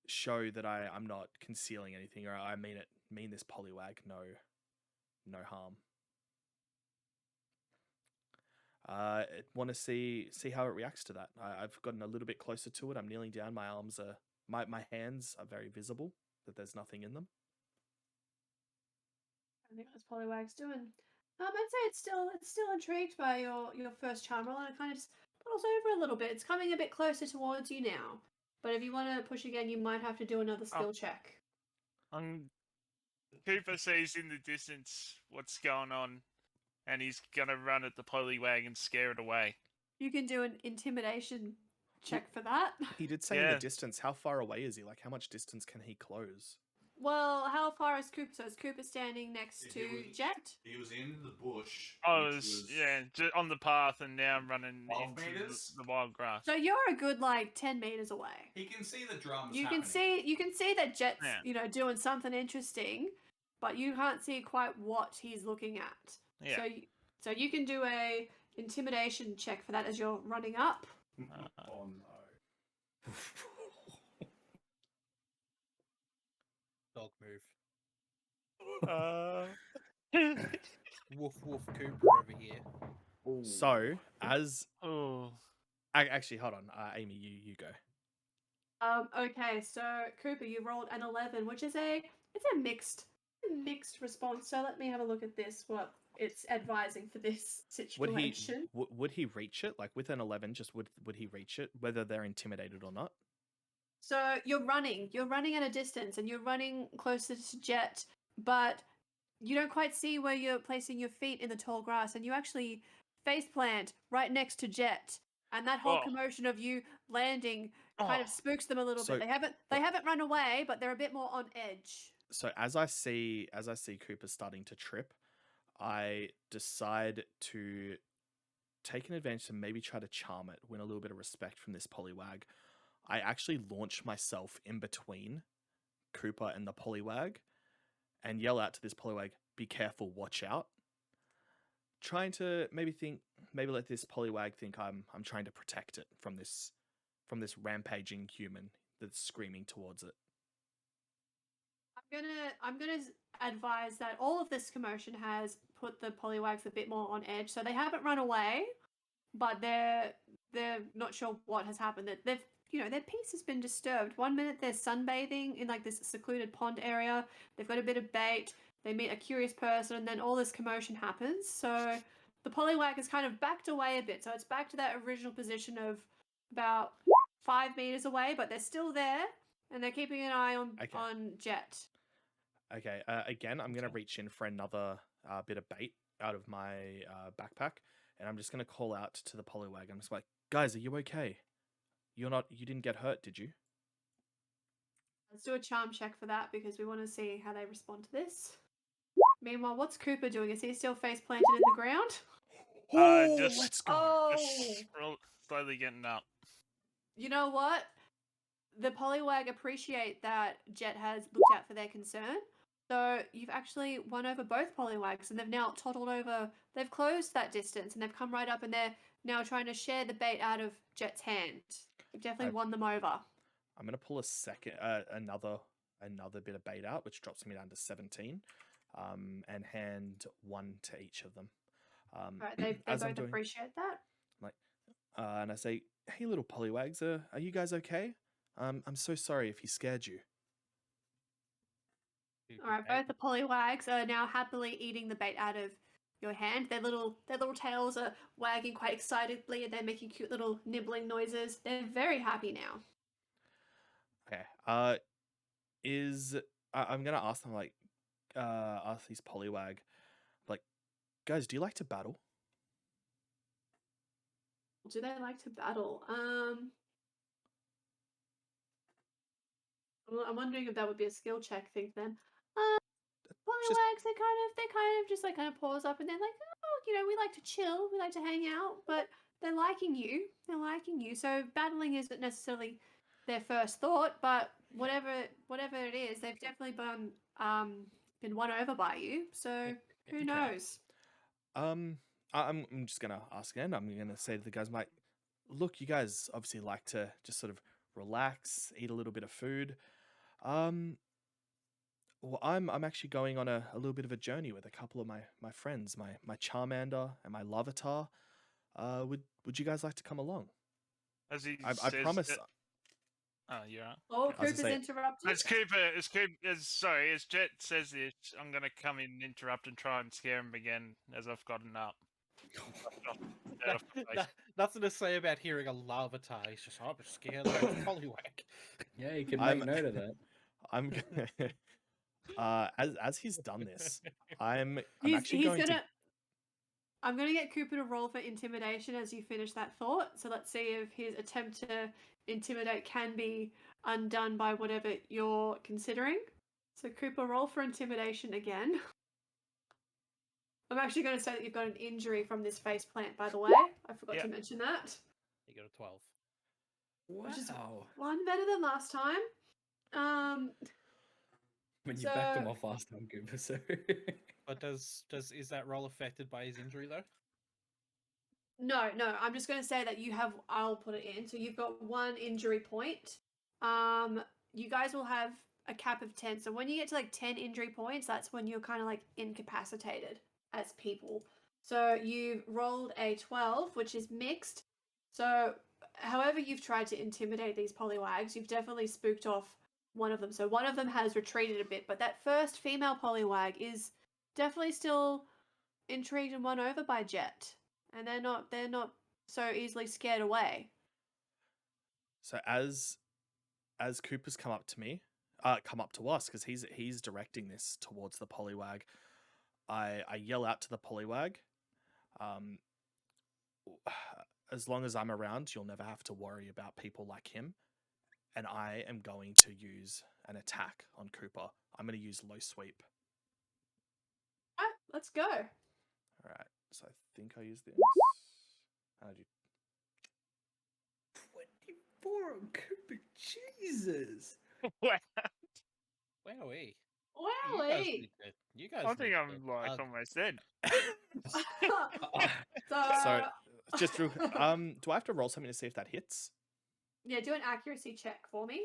show that I'm not concealing anything, or I mean this polywag no harm. I want to see how it reacts to that. I've gotten a little bit closer to it. I'm kneeling down. My arms are my hands are very visible, that there's nothing in them. I think that's polywag's doing. I'd say it's still intrigued by your first charm roll, and it kind of just puddles over a little bit. It's coming a bit closer towards you now. But if you want to push again, you might have to do another skill check. Cooper sees in the distance what's going on, and he's gonna run at the polywag and scare it away. You can do an intimidation check for that. He did say in the distance. How far away is he? Like, how much distance can he close? Well, how far is Cooper? So is Cooper standing next to Jet? He was in the bush. Just on the path, and now I'm running 12 into meters? the wild grass. So you're a good 10 meters away. He can see the drums. You can see that Jet's doing something interesting, but you can't see quite what he's looking at. Yeah. So you can do a intimidation check for that as you're running up. Oh no. Dog move. Woof woof Cooper over here. So as Actually, hold on. Amy, you go. Okay, so Cooper, you rolled an 11, which is a mixed response. So let me have a look at this. What it's advising for this situation. Would he reach it? Like with an 11, just would he reach it, whether they're intimidated or not? So you're running at a distance, and you're running closer to Jet, but you don't quite see where you're placing your feet in the tall grass, and you actually face plant right next to Jet. And that whole Oh. commotion of you landing kind of Oh. spooks them a little So- bit. They haven't run away, but they're a bit more on edge. So as I see Cooper starting to trip, I decide to take an advantage to maybe try to charm it, win a little bit of respect from this Poliwag. I actually launch myself in between Cooper and the Poliwag and yell out to this Poliwag, "Be careful, watch out." Trying to maybe let this Poliwag think I'm trying to protect it from this rampaging human that's screaming towards it. I'm gonna advise that all of this commotion has put the Poliwags a bit more on edge. So they haven't run away, but they're not sure what has happened. That they've their peace has been disturbed. One minute they're sunbathing in like this secluded pond area. They've got a bit of bait. They meet a curious person, and then all this commotion happens. So the Poliwag has kind of backed away a bit. So it's back to that original position of about 5 meters away, but they're still there, and they're keeping an eye on Jet. Okay, again, I'm going to reach in for another bit of bait out of my backpack, and I'm just going to call out to the Poliwag. I'm just like, "Guys, are you okay? You didn't get hurt, did you?" Let's do a charm check for that because we want to see how they respond to this. Meanwhile, what's Cooper doing? Is he still face planted in the ground? Let's go. Oh, Just slowly getting up. you know what? The Poliwag appreciate that Jet has looked out for their concern. So you've actually won over both Poliwags, and they've now toddled over. They've closed that distance, and they've come right up, and they're now trying to share the bait out of Jet's hand. You've definitely won them over. I'm going to pull another bit of bait out, which drops me down to 17, and hand one to each of them. Right, they as I'm both doing- appreciate that. And I say, "Hey, little Poliwags, are you guys okay? I'm so sorry if he scared you." All right, both the Poliwags are now happily eating the bait out of your hand. Their little tails are wagging quite excitedly, and they're making cute little nibbling noises. They're very happy now. Okay. I'm gonna ask them ask these Poliwag, like, "Guys, do you like to battle?" Do they like to battle? I'm wondering if that would be a skill check thing then. Poliwags, they kind of just like pause up, and they're like, "Oh, we like to chill, we like to hang out," but they're liking you. They're liking you. So battling isn't necessarily their first thought, but whatever it is, they've definitely been won over by you. So who Okay. knows? I'm just gonna ask again. I'm gonna say to the guys, like, "Look, you guys obviously like to just sort of relax, eat a little bit of food. Well, I'm actually going on a little bit of a journey with a couple of my friends, my Charmander and my Larvitar. Would you guys like to come along?" As he I says promise. Oh, you're right. Oh, I was Cooper's gonna say- interrupted. As Jet says this, I'm gonna come in and interrupt and try and scare him again as I've gotten up. Nothing to say about hearing a Larvitar. He's just, I'm scared of this Poliwag. Yeah, you can I'm- make note of that. I'm gonna, as he's done this, I'm He's actually going gonna. to. I'm gonna get Cooper to roll for intimidation as you finish that thought. So let's see if his attempt to intimidate can be undone by whatever you're considering. So Cooper, roll for intimidation again. I'm actually going to say that you've got an injury from this face plant, by the way. I forgot to mention that. You got a 12. Which is Wow. one better than last time. When you backed him So- off last time, Cooper, so... But is that roll affected by his injury though? No, I'm just going to say that I'll put it in. So you've got one injury point. You guys will have a cap of 10. So when you get to like 10 injury points, that's when you're kind of like incapacitated as people. So you've rolled a 12, which is mixed. So however you've tried to intimidate these Poliwags, you've definitely spooked off one of them. So one of them has retreated a bit, but that first female Poliwag is definitely still intrigued and won over by Jet, and they're not so easily scared away. So as Cooper's come up to me, come up to us because he's directing this towards the Poliwag. I yell out to the Poliwag, as long as I'm around, you'll never have to worry about people like him. And I am going to use an attack on Cooper. I'm going to use low sweep. Alright, let's go. All right. So I think I use this. How'd you? 24 on Cooper. Jesus. Wowee. Wowee! You guys I think need I'm to like hug. almost dead. So just do I have to roll something to see if that hits? yeah, do an accuracy check for me.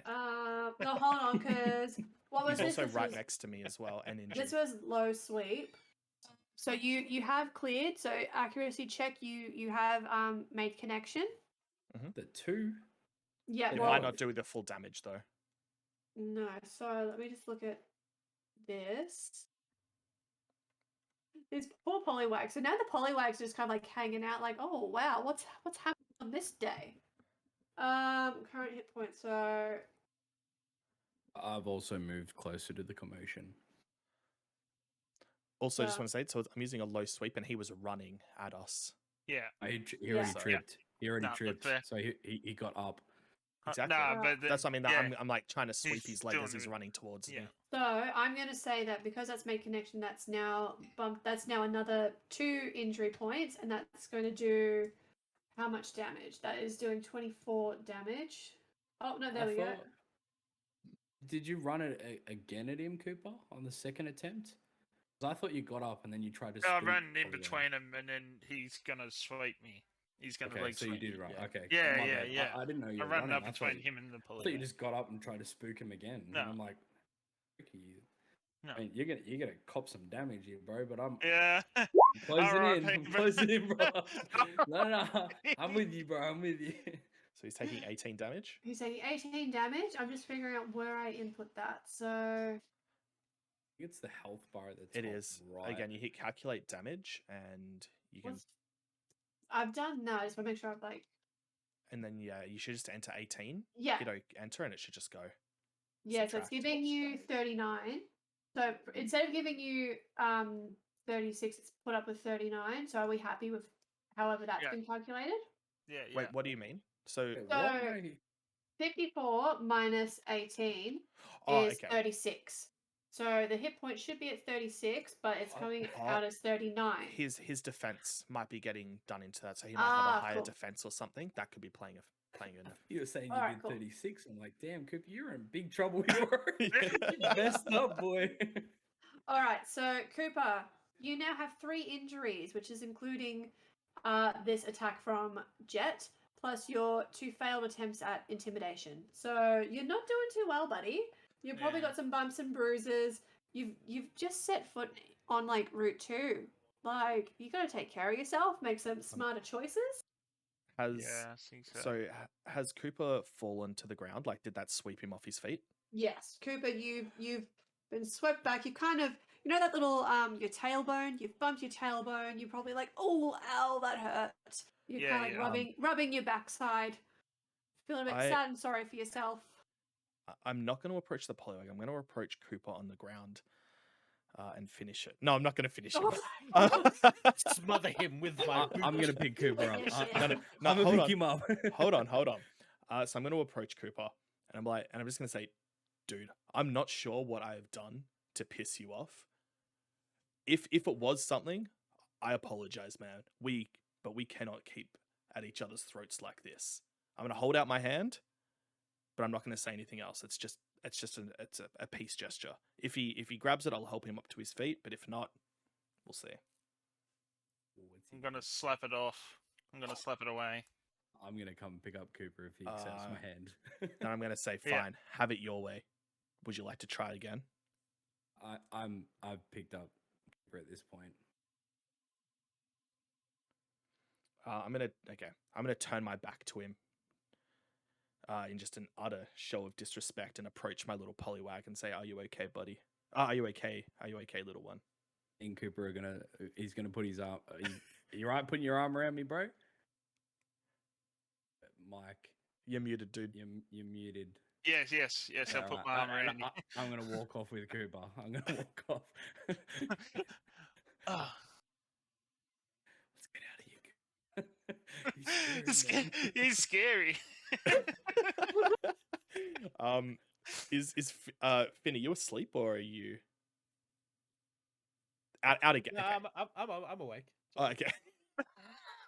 No, hold on, because what was He's this? also This right was- next to me as well, and injured. This was low sweep. So you have cleared. So accuracy check. You have made connection. The 2. Yeah. It Well, might not do the full damage though. no. So let me just look at this. These poor Poliwags. So now the Poliwags just kind of like hanging out, like, oh wow, what's happening on this day? Current hit points. So I've also moved closer to the commotion. Also, just Yeah. want to say, so I'm using a low sweep, and he was running at us. Yeah. He Yeah. already So- tripped. He already Nah, that's tripped. fair. So he got up. Exactly. Nah, Right. but That's what I mean. That yeah. I'm like trying to sweep He's his leg doing as he's it. running towards Yeah. me. So I'm gonna say that because that's made connection, that's now bumped. That's now another 2 injury points, and that's going to do how much damage? That is doing 24 damage. Oh no, there we go. Did you run it again at him, Cooper, on the second attempt? 'Cause I thought you got up and then you tried to. I spook ran in Polywag. between him, and then he's gonna sweep me. He's gonna Okay, leg so you sweep did me. run. Yeah. Okay. Yeah, my yeah, bad. yeah. I didn't know you I were ran running. up I thought between you- him and the I thought you police. just got up and tried to spook him again. No. And I'm like, "Frick you." No. I mean, you're gonna cop some damage here, bro. But I'm Yeah. closing Alright, in. I'm but- closing in, bro. No. I'm with you, bro. I'm with you. So he's taking 18 damage. He's taking 18 damage. I'm just figuring out where I input that. So It's the health bar at the top. It is. Right. Again, you hit calculate damage, and you can, what's I've done that. I just want to make sure I've like and then yeah, you should just enter 18. yeah. Hit enter, and it should just go. Yeah, so it's subtract. giving you 39. So instead of giving you 36, it's put up with 39. So are we happy with however that's Yeah. been calculated? Yeah, yeah. Wait, what do you mean? So, Wait, So- what? No, 54 minus 18 oh, is okay. 36. So the hit point should be at 36, but it's coming out as 39. His defense might be getting done into that, so he might have Ah, a higher cool. defense or something. That could be playing in. You were saying you Alright, did cool. 36. I'm like, damn, Cooper, you're in big trouble here. You messed up, boy. All right, so Cooper, you now have 3 injuries, which is including this attack from Jet, plus your 2 failed attempts at intimidation. So you're not doing too well, buddy. You've probably Yeah. got some bumps and bruises. You've just set foot on like Route 2. Like you got to take care of yourself, make some smarter choices. Has Yeah, I think so. so has Cooper fallen to the ground? Like, did that sweep him off his feet? Yes, Cooper, you've been swept back. You kind of, you know that little your tailbone. You've bumped your tailbone. You're probably like, oh, ow, that hurts. You're Yeah, kind of like yeah. rubbing your backside, feeling a bit I- sad and sorry for yourself. I'm not going to approach the Poliwag. I'm going to approach Cooper on the ground, and finish it. No, I'm not going to finish Oh. it. Smother him with my. I'm gonna pick Cooper up. Yeah, No, no, yeah. no, I'm gonna hold pick on. him up. hold on. So I'm going to approach Cooper, and I'm just going to say, dude, I'm not sure what I have done to piss you off. If it was something, I apologize, man. But we cannot keep at each other's throats like this. I'm going to hold out my hand, but I'm not going to say anything else. It's just a peace gesture. If he grabs it, I'll help him up to his feet. But if not, we'll see. I'm gonna slap it off. I'm gonna slap it away. I'm gonna come pick up Cooper if he accepts my hand. Then I'm going to say, Yeah. fine, have it your way. Would you like to try again? I've picked up Cooper at this point. I'm gonna turn my back to him in just an utter show of disrespect and approach my little Poliwag and say, "Are you okay, buddy? Are you okay? Are you okay, little one?" And Cooper he's gonna put his arm. You right putting your arm around me, bro? Mike, You're muted, dude. you're muted. Yes. I'll put my arm around you. I'm gonna walk off with Cooper. I'm gonna walk off. Ah, Let's get out of here. he's scary. Is Finn, are you asleep or are you out again? No, Okay. I'm awake. Oh, okay.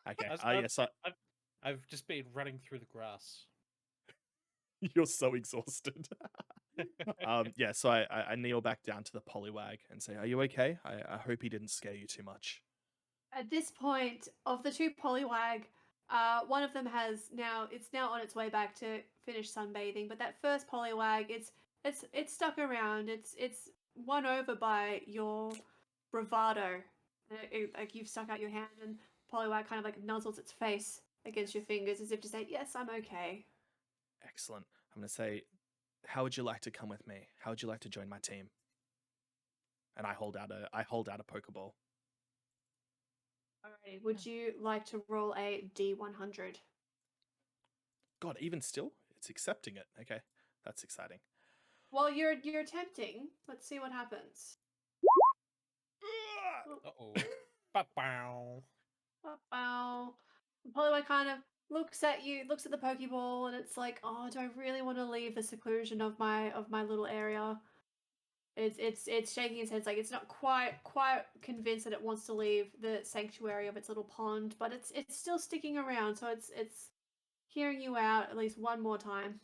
Okay. I've- Yeah. So I've just been running through the grass. you're so exhausted. Yeah. So I kneel back down to the Poliwag and say, "Are you okay? I hope he didn't scare you too much." At this point, of the two Poliwag, one of them it's now on its way back to finish sunbathing, but that first Poliwag, it's stuck around. It's won over by your bravado. Like you've stuck out your hand, and Poliwag kind of like nuzzles its face against your fingers as if to say, "Yes, I'm okay." Excellent. I'm gonna say, "How would you like to come with me? How would you like to join my team?" And I hold out a Pokeball. Alrighty. Would you like to roll a D100? God, even still, it's accepting it. Okay, that's exciting. Well, you're attempting. Let's see what happens. Uh-oh. Ba-bow. Wow. The Poliwag kind of looks at you, looks at the Pokeball, and it's like, "Oh, do I really want to leave the seclusion of my little area?" It's shaking its head. It's like it's not quite convinced that it wants to leave the sanctuary of its little pond, but it's still sticking around. So it's hearing you out at least one more time.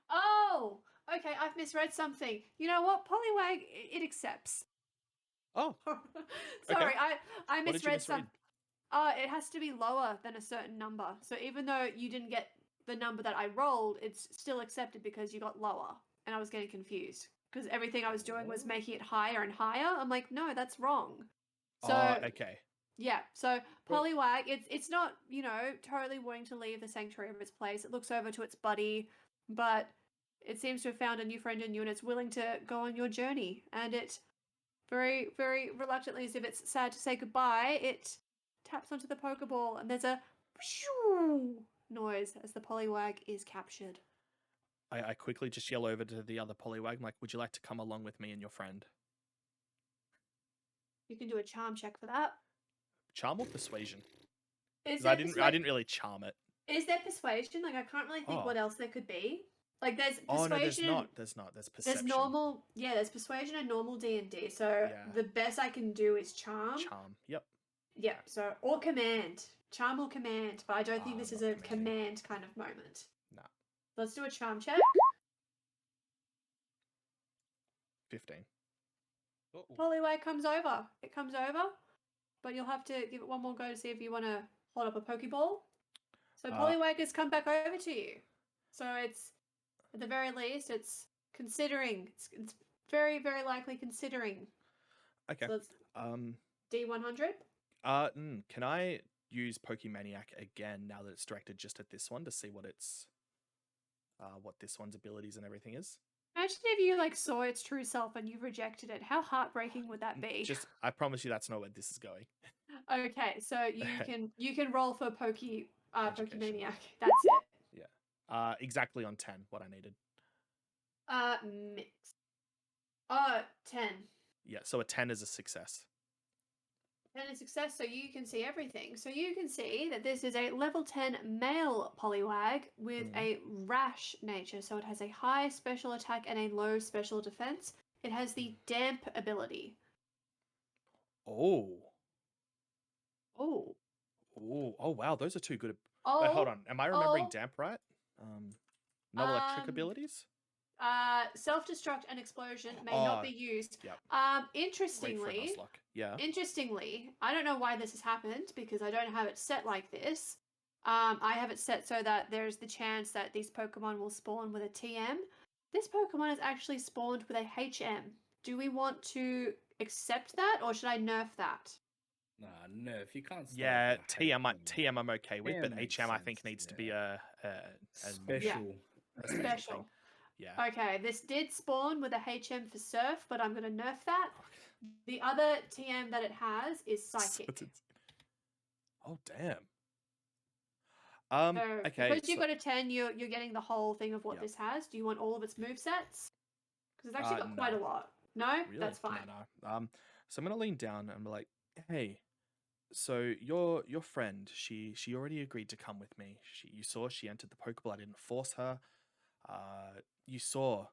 Oh, okay. I've misread something. You know what? Poliwag, it accepts. Oh, Sorry, I What did you misread misread? some. It has to be lower than a certain number. So even though you didn't get the number that I rolled, it's still accepted because you got lower. And I was getting confused because everything I was doing was making it higher and higher. I'm like, no, that's wrong. So okay. yeah, so Well- Poliwag, it's not, totally wanting to leave the sanctuary of its place. It looks over to its buddy, but it seems to have found a new friend in you and it's willing to go on your journey. And it very, very reluctantly, as if it's sad to say goodbye, it taps onto the Pokeball and there's a noise as the Poliwag is captured. I quickly just yell over to the other Poliwag, like, "Would you like to come along with me and your friend?" You can do a charm check for that. Charm or persuasion? Is 'Cause there I didn't really charm it. Is there persuasion? Like I can't really think Oh. what else there could be. Like there's persuasion. Oh no, there's not. There's not. There's perception. There's normal, there's persuasion and normal D&D. So Yeah. the best I can do is charm. Charm. Yep. Yeah. So or command, charm or command. But I don't think this is not a commanding. command kind of moment. Nah. Let's do a charm check. 15. Uh-oh. Poliwag comes over. It comes over, but you'll have to give it one more go to see if you want to hold up a Pokeball. So Poliwag has come back over to you. So it's at the very least, it's considering. It's very, very likely considering. Okay. So it's Um. D100. Can I use Pokemaniac again now that it's directed just at this one to see what what this one's abilities and everything is? Imagine if you saw its true self and you rejected it. How heartbreaking would that be? I promise you that's not where this is going. Okay, so you can roll for Education. Pokemaniac. That's it. Exactly on 10, what I needed. Mix. 10. Yeah, so a 10 is a success. 10 is success, so you can see everything. So you can see that this is a level 10 male Poliwag with a rash nature. So it has a high special attack and a low special defense. It has the damp ability. Oh. Oh. Oh, wow, those are two good. Oh. Wait, hold on. Am I remembering oh. damp right? No electric abilities? Self-destruct and explosion may not be used. Yep. Interestingly, Wait for a Nuzlocke. Yeah. Interestingly, I don't know why this has happened because I don't have it set like this. I have it set so that there's the chance that these Pokemon will spawn with a TM. This Pokemon is actually spawned with a HM. Do we want to accept that or should I nerf that? Nah, Nerf. You can't start. Yeah, off with a TM, HM. TM I'm okay with, but TM makes HM I think sense, needs to be yeah. a Special. a special thing. Special. Yeah. Okay, this did spawn with a HM for Surf, but I'm going to nerf that. The other TM that it has is Psychic. Oh damn. So, Okay. because you got a 10, you're getting the whole thing of what Yep. this has. Do you want all of its movesets? Because it's actually got quite no. a lot. No? Really? That's fine. No. So I'm gonna lean down and be like, hey, so your friend, she already agreed to come with me. You saw she entered the Pokeball. I didn't force her. You saw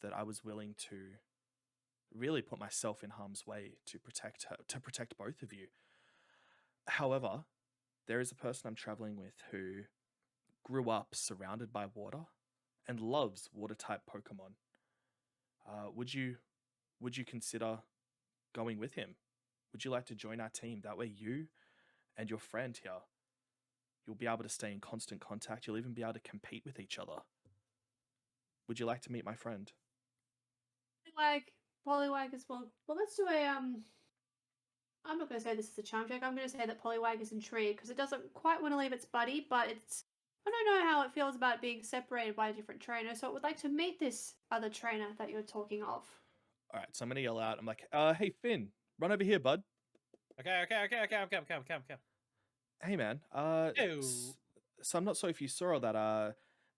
that I was willing to really put myself in harm's way to protect her, to protect both of you. However, there is a person I'm traveling with who grew up surrounded by water and loves water type Pokemon. Would you consider going with him? Would you like to join our team? That way you and your friend here, you'll be able to stay in constant contact. You'll even be able to compete with each other. Would you like to meet my friend? Poliwag as well. Well, let's do a I'm not going to say this is a charm check. I'm going to say that Poliwag is intrigued because it doesn't quite want to leave its buddy, but I don't know how it feels about being separated by a different trainer, so it would like to meet this other trainer that you're talking of. All right, so I'm gonna yell out. I'm like, hey Finn, run over here, bud. Okay. Come. Hey man. Ew. So I'm not sure if you saw that.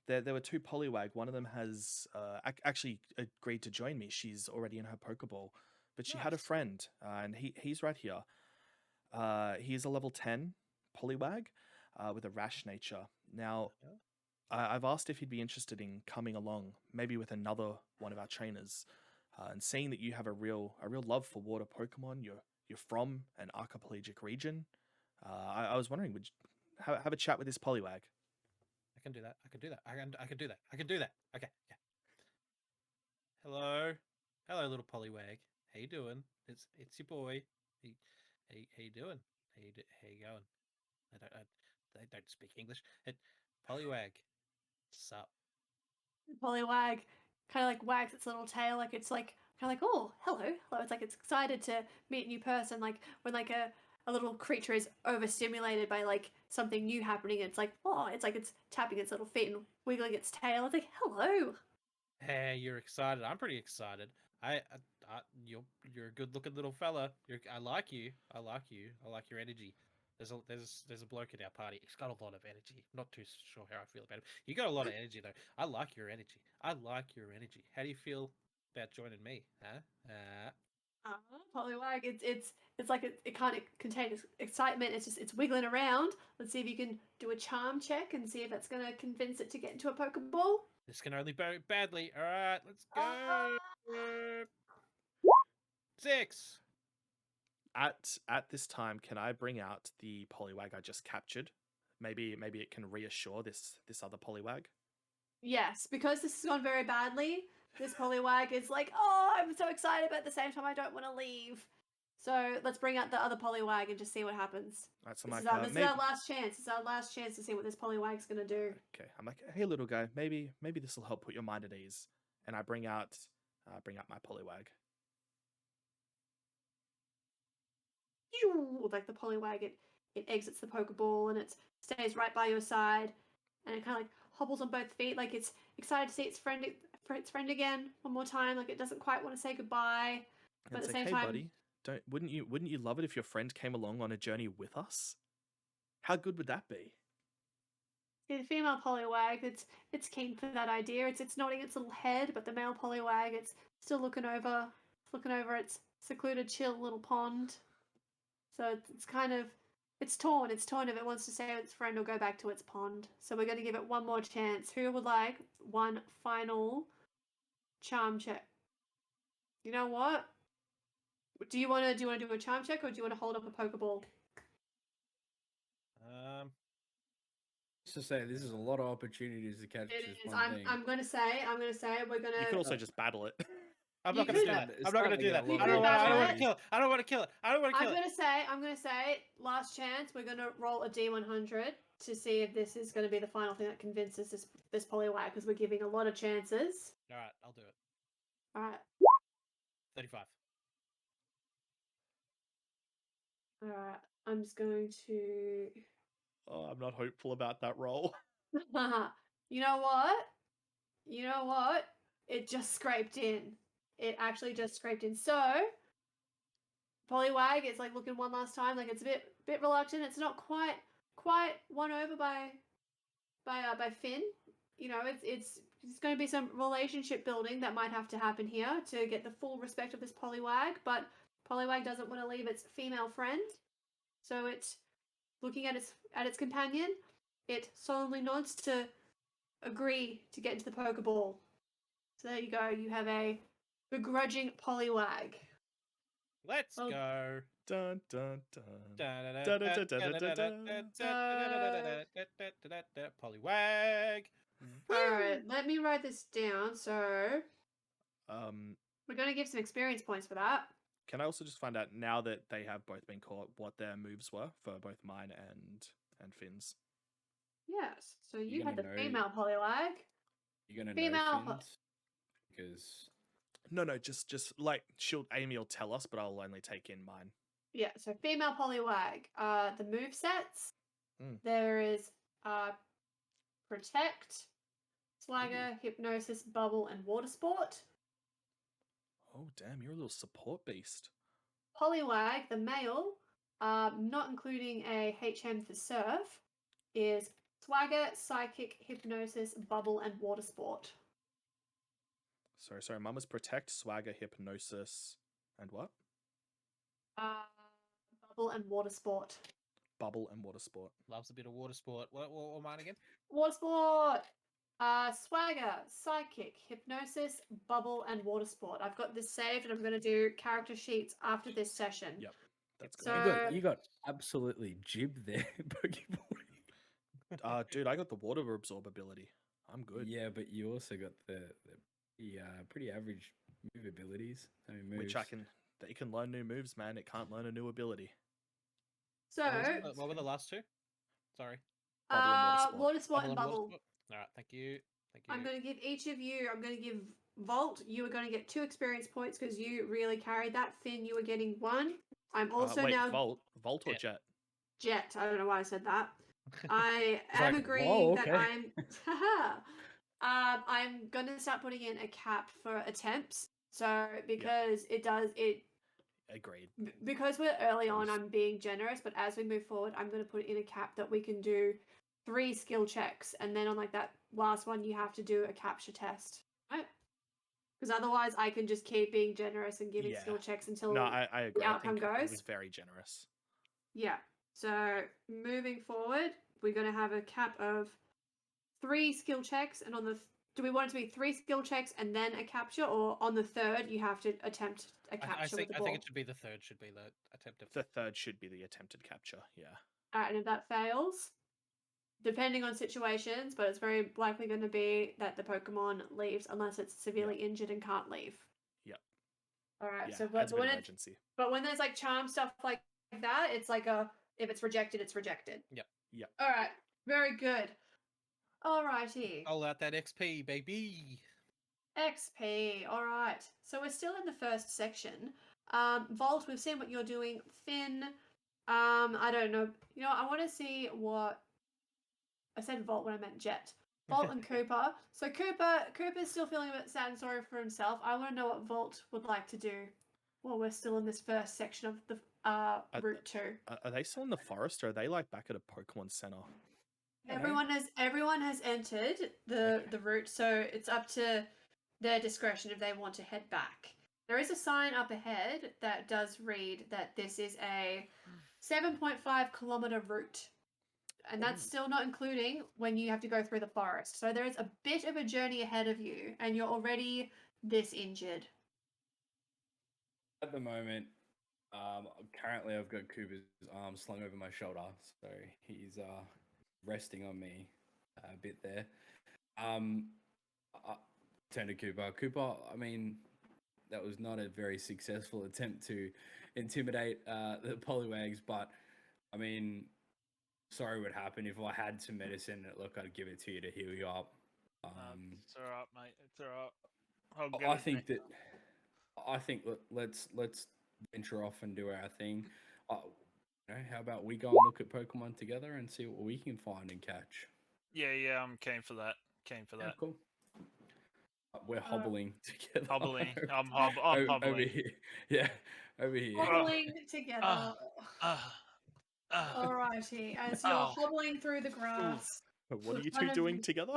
There were two Poliwag. One of them has actually agreed to join me. She's already in her Pokeball, but she had a Nice. friend, and he's right here. He's a level 10 Poliwag with a rash nature. Now, Yeah. I've asked if he'd be interested in coming along, maybe with another one of our trainers, and seeing that you have a real love for water Pokemon. You're from an archipelagic region. I was wondering, would you have a chat with this Poliwag? I can do that. I can do that. Okay. Yeah. Hello, little Poliwag. How you doing? It's your boy. How you doing? How you going? I don't speak English. Poliwag, sup? Poliwag kind of like wags its little tail, like it's like kind of like, oh, hello. It's like it's excited to meet a new person. Like when like a little creature is overstimulated by like something new happening, it's like, oh, it's like it's tapping its little feet and wiggling its tail. It's like, hello. Hey, you're excited. I'm pretty excited. You're a good-looking little fella. I like you. I like your energy. There's a bloke in our party. He's got a lot of energy. Not too sure how I feel about him. You got a lot of energy though. I like your energy. How do you feel about joining me? Huh? Poliwag, it's like it can't contain its excitement. It's wiggling around. Let's see if you can do a charm check and see if that's gonna convince it to get into a Pokeball. This can only go badly. All right, let's go. 6. At this time, can I bring out the Poliwag I just captured? Maybe it can reassure this other Poliwag. Yes, because this has gone very badly. This Poliwag is like, oh, I'm so excited, but at the same time, I don't want to leave. So let's bring out the other Poliwag and just see what happens. All right, so This, I'm is, like, our last chance. It's our last chance to see what this Poliwag's gonna do. okay. I'm like, hey little guy, maybe this will help put your mind at ease. And I bring out my Poliwag. Like the Poliwag, it exits the Pokeball and it stays right by your side, and it kind of like hobbles on both feet, like it's excited to see its friend again one more time. Like it doesn't quite want to say goodbye, but at the Say, same hey time, buddy, wouldn't you love it if your friend came along on a journey with us? How good would that be? the female Poliwag, it's keen for that idea. It's nodding its little head, but the male Poliwag, it's still looking over its secluded, chill little pond. So it's kind of it's torn. It's torn if it wants to stay with its friend or go back to its pond. So we're going to give it one more chance. Who would like one final charm check? You know what? Do you want to do a charm check or do you want to hold up a Pokeball? Just to say, this is a lot of opportunities to catch It this is. one thing. I'm gonna say we're gonna. You could also just battle it. I'm You not gonna could- do that. it's I'm not gonna starting do to that. get a lot I don't of want to energy. kill it. I don't want to kill it. I'm gonna say last chance. We're gonna roll a D100 to see if this is gonna be the final thing that convinces this Poliwag, because we're giving a lot of chances. All right, I'll do it. All right. 35. All right. I'm just going to. Oh, I'm not hopeful about that roll. You know what? You know what? It just scraped in. It actually just scraped in. So, Poliwag is like looking one last time, like it's a bit reluctant. It's not quite won over by Finn. You know, it's going to be some relationship building that might have to happen here to get the full respect of this Poliwag. But Poliwag doesn't want to leave its female friend, so it's looking at its companion. It solemnly nods to agree to get into the Pokeball. So there you go. You have a begrudging Poliwag. Let's Well, go. Dun dun dun. Poliwag. All right, let me write this down. So Um, we're going to give some experience points for that. can I also just find out now that they have both been caught what their moves were for both mine and Finn's? Yes. So you You're had the gonna know- female Poliwag. You're gonna Female- know Finns because No, just like Amy will tell us, but I'll only take in mine. Yeah, so female Poliwag. The move sets. Mm. There is Protect, Swagger, Hypnosis, Bubble, and Water Sport. Oh damn, you're a little support beast. Poliwag, the male, not including a HM for Surf, is Swagger, Psychic, Hypnosis, Bubble, and Water Sport. Sorry, mine was Protect, Swagger, Hypnosis, and what? Bubble and Water Sport. Bubble and Water Sport. Loves a bit of water sport. What were mine again? Water Sport! Swagger, Psychic, Hypnosis, Bubble, and Water Sport. I've got this saved and I'm going to do character sheets after this session. Yep, that's good. So- you got absolutely jibbed there, Pokeball. Dude, I got the Water Absorb ability. I'm good. Yeah, but you also got the pretty average move abilities. I mean, moves. Which they can learn new moves, man. It can't learn a new ability. So, What were the last two? Sorry. Bubble and Water Sport. Water Sport and Water Bubble. sport? All right, thank you. I'm going to give each of you, I'm going to give Volt, you are going to get 2 experience points because you really carried that. Finn, you are getting 1. I'm also Wait, now Volt or Jet. Jet? Jet. I don't know why I said that. I It's am like, agreeing whoa, that okay. I'm going to start putting in a cap for attempts. So because Agreed. because we're early on, Yes. I'm being generous, but as we move forward, I'm going to put in a cap that we can do 3 skill checks, and then on like that last one, you have to do a capture test, right? Because otherwise, I can just keep being generous and giving skill Yeah. checks until No, I agree. outcome I think it goes. was very generous. Yeah. So moving forward, we're going to have a cap of 3 skill checks, and on the do we want it to be 3 skill checks and then a capture, or on the third you have to attempt a capture with the I ball? think it should be the third. Should be the attempt of. The third should be the attempted capture. Yeah. Alright, and if that fails, depending on situations, but it's very likely going to be that the Pokemon leaves unless it's severely injured and can't leave. Yep. Alright, Yeah. so As but an when emergency. there's like charm stuff like that, it's like if it's rejected, it's rejected. Yep. Yep. Alright, very good. Alrighty. Roll out that XP, baby. XP. All right. So we're still in the first section. Volt, we've seen what you're doing. Finn, I don't know. You know, I want to see what I said. Volt when I meant Jet. Volt and Cooper. So Cooper's still feeling a bit sad and sorry for himself. I want to know what Volt would like to do while we're still in this first section of the Route 2. Are they still in the forest, or are they like back at a Pokemon Center? Everyone has entered the route, so it's up to their discretion if they want to head back. There is a sign up ahead that does read that this is a 7.5 kilometer route, and that's still not including when you have to go through the forest. So there is a bit of a journey ahead of you, and you're already this injured. At the moment, currently I've got Cooper's arm slung over my shoulder, so he's resting on me a bit there. I turn to Cooper. Cooper, I mean, that was not a very successful attempt to intimidate the Poliwags, but I mean, sorry what happened. If I had some medicine, look, I'd give it to you to heal you up. It's alright, mate. It's alright. I'll get it, mate. I think let's venture off and do our thing. how about we go and look at Pokemon together and see what we can find and catch? Yeah, I'm keen for that. Keen for Yeah, that. cool. We're hobbling together. Hobbling. I'm over hobbling. here. Yeah, over here. Hobbling together. Ah, ah, Alrighty, as you're Ow. hobbling through the grass. What are with you one two of doing you- together?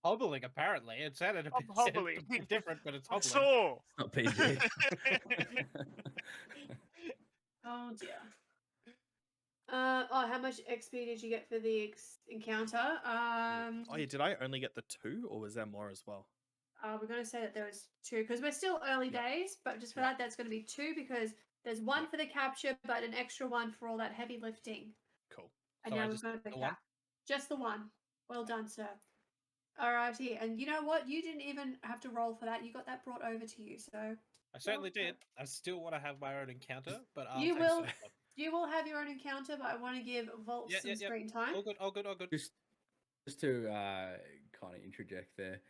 Hobbling, apparently. It sounded a I'm bit, hobbling. a bit different, but it's I'm hobbling. sore. It's not PG. Oh dear. How much XP did you get for the encounter? Oh yeah, did I only get the 2, or was there more as well? We're going to say that there was 2 because we're still early Yep. days, but just for Yep. that's going to be 2 because there's 1 Yep. for the capture, but an extra 1 for all that heavy lifting. Cool. And So I now we've just got get the the one? cap. Just the 1. Well done, sir. Alrighty, and you know what? You didn't even have to roll for that. You got that brought over to you, so I certainly Well, did. I still want to have my own encounter, but I'll You take will- some. you will have your own encounter. But I want to give Volt Yeah, some yeah, yeah. screen time. All good, all good, all good. Just to kind of interject there.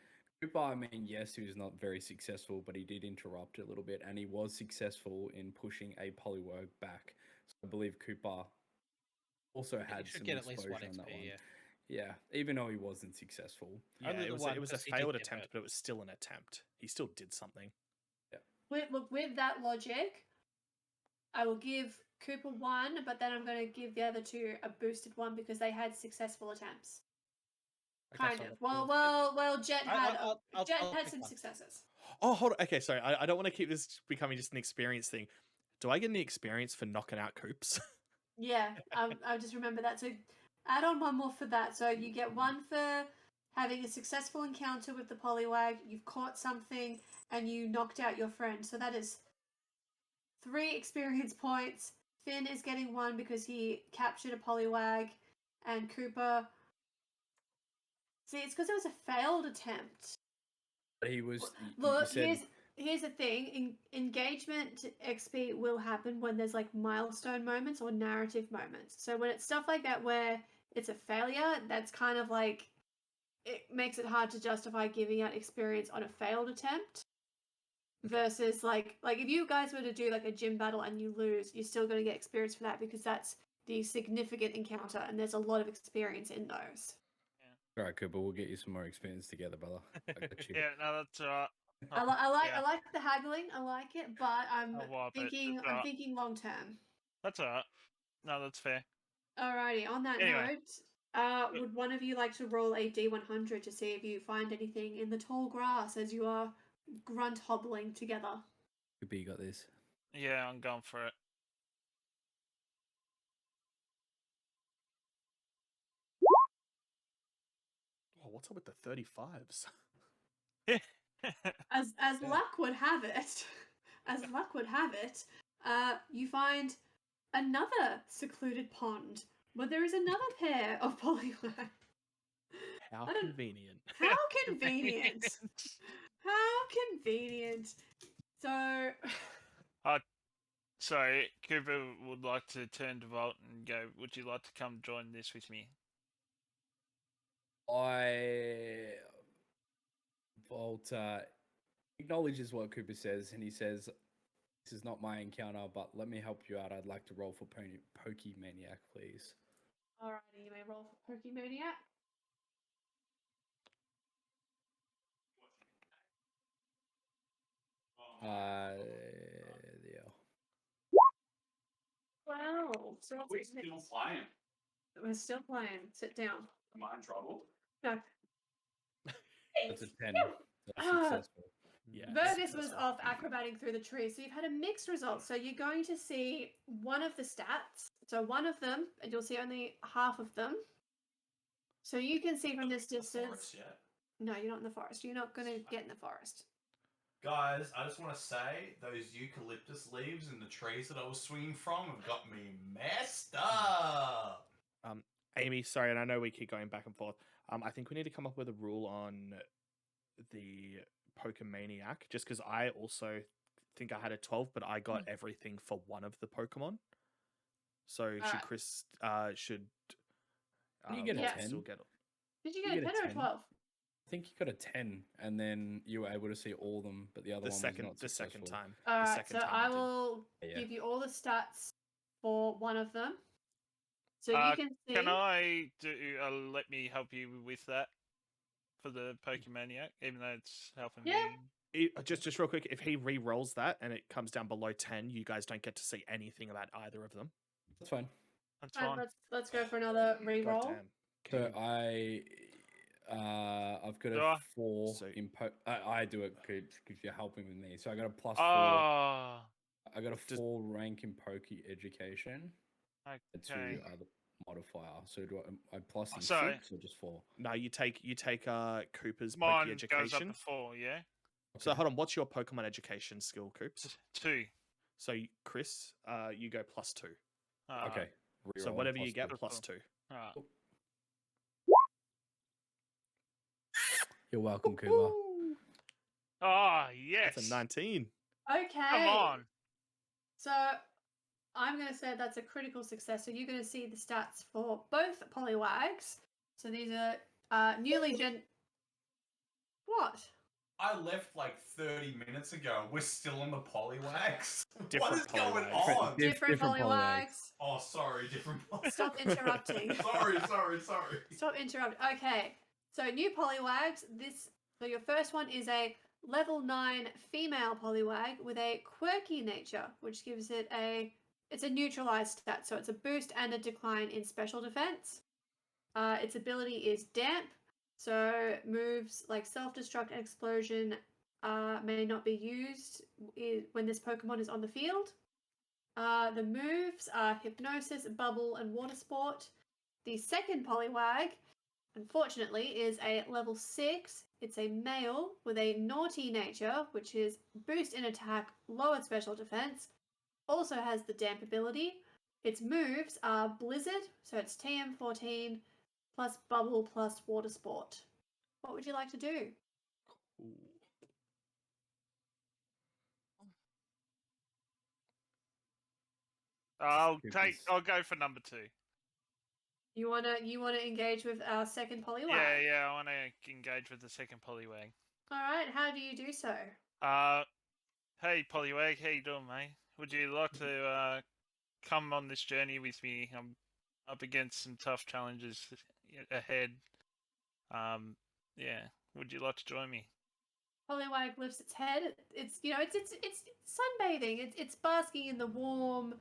Cooper, I mean, yes, he was not very successful, but he did interrupt a little bit, and he was successful in pushing a Poliwag back. So I believe Cooper also You had should some get at least exposure one on that XP, one. yeah. Yeah, even though he wasn't successful. Yeah, Only it the was, one, it was a 'cause he did failed get attempt, hurt. but it was still an attempt. He still did something. With that logic, I will give Cooper 1, but then I'm going to give the other 2 a boosted 1 because they had successful attempts. Okay, Kind so of. that's Well, good. well, Jet I- had I'll Jet had pick some one. successes. Oh, hold on. Okay, sorry. I don't want to keep this becoming just an experience thing. Do I get any experience for knocking out Coops? Yeah, I just remember that. So add on 1 more for that. So you get 1 for having a successful encounter with the Poliwag. You've caught something and you knocked out your friend. So that is 3 experience points. Finn is getting 1 because he captured a Poliwag, and Cooper. See, it's because it was a failed attempt. But he was. You Look, said, here's the thing. Engagement XP will happen when there's like milestone moments or narrative moments. So when it's stuff like that where it's a failure, that's kind of like it makes it hard to justify giving out experience on a failed attempt. Versus like if you guys were to do like a gym battle and you lose, you're still going to get experience for that because that's the significant encounter and there's a lot of experience in those. all right, Cooper, we'll get you some more experience together, brother. I got you. Yeah, no, that's alright. I like the haggling. I like it, but I'm I'll wipe it. thinking It's I'm alright. thinking long term. That's alright. No, that's fair. Alrighty. On that Anyway. note, would one of you like to roll a D100 to see if you find anything in the tall grass as you are grunt hobbling together? Cooper, you got this. Yeah, I'm going for it. Oh, what's up with the 35s? As Yeah. luck would have it, you find another secluded pond where there is another pair of Poliwag. How I don't- convenient. How convenient! How convenient! So, So, Cooper would like to turn to Volt and go, would you like to come join this with me? Volt acknowledges what Cooper says, and he says, "This is not my encounter, but let me help you out. I'd like to roll for Pokemaniac, please." alrighty, you may roll for Pokemaniac. Yeah. Wow. So We're still playing. we're still playing. Sit down. Am I in trouble? No. That's a 10. So Ah. successful. Yeah. Vergus was off acrobating through the trees, so you've had a mixed result. So you're going to see one of the stats. So one of them, and you'll see only half of them. So you can see from this distance. Forest yet? No, you're not in the forest. You're not going to get in the forest. Guys, I just want to say those eucalyptus leaves in the trees that I was swinging from have got me messed up. Amy, sorry, and I know we keep going back and forth. I think we need to come up with a rule on the Pokemaniac, just because I also think I had a 12, but I got everything for one of the Pokemon. So should Chris should You get a Yeah. 10. still get Did you You get a get a 10 or a 10. 12? I think you got a 10, and then you were able to see all of them, but the other the one second was not the second successful. time. All the right, second so time I did. will Yeah. give you all the stats for one of them. So you can see. Can I do? Let me help you with that for the Pokemaniac, even though it's helping Yeah. me. Just real quick, if he re-rolls that and it comes down below 10, you guys don't get to see anything about either of them. That's fine. That's Alright, fine. let's go for another re-roll. Goddamn. So King. I've got Do a I? 4 So- in I do it because you're helping with me. So I got a +4. Oh, I got a Just- 4 rank in Poke Education. okay. To the modifier. So do I plus in Sorry. 6 or just 4? No, you take Cooper's Mine Poke goes up Education. to 4, yeah? So Okay. hold on, what's your Pokemon Education skill, Coops? 2. So Chris, you go +2. Okay. So Reroll whatever you +2. get, Cool. +2. Alright. You're welcome, Cooper. Woo! Oh, yes. That's a 19. Okay. Come on. So I'm going to say that's a critical success. So you're going to see the stats for both Poliwags. So these are newly What? I left like 30 minutes ago. We're still on the Poliwags. What Different is going Poliwags. on? Different different Poliwags. Oh, sorry, different Poliwags. Stop interrupting. sorry. Stop interrupting. Okay. So new Poliwags. So your first one is a level 9 female Poliwag with a quirky nature, which gives it it's a neutralized stat. So it's a boost and a decline in special defense. Its ability is damp. So moves like self-destruct and explosion may not be used when this Pokemon is on the field. The moves are Hypnosis, Bubble, and Water Sport. The second Poliwag, unfortunately, is a level 6. It's a male with a naughty nature, which is boost in attack, lowered special defense. Also has the damp ability. Its moves are Blizzard, so it's TM14, plus Bubble, plus Water Sport. What would you like to do? Ooh. I'll Cooper's- go for number 2. You wanna engage with our second Poliwag? Yeah, I want to engage with the second Poliwag. All right. How do you do so? Hey Poliwag, how you doing, mate? Would you like to come on this journey with me? I'm up against some tough challenges ahead. Yeah. Would you like to join me? Poliwag lifts its head. It's sunbathing. It's basking in the warm,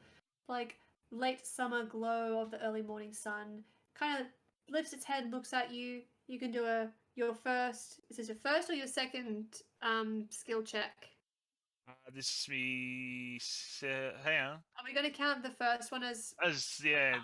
like late summer glow of the early morning sun. Kind of lifts its head, looks at you. You can do your first. Is this your first or your second skill check? This is me. Hang on. Are we going to count the first one as? That's the.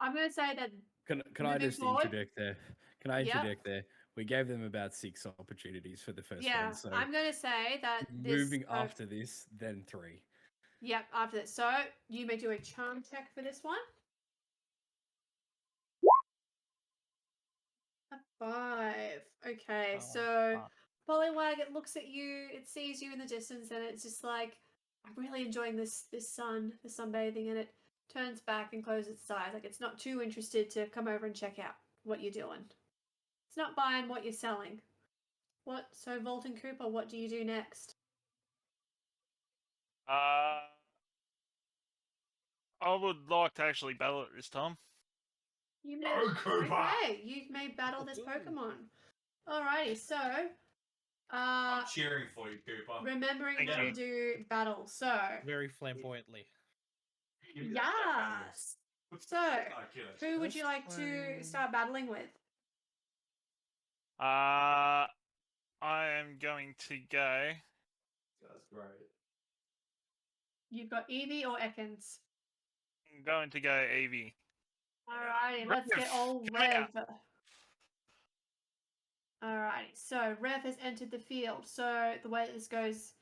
I'm going to say that. Can I Moving just forward? interject there? Can I Yep. interject there? We gave them about 6 opportunities for the first Yeah, one. So I'm going to say that moving this. after this, then 3. Yep, after this. So you may do a charm check for this one. A 5. Okay, Oh, so fuck. Poliwag, it looks at you, it sees you in the distance, and it's just like, I'm really enjoying the sunbathing, and it turns back and closes its eyes. Like it's not too interested to come over and check out what you're doing. It's not buying what you're selling. So Volt and Cooper, what do you do next? I would like to actually battle it this time. You Go, Cooper! Okay, you may battle this Pokemon. Alrighty, so I'm cheering for you, Cooper. remembering Thank how you. to do battle. So Very flamboyantly. Give me that yes. backhanded. So No, kidding. who would you like to start battling with? I am going to go. That's great. You've got Eevee or Ekans. I'm going to go Eevee. Alrighty, let's get Rev, all come here. Rev. Alrighty, so Rev has entered the field. So the way this goes,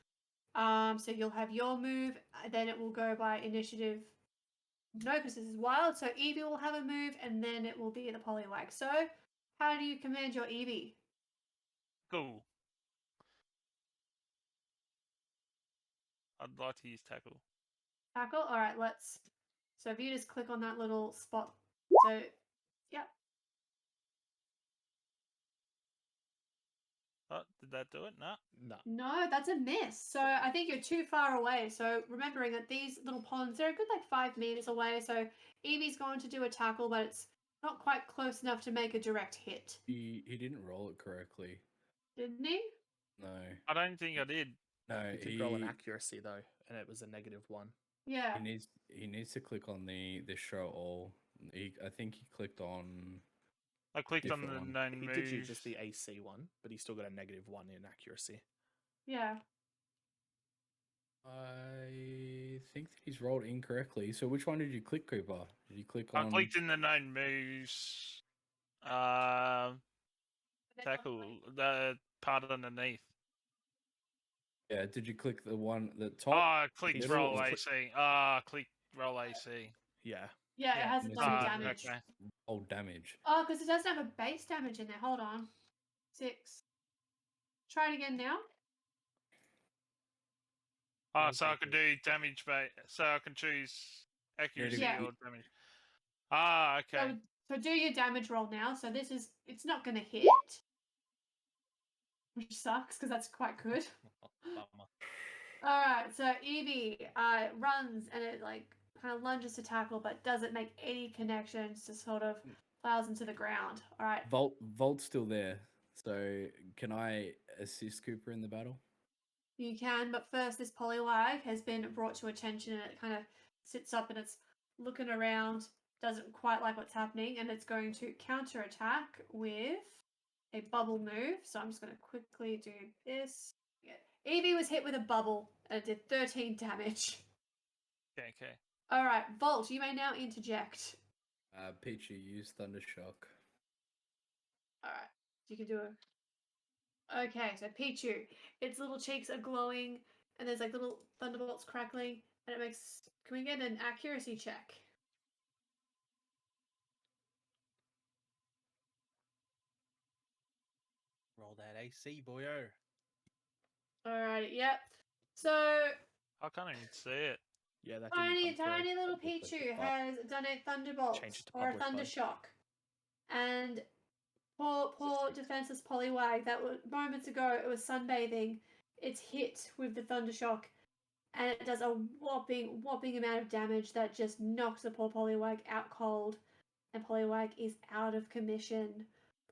so you'll have your move, then it will go by initiative. No, because this is wild. So Eevee will have a move, and then it will be the Poliwag. So how do you command your Eevee? Cool. I'd like to use tackle. Tackle. All right, let's. So if you just click on that little spot, so yeah. Oh, the Did that do it? No. No. No, that's a miss. So I think you're too far away. So remembering that these little ponds, they're a good like 5 meters away. So Evie's going to do a tackle, but it's not quite close enough to make a direct hit. He didn't roll it correctly. Didn't he? No. I don't think I did. No, He did roll an accuracy though, and it was a -1. Yeah. he needs to click on the show all. I think he clicked on. I clicked on the Different one. known He moves. did use just the AC one, but he still got a -1 in accuracy. Yeah. I think that he's rolled incorrectly. So which one did you click, Cooper? Did you click I on? clicked in the known moves. Tackle the part underneath. Yeah. Did you click the one the Oh, top? I clicked middle, roll or AC. click roll AC. Yeah. Yeah, it Yeah. hasn't Yes, done it damage. Okay. Roll damage. Oh, because it doesn't have a base damage in there. Hold on. 6. Try it again now. Oh, so I could do damage, so I can choose accuracy Yeah. or damage. Okay. So do your damage roll now. So it's not going to hit, which sucks because that's quite good. All right, so Evie runs and it like kind of lunges to tackle, but doesn't make any connections. Just sort of plows into the ground. All right. Volt's still there. So can I assist Cooper in the battle? You can, but first this Poliwag has been brought to attention and it kind of sits up and it's looking around, doesn't quite like what's happening, and it's going to counterattack with a bubble move. So I'm just going to quickly do this. Yeah. Evie was hit with a bubble and it did 13 damage. Okay. All right, Volt, you may now interject. Pichu, use Thundershock. All right, you can do it. Okay, so Pichu, its little cheeks are glowing, and there's like little thunderbolts crackling, and it makes. Can we get an accuracy check? Roll that AC, boyo. Alright, yep. So I can't even see it. Yeah, that didn't come through. tiny little Double click Pichu the button. has done a thunderbolt Change it to or a public mode. thundershock, and poor defenseless Poliwag that moments ago it was sunbathing. It's hit with the thundershock, and it does a whopping amount of damage that just knocks the poor Poliwag out cold, and Poliwag is out of commission.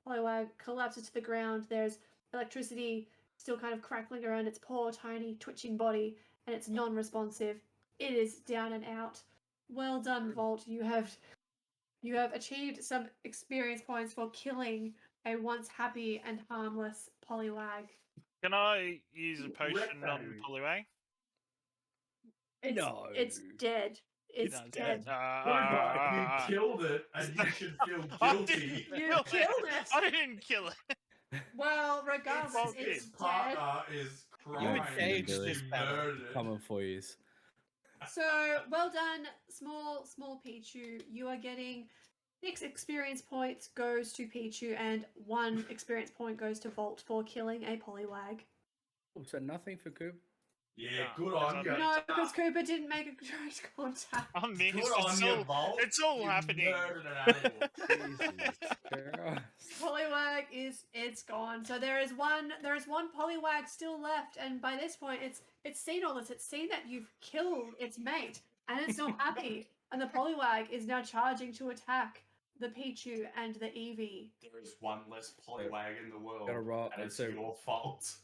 Poliwag collapses to the ground. There's electricity still kind of crackling around its poor tiny twitching body, and it's non-responsive. It is down and out. Well done, Volt. You have achieved some experience points for killing a once happy and harmless Poliwag. Can I use a potion on Baby. Poliwag? It's dead. It's does, dead. Cooper, you killed it, and you should feel I guilty. didn't You kill killed it. I didn't kill it. Well, regardless, Volt it's did. dead. Partner is crying. changed because this you battle. murdered it. Coming for you. So well done, small Pichu. You are getting 6 experience points goes to Pichu, and 1 experience point goes to Volt for killing a Poliwag. Oh, so nothing for Coop. Yeah, No, good that's on not you. No, because Cooper didn't make a direct contact. I mean, Good on you, Volt. it's all You happening. murdered an animal. Jesus Christ. Poliwag it's gone. So there is one Poliwag still left, and by this point it's seen all this. It's seen that you've killed its mate, and it's not happy. And the Poliwag is now charging to attack the Pichu and the Eevee. There is one less Poliwag in the world, Gotta roll- and it's so- your fault.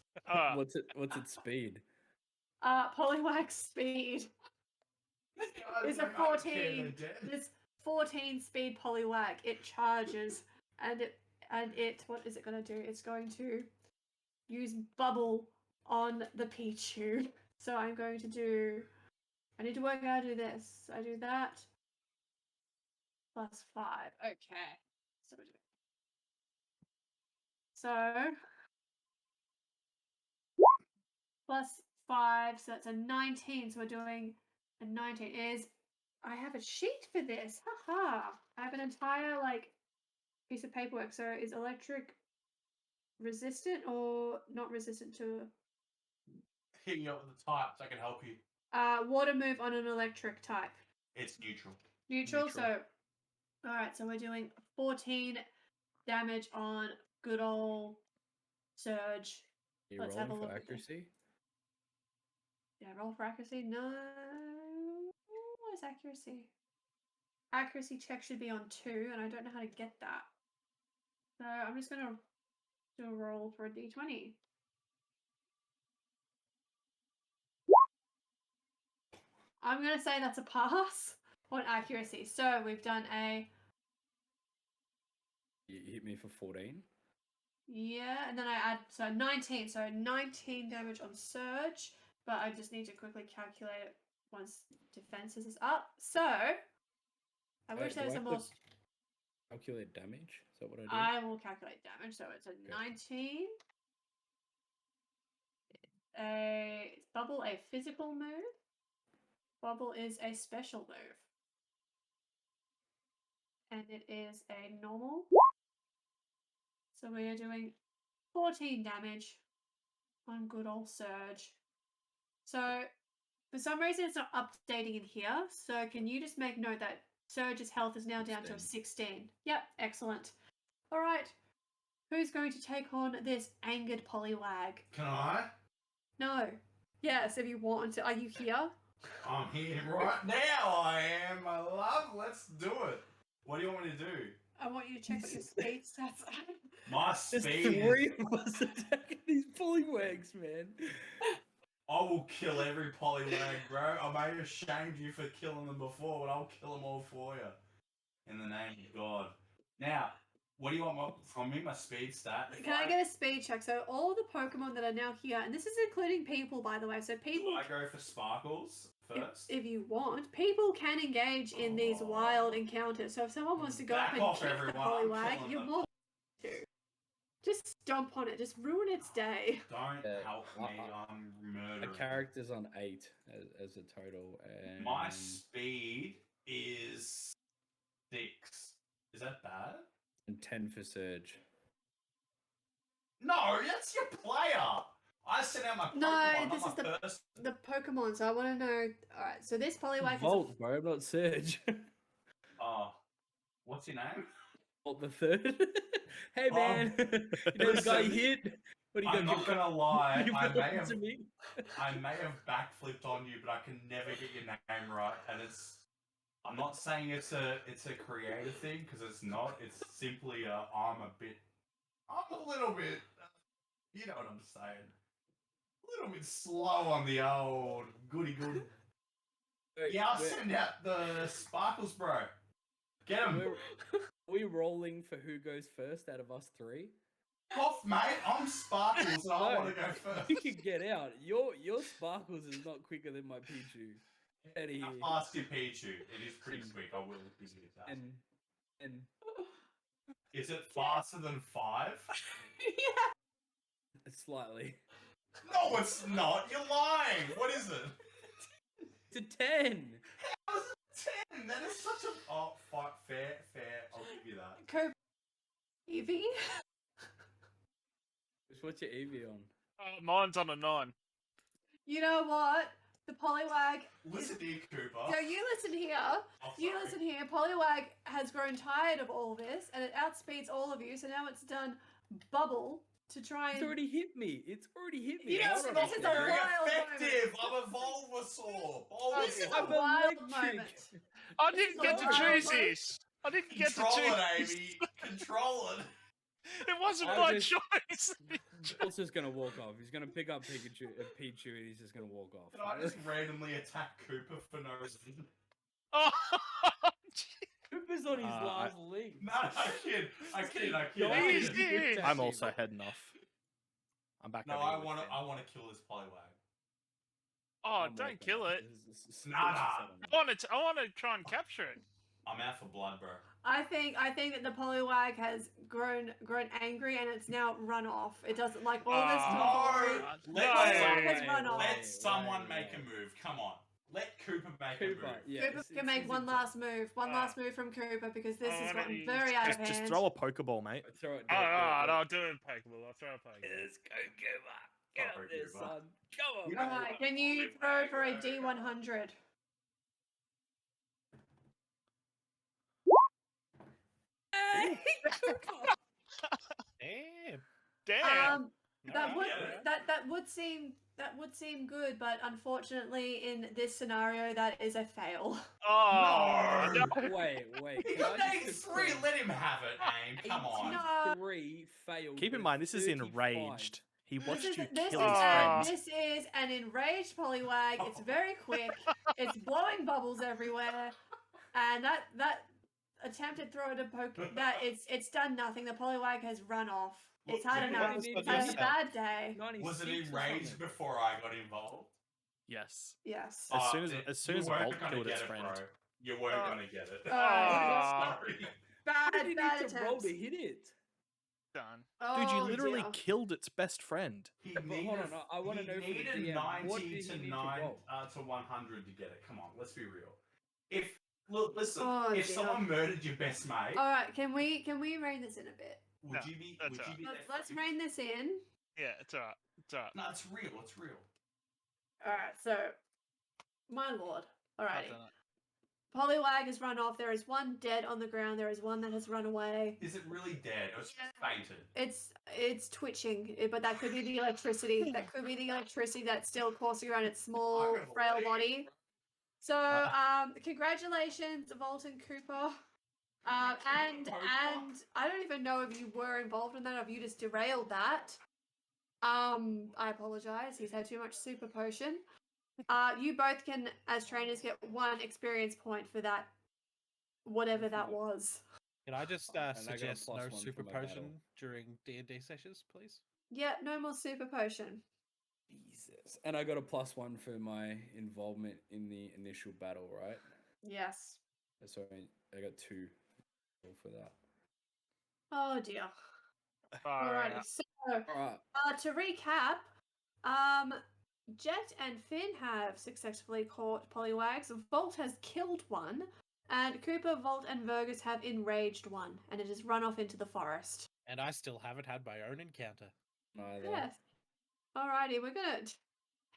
What's its speed? Poliwag's speed is a 14. This 14 speed Poliwag. It charges, and it what is it going to do? It's going to use bubble on the Pichu. So I'm going to do. I need to work out how to do this. I do that. +5. Okay. So we're doing. So +5, so that's a 19. So we're doing a 19. I have a sheet for this. Haha. I have an entire piece of paperwork. So is electric resistant or not resistant to Hit me up with the types. I can help you. water move on an electric type? It's neutral. Neutral. Neutral. So alright, so we're doing 14 damage on good old Surge. You Let's have a rolling for look at this. accuracy? Did I roll for accuracy? No. What is accuracy? Accuracy check should be on 2, and I don't know how to get that. So I'm just going to do a roll for a d20. I'm going to say that's a pass on accuracy. So we've done a... You hit me for 14. Yeah, and then I add... So 19. So 19 damage on Surge. But I just need to quickly calculate it once defenses is up. So... I wish Do there was I a have more... to calculate damage? Is that what I do? I will calculate damage. So it's a 19. Bubble a physical move. Bubble is a special move. And it is a normal. So we are doing 14 damage on good old Surge. So for some reason it's not updating in here. So can you just make note that Surge's health is now down to a 16? Yep, excellent. All right. Who's going to take on this angered Poliwag? Can I? No. Yes, if you want to. Are you here? I'm here right now. I am, my love. Let's do it. What do you want me to do? I want you to check what your speed stats are. My There's speed 3 is... of us attacking these Poliwags, man. I will kill every Poliwag, bro. I may have shamed you for killing them before, but I'll kill them all for you. In the name of God. Now, what do you want from me? My speed stat? If Can I get a speed check? So all the Pokemon that are now here, and this is including people, by the way. So people, Do I go for Sparkles first? if you want, people can engage in these wild encounters. So if someone wants to go Back up and off, kick the everyone, I'm Poliwag, killing you're them. more than to. Just stomp on it. Just ruin its day. Don't Yeah, help me. I'm My murdering. character's on 8 as a total. And My speed is 6. Is that bad? and 10 for Surge. No, that's your player. I sent out my Pokemon, No, not this my is the person. the Pokemon. So I want to know. All right. So this Poliwag has a Volt, bro, not Surge. Oh, what's your name? Volt the third. Hey, Oh, man. You know the guy you listen, hit? What are you I'm not give- gonna lie. you I feel may like to me? have backflipped on you, but I can never get your name right, and it's. I'm not saying it's a creative thing because it's not. It's simply I'm a little bit. You know what I'm saying? A little bit slow on the old goody good. Wait, Yeah, I'll we're- send out the Sparkles, bro. Get him. Are we rolling for who goes first out of us 3? Off, mate. I'm Sparkles, and I No, want to go first. You can get out. Your Sparkles is not quicker than my Pichu. Out of here. How fast your Pichu? It is pretty quick. I will give you that. And Is it faster than 5? yeah. slightly. No, it's not. You're lying. What is it? It's a 10. How is it 10? That is such a... Oh, fair. I'll give you that. Cope. Evie. What's your EV on? Mine's on a 9. You know what? The Poliwag. Listen here, Cooper. So you listen here. Oh, You sorry. listen here. Poliwag has grown tired of all this, and it outspeeds all of you. So now it's done Bubble to try It's and. already hit me. It's already hit me. You know, Hold on this a is a second. Very wild effective. I'm a Bulbasaur. This is a I'm wild electric. moment. I didn't get to Oh, choose my- this. I didn't get to Control choose. it, this. Amy. Control it. It wasn't I my just- choice. Bolt's just gonna walk off. He's gonna pick up Pichu, and he's just gonna walk off. Can I just randomly attack Cooper for no reason? Oh, Cooper's on his I- last legs. No, I kid. Easy. I'm also heading off. I'm back. No, over I here with want to. Finn. I want to kill this Poliwag. oh, I'm don't walking kill off. it. Nah. I want to try and capture it. I'm out for blood, bro. I think that the Poliwag has grown angry and it's now run off. It doesn't like all this tomfoolery. No. Poliwag Let's has run off. Let someone make a move. Come on. Let Cooper make a Cooper, move. yeah. Cooper it's- can make it's one his last move. One last move from Cooper because this has gotten Alright. very out of hand. Just throw a Pokeball, mate. turn. Throw it. Oh, alright, I'll do it, Pokeball. I'll throw a Pokeball. Let's go, Cooper. Get up Sorry, there, Cooper. son. Come on. You man. know- Alright, can you throw for a D100? Hey, Cooper. Damn. Damn. That would Alright. that would seem good, but unfortunately, in this scenario, that is a fail. Oh No! no! Wait. He Can I got just -3. confirm? Let him have it, Aim. Come on. No. 83 failed. Keep in with mind, this is 35. enraged. He watched you This kill is his Ah. friend. this is an enraged Poliwag. It's very quick. It's blowing bubbles everywhere, and that attempted throw to poke it's done nothing. The Poliwag has run off. It's had What- enough. what- It's had a bad day. 96 Was it or enraged something. before I got involved? Yes. Yes. As soon then as soon you as weren't Volt gonna killed get its it, friend. bro. You weren't gonna get it. Ah. Sorry. Bad What did he bad need to roll attempts. to hit it? Done. Dude, you Oh, literally dear. killed its best friend. He But hold needed, on, I wanna he know from the needed DM, 90 what did he to need to 9 roll? to 100 to get it. Come on, let's be real. Listen, Oh, if dear. someone murdered your best mate, All right, can we rein this in a bit? would No, you be? that's Would you alright. be? Let's their rein this in. Yeah, it's alright. It's alright. No, it's real. It's real. All right, so my lord. I've Alrighty. done it. Poliwag has run off. There is one dead on the ground. There is one that has run away. Is it really dead or it's just fainted? It's twitching, but that could be the electricity. That could be the electricity that's still coursing around its small, frail body. So, congratulations, Volt and Cooper. And I don't even know if you were involved in that, or if you just derailed that. I apologize. He's had too much super potion. You both can, as trainers, get 1 experience point for that, whatever that was. Can I just And I got a suggest no +1 super for my battle. potion during D&D sessions, please? Yeah, no more super potion. Jesus. And I got a +1 for my involvement in the initial battle, right? Yes. So I got 2 for that. Oh dear. Far Alrighty. out. So, Alright. to recap, Jet and Finn have successfully caught Poliwags. Volt has killed one, and Cooper, Volt, and Vergus have enraged one, and it has run off into the forest. And I still haven't had my own encounter. Neither. Yes. Alrighty, we're gonna.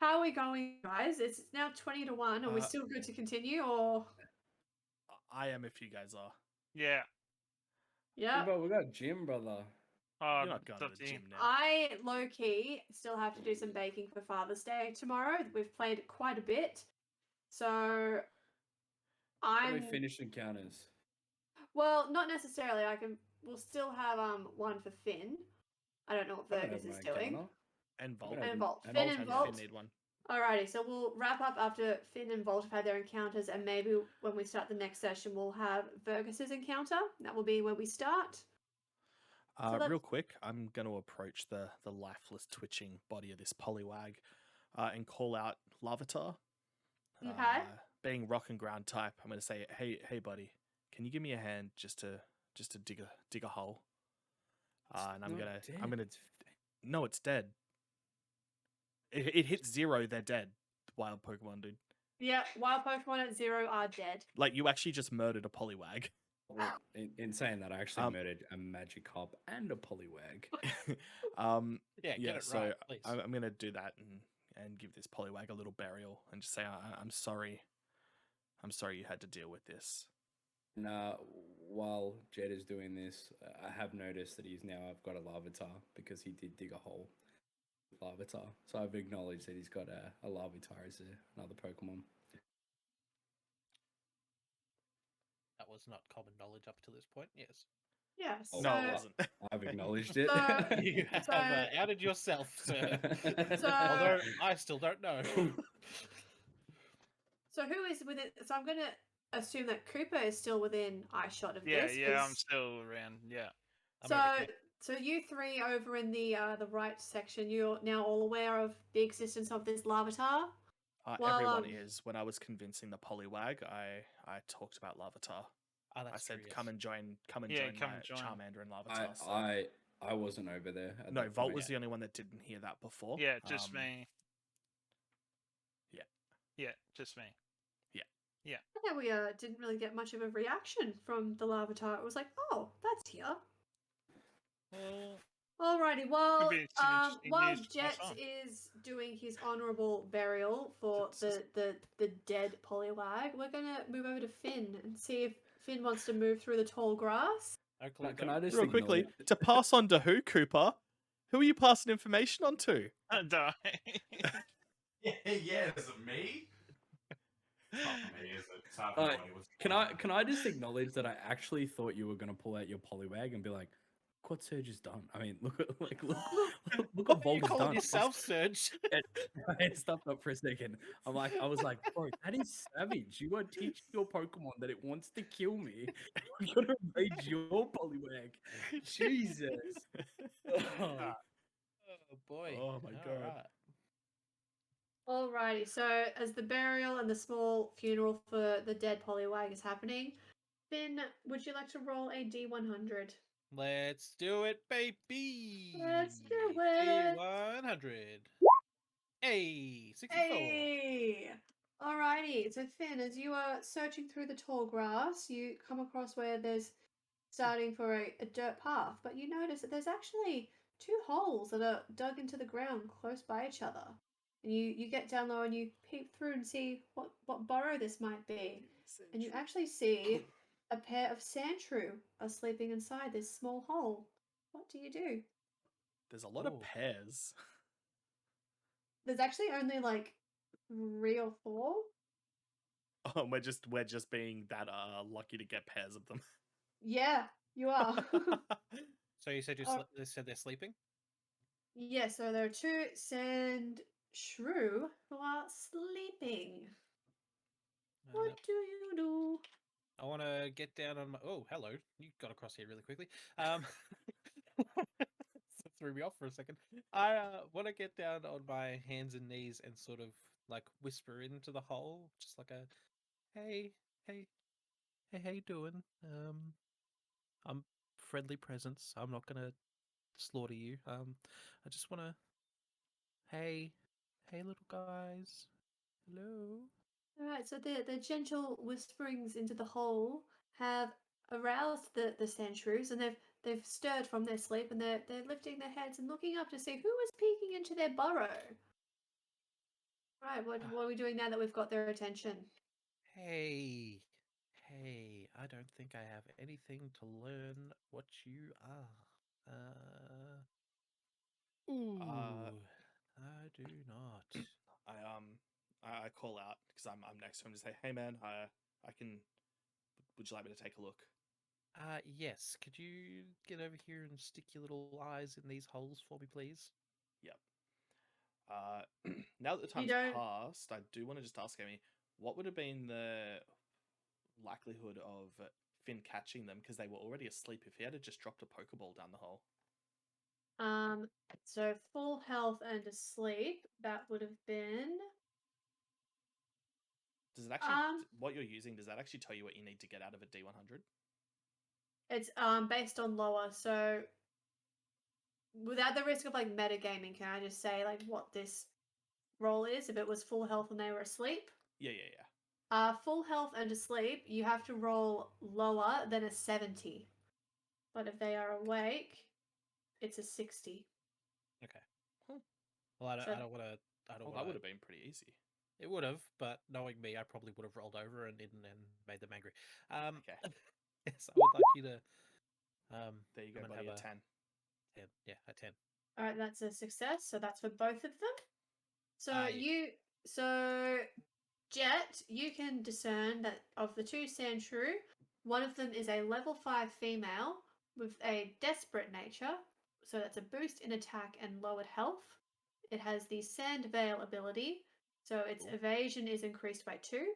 How are we going, guys? It's now 20 to 1. Are we still good to continue, or? I am if you guys are. Yeah. Yeah. But we got Jim, brother. Oh, You're not going it's to up the you. gym now. I low key still have to do some baking for Father's Day tomorrow. We've played quite a bit, so How do we I'm finish encounters? well, not necessarily. We'll still have one for Finn. I don't know what I don't Vergus have is my doing. encounter. And Volt. I And Volt. and Finn Volt and has Volt. Finn need one. Alrighty, so we'll wrap up after Finn and Volt have had their encounters, and maybe when we start the next session, we'll have Vergus's encounter. That will be where we start. So Real quick, I'm going to approach the lifeless, twitching body of this Poliwag and call out Larvitar. Okay. Being rock and ground type, I'm going to say, "Hey, buddy, can you give me a hand just to dig a hole?" And I'm gonna. No, it's dead. It hits 0, they're dead. Wild Pokemon, dude. Yeah, wild Pokemon at 0 are dead. Like, you actually just murdered a Poliwag. Well, in saying that, I actually murdered a Magikarp and a Poliwag. Yeah, get it so right, please. I'm gonna do that and give this Poliwag a little burial and just say I'm sorry. I'm sorry you had to deal with this. And while Jed is doing this, I have noticed that I've got a Larvitar because he did dig a hole with Larvitar. So I've acknowledged that he's got a Larvitar as another Pokemon. That was not common knowledge up to this point, yes. Yeah, Oh, so, No, it wasn't. I've acknowledged it. You have So- outed yourself, sir. So- Although I still don't know. so who is within? So I'm gonna assume that Cooper is still within eye shot of Yeah, this. yeah, I'm 'cause- still around. Yeah. I'm So, over here. so you three over in the right section, you're now all aware of the existence of this Larvitar. Well, Everyone is. When I was convincing the Poliwag, I talked about Larvitar. Oh, I that's said, true, yes. come and join Yeah, my come and join. Charmander and Larvitar. so- I wasn't over there. At No, that Volt point. was the only one that didn't hear that before. Yeah, just Um, me. yeah. Yeah, just me. Yeah, we didn't really get much of a reaction from the Larvitar. It was like, oh, that's here. Well, Alrighty, well, be some interesting while news to pass Jet on. is doing his honourable burial for the dead Poliwag, we're gonna move over to Finn and see if Finn wants to move through the tall grass. Oakley, Can I just Real quickly, acknowledge- to pass on to who, Cooper? Who are you passing information on to? Die. Yeah, is it me? It's not me, is it? So I have no idea what's Can going I on. can I just acknowledge that I actually thought you were gonna pull out your polywag and be like, "What Surge has done?" I mean, look at look What what are you Volt has calling done. yourself, Surge? I stopped up for a second. I was like, bro, that is savage. You are teaching your Pokemon that it wants to kill me. You're gonna rage your polywag. Jesus. Oh, Oh boy. Oh my god. Alright. Alrighty, so as the burial and the small funeral for the dead Poliwag is happening, Finn, would you like to roll a D100? Let's do it, baby. Let's do it. D100. Hey, 64. Hey! Alrighty, so Finn, as you are searching through the tall grass, you come across where there's starting for a dirt path, but you notice that there's actually two holes that are dug into the ground close by each other. And you get down low and you peep through and see what burrow this might be. And you actually see a pair of sandshrew are sleeping inside this small hole. What do you do? There's a lot of Oh. pairs. There's actually only like 3 or 4. Oh, we're just being that lucky to get pairs of them. Yeah, you are. So you said Oh. they said they're sleeping? Yeah, so there are 2 sand shrew who are sleeping. What do you do? I want to get down on my. Oh, hello! You got across here really quickly. So threw me off for a second. I want to get down on my hands and knees and sort of like whisper into the hole, just like a, hey, hey, hey, how you doing? I'm friendly presence. I'm not gonna slaughter you. I just want to, hey, hey, little guys, hello. Alright, so the gentle whisperings into the hole have aroused the sand shrews, and they've stirred from their sleep, and they're lifting their heads and looking up to see who is peeking into their burrow. Right, what are we doing now that we've got their attention? Hey, hey, I don't think I have anything to learn what you are. Ooh, I do not. I call out because I'm next to him to say, "Hey man, I can. Would you like me to take a look?" Yes, could you get over here and stick your little eyes in these holes for me, please? Yep. Now that the You time's don't. passed, I do want to just ask Amy, what would have been the likelihood of Finn catching them because they were already asleep if he had just dropped a Pokeball down the hole? So full health and asleep, that would have been. Does it actually Um, what you're using? Does that actually tell you what you need to get out of a D100? it's based on lower, so without the risk of like metagaming, can I just say like what this roll is if it was full health and they were asleep? Yeah, yeah, yeah. Full health and asleep, you have to roll lower than a 70. But if they are awake, it's a 60. Okay. Huh. Well, So- I don't want to. I don't Well, want. that would have been pretty easy. It would have, but knowing me, I probably would have rolled over and made them angry. Okay. Yes, I would like you to. There you go, I'm gonna buddy. have A 10. 10. Yeah, a 10. All right, that's a success. So that's for both of them. So Yeah. so Jet, you can discern that of the 2 Sandshrew, one of them is a level 5 female with a desperate nature. So that's a boost in attack and lowered health. It has the Sand Veil ability, so its Cool. evasion is increased by 2.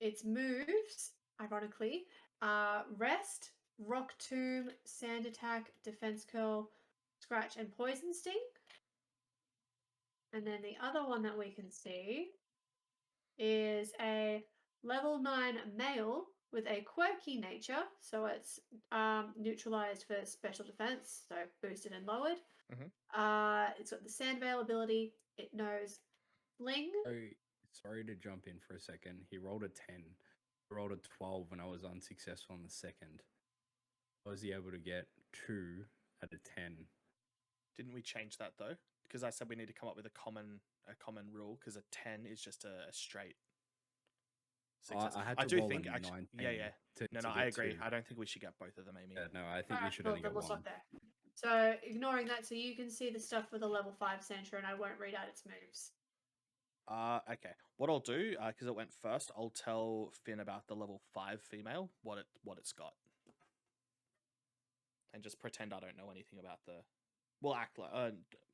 Its moves, ironically, are Rest, Rock Tomb, Sand Attack, Defense Curl, Scratch, and Poison Sting. And then the other one that we can see is a level 9 male with a quirky nature, so it's neutralized for special defense, so boosted and lowered. It's got the Sand Veil ability. It knows Fling. Oh, sorry to jump in for a second. He rolled a 10. I rolled a 12 when I was unsuccessful on the second. Was he able to get 2 out of 10? Didn't we change that though? Because I said we need to come up with a common rule. Because a 10 is just a straight success. I had I to do roll think a actually. 19 Yeah, yeah. to No, get I agree. 2. I don't think we should get both of them, Amy. Yeah, no, I think we Alright, should well, only then get we'll one. stop there. So ignoring that, so you can see the stuff for the level 5 Sandshrew, and I won't read out its moves. Okay. What I'll do, because it went first, I'll tell Finn about the level 5 female, what it's got, and just pretend I don't know anything about the. We'll act like I'll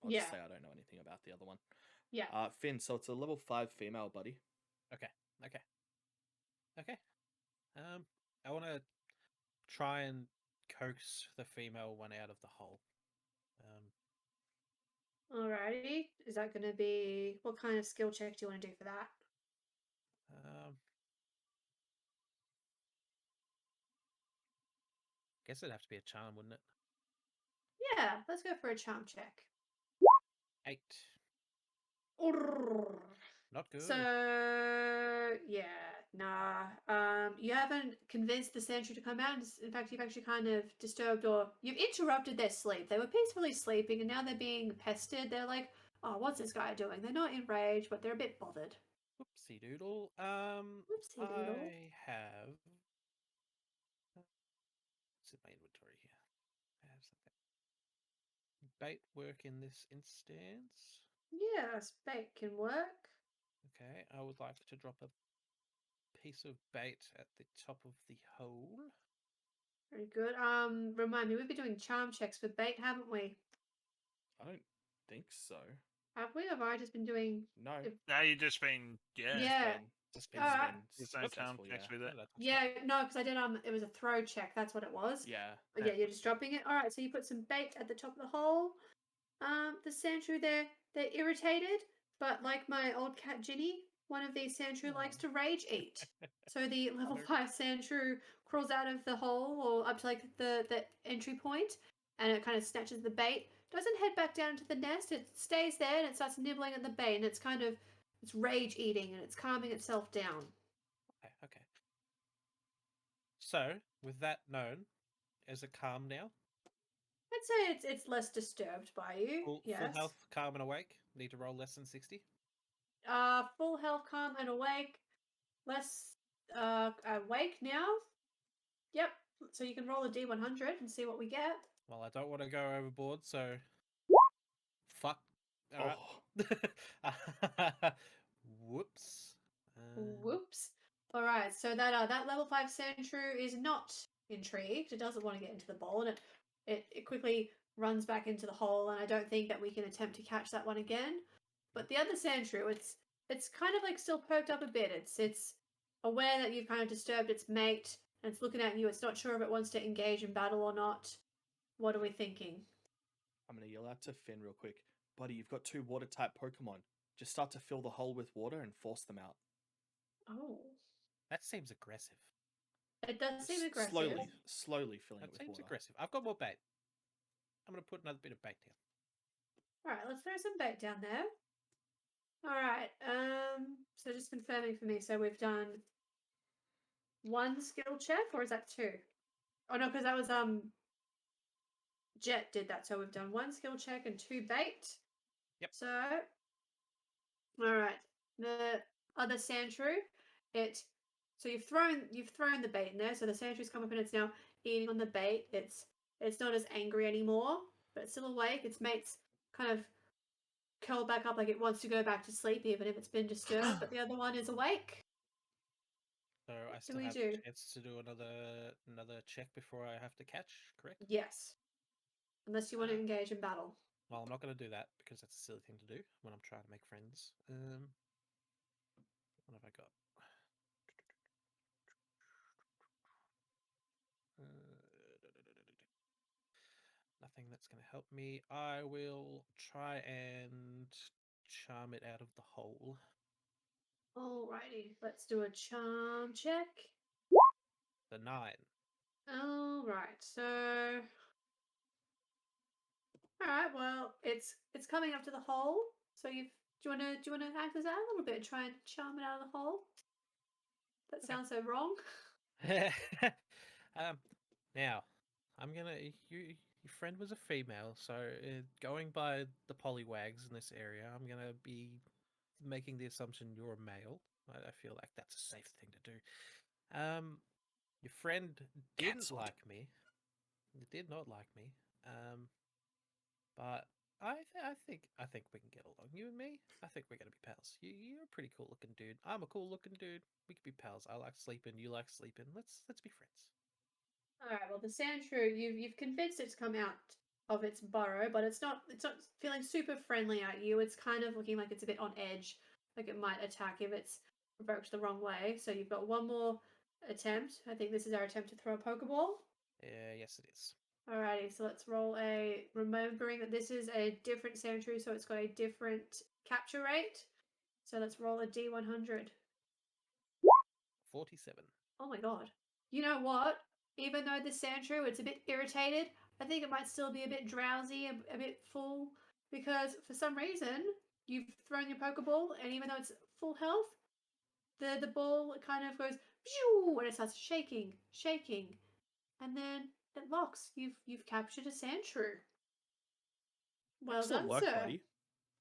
Yeah. just say I don't know anything about the other one. Yeah. Finn. So it's a level 5 female, buddy. Okay. I want to try and coax the female one out of the hole. Alrighty. Is that going to be... What kind of skill check do you want to do for that? Guess it'd have to be a charm, wouldn't it? Yeah, let's go for a charm check. 8. Urgh. Not good. So, yeah, nah. You haven't convinced the Sandshrew to come out. In fact, you've actually kind of disturbed or you've interrupted their sleep. They were peacefully sleeping and now they're being pestered. They're like, oh, what's this guy doing? They're not enraged, but they're a bit bothered. Whoopsie doodle. Whoopsie doodle. I have. What's in my inventory here? I have something. Bait work in this instance. Yes, bait can work. Okay, I would like to drop a piece of bait at the top of the hole. Very good. Remind me, we've been doing charm checks for bait, haven't we? I don't think so. Have we? Have I just been doing... No. Now you've just been Yeah. Just Been, Alright. There's no charm checks with it. Yeah, no, because I did it was a throw check, that's what it was. Yeah. But yeah, you're just dropping it. Alright, so you put some bait at the top of the hole. The Sandshrew, they're irritated, but like my old cat Ginny, one of these Sandshrew likes to rage eat. So the level 5 Sandshrew crawls out of the hole or up to like the entry point, and it kind of snatches the bait. Doesn't head back down to the nest. It stays there and it starts nibbling at the bait, and it's rage eating and it's calming itself down. Okay. So, with that known, is it calm now? I'd say it's less disturbed by you. Full health, calm and awake. Need to roll less than 60. Full health, calm and awake. Less awake now. Yep. So you can roll a d100 and see what we get. Well, I don't want to go overboard, so fuck. All right. Whoops. Whoops. All right. So that level 5 Sandshrew is not intrigued. It doesn't want to get into the bowl, and it quickly runs back into the hole. And I don't think that we can attempt to catch that one again. But the other Sandshrew, it's kind of like still perked up a bit. It's aware that you've kind of disturbed its mate, and it's looking at you. It's not sure if it wants to engage in battle or not. What are we thinking? I'm going to yell out to Finn real quick. Buddy, you've got 2 water-type Pokemon. Just start to fill the hole with water and force them out. Oh. That seems aggressive. It does seem aggressive. Slowly filling That it with seems water. aggressive. I've got more bait. I'm going to put another bit of bait down. Alright, let's throw some bait down there. Alright, so just confirming for me. So we've done 1 skill check, or is that 2? Oh no, because that was Jet did that. So we've done 1 skill check and 2 bait. Yep. So alright. The other Sandshrew, so you've thrown the bait in there, so the Sandshrews come up and it's now eating on the bait. It's not as angry anymore, but it's still awake. Its mates kind of curl back up like it wants to go back to sleep, even if it's been disturbed, but the other one is awake. So I do still we have do? a chance to do another check before I have to catch, correct? Yes. Unless you want to engage in battle. Well, I'm not going to do that because that's a silly thing to do when I'm trying to make friends. What have I got? Nothing that's going to help me. I will try and charm it out of the hole. Alrighty, let's do a charm check. The 9. Alright, so alright, well, it's coming up to the hole. So do you wanna act as that a little bit, try and charm it out of the hole? That sounds so wrong. Now, I'm gonna. Your friend was a female, so going by the polywags in this area, I'm gonna be making the assumption you're a male. I feel like that's a safe thing to do. Your friend didn't Cancelled. like me. Did not like me. but I think we can get along. You and me, I think we're gonna be pals. You're a pretty cool looking dude. I'm a cool looking dude. We could be pals. I like sleeping. You like sleeping. Let's be friends. All right. Well, the Sandshrew, you've convinced it to come out of its burrow, but it's not feeling super friendly at you. It's kind of looking like it's a bit on edge, like it might attack if it's provoked the wrong way. So you've got one more attempt. I think this is our attempt to throw a Pokeball. Yes, it is. Alrighty, so let's roll a. Remembering that this is a different Sandshrew, so it's got a different capture rate. So let's roll a D100. 47. Oh my god. You know what? Even though the Sandshrew, it's a bit irritated, I think it might still be a bit drowsy, a bit full, because for some reason, you've thrown your Pokeball, and even though it's full health, the ball kind of goes, pew, and it starts shaking, and then it locks. You've captured a Sandshrew. Well Excellent done, work, sir. buddy.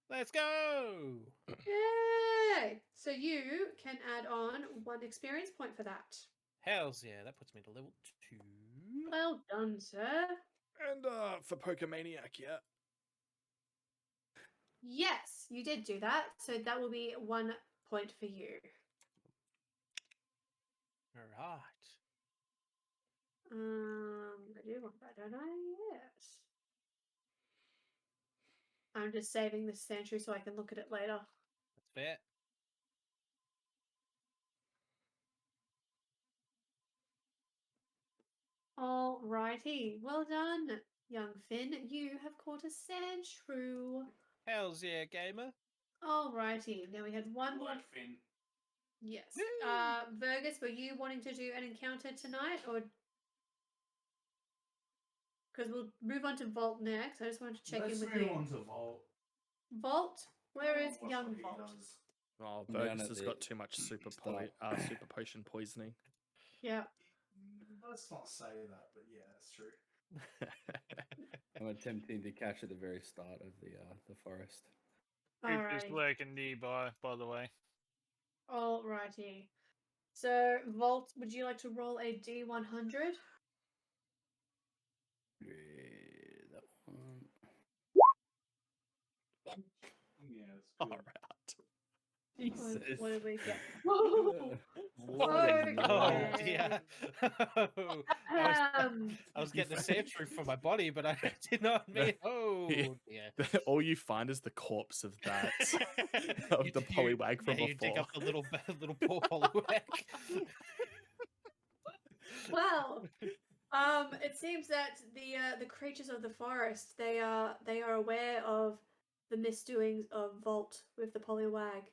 Let's go! Yay! So you can add on 1 experience point for that. Hells yeah, that puts me to level 2. Well done, sir. And for Pokemaniac, yeah. Yes, you did do that. So that will be 1 point for you. Alright. I do want that, don't I? Yes. I'm just saving this Sandshrew so I can look at it later. That's fair. Alrighty. Well done, young Finn. You have caught a Sandshrew. Hells yeah, gamer. Alrighty. Now we had one more. Work, Finn. Yes. Woo! Vergus, were you wanting to do an encounter tonight, or because we'll move on to Vault next? I just wanted to check Let's in with move you. on to Vault. Vault, where is Watch young what he Vault? does. Oh, I'm down Vergus at has the got too much super potion poisoning. Yeah. Let's not say that, but yeah, that's true. I'm attempting to catch at the very start of the forest. Cooper's Alrighty. lurking nearby, by the way. Alrighty. So Vault, would you like to roll a D100? Yeah, that one. Yeah, it's All good. right. What did we get? What Okay. Oh dear. I Um, was getting the Sandshrew from my body, but I did not mean. Oh dear. All you find is the corpse of that of You- the you- Poliwag from yeah, you dig before. up the little poor Poliwag. well, it seems that the creatures of the forest they are aware of the misdoings of Vault with the Poliwag.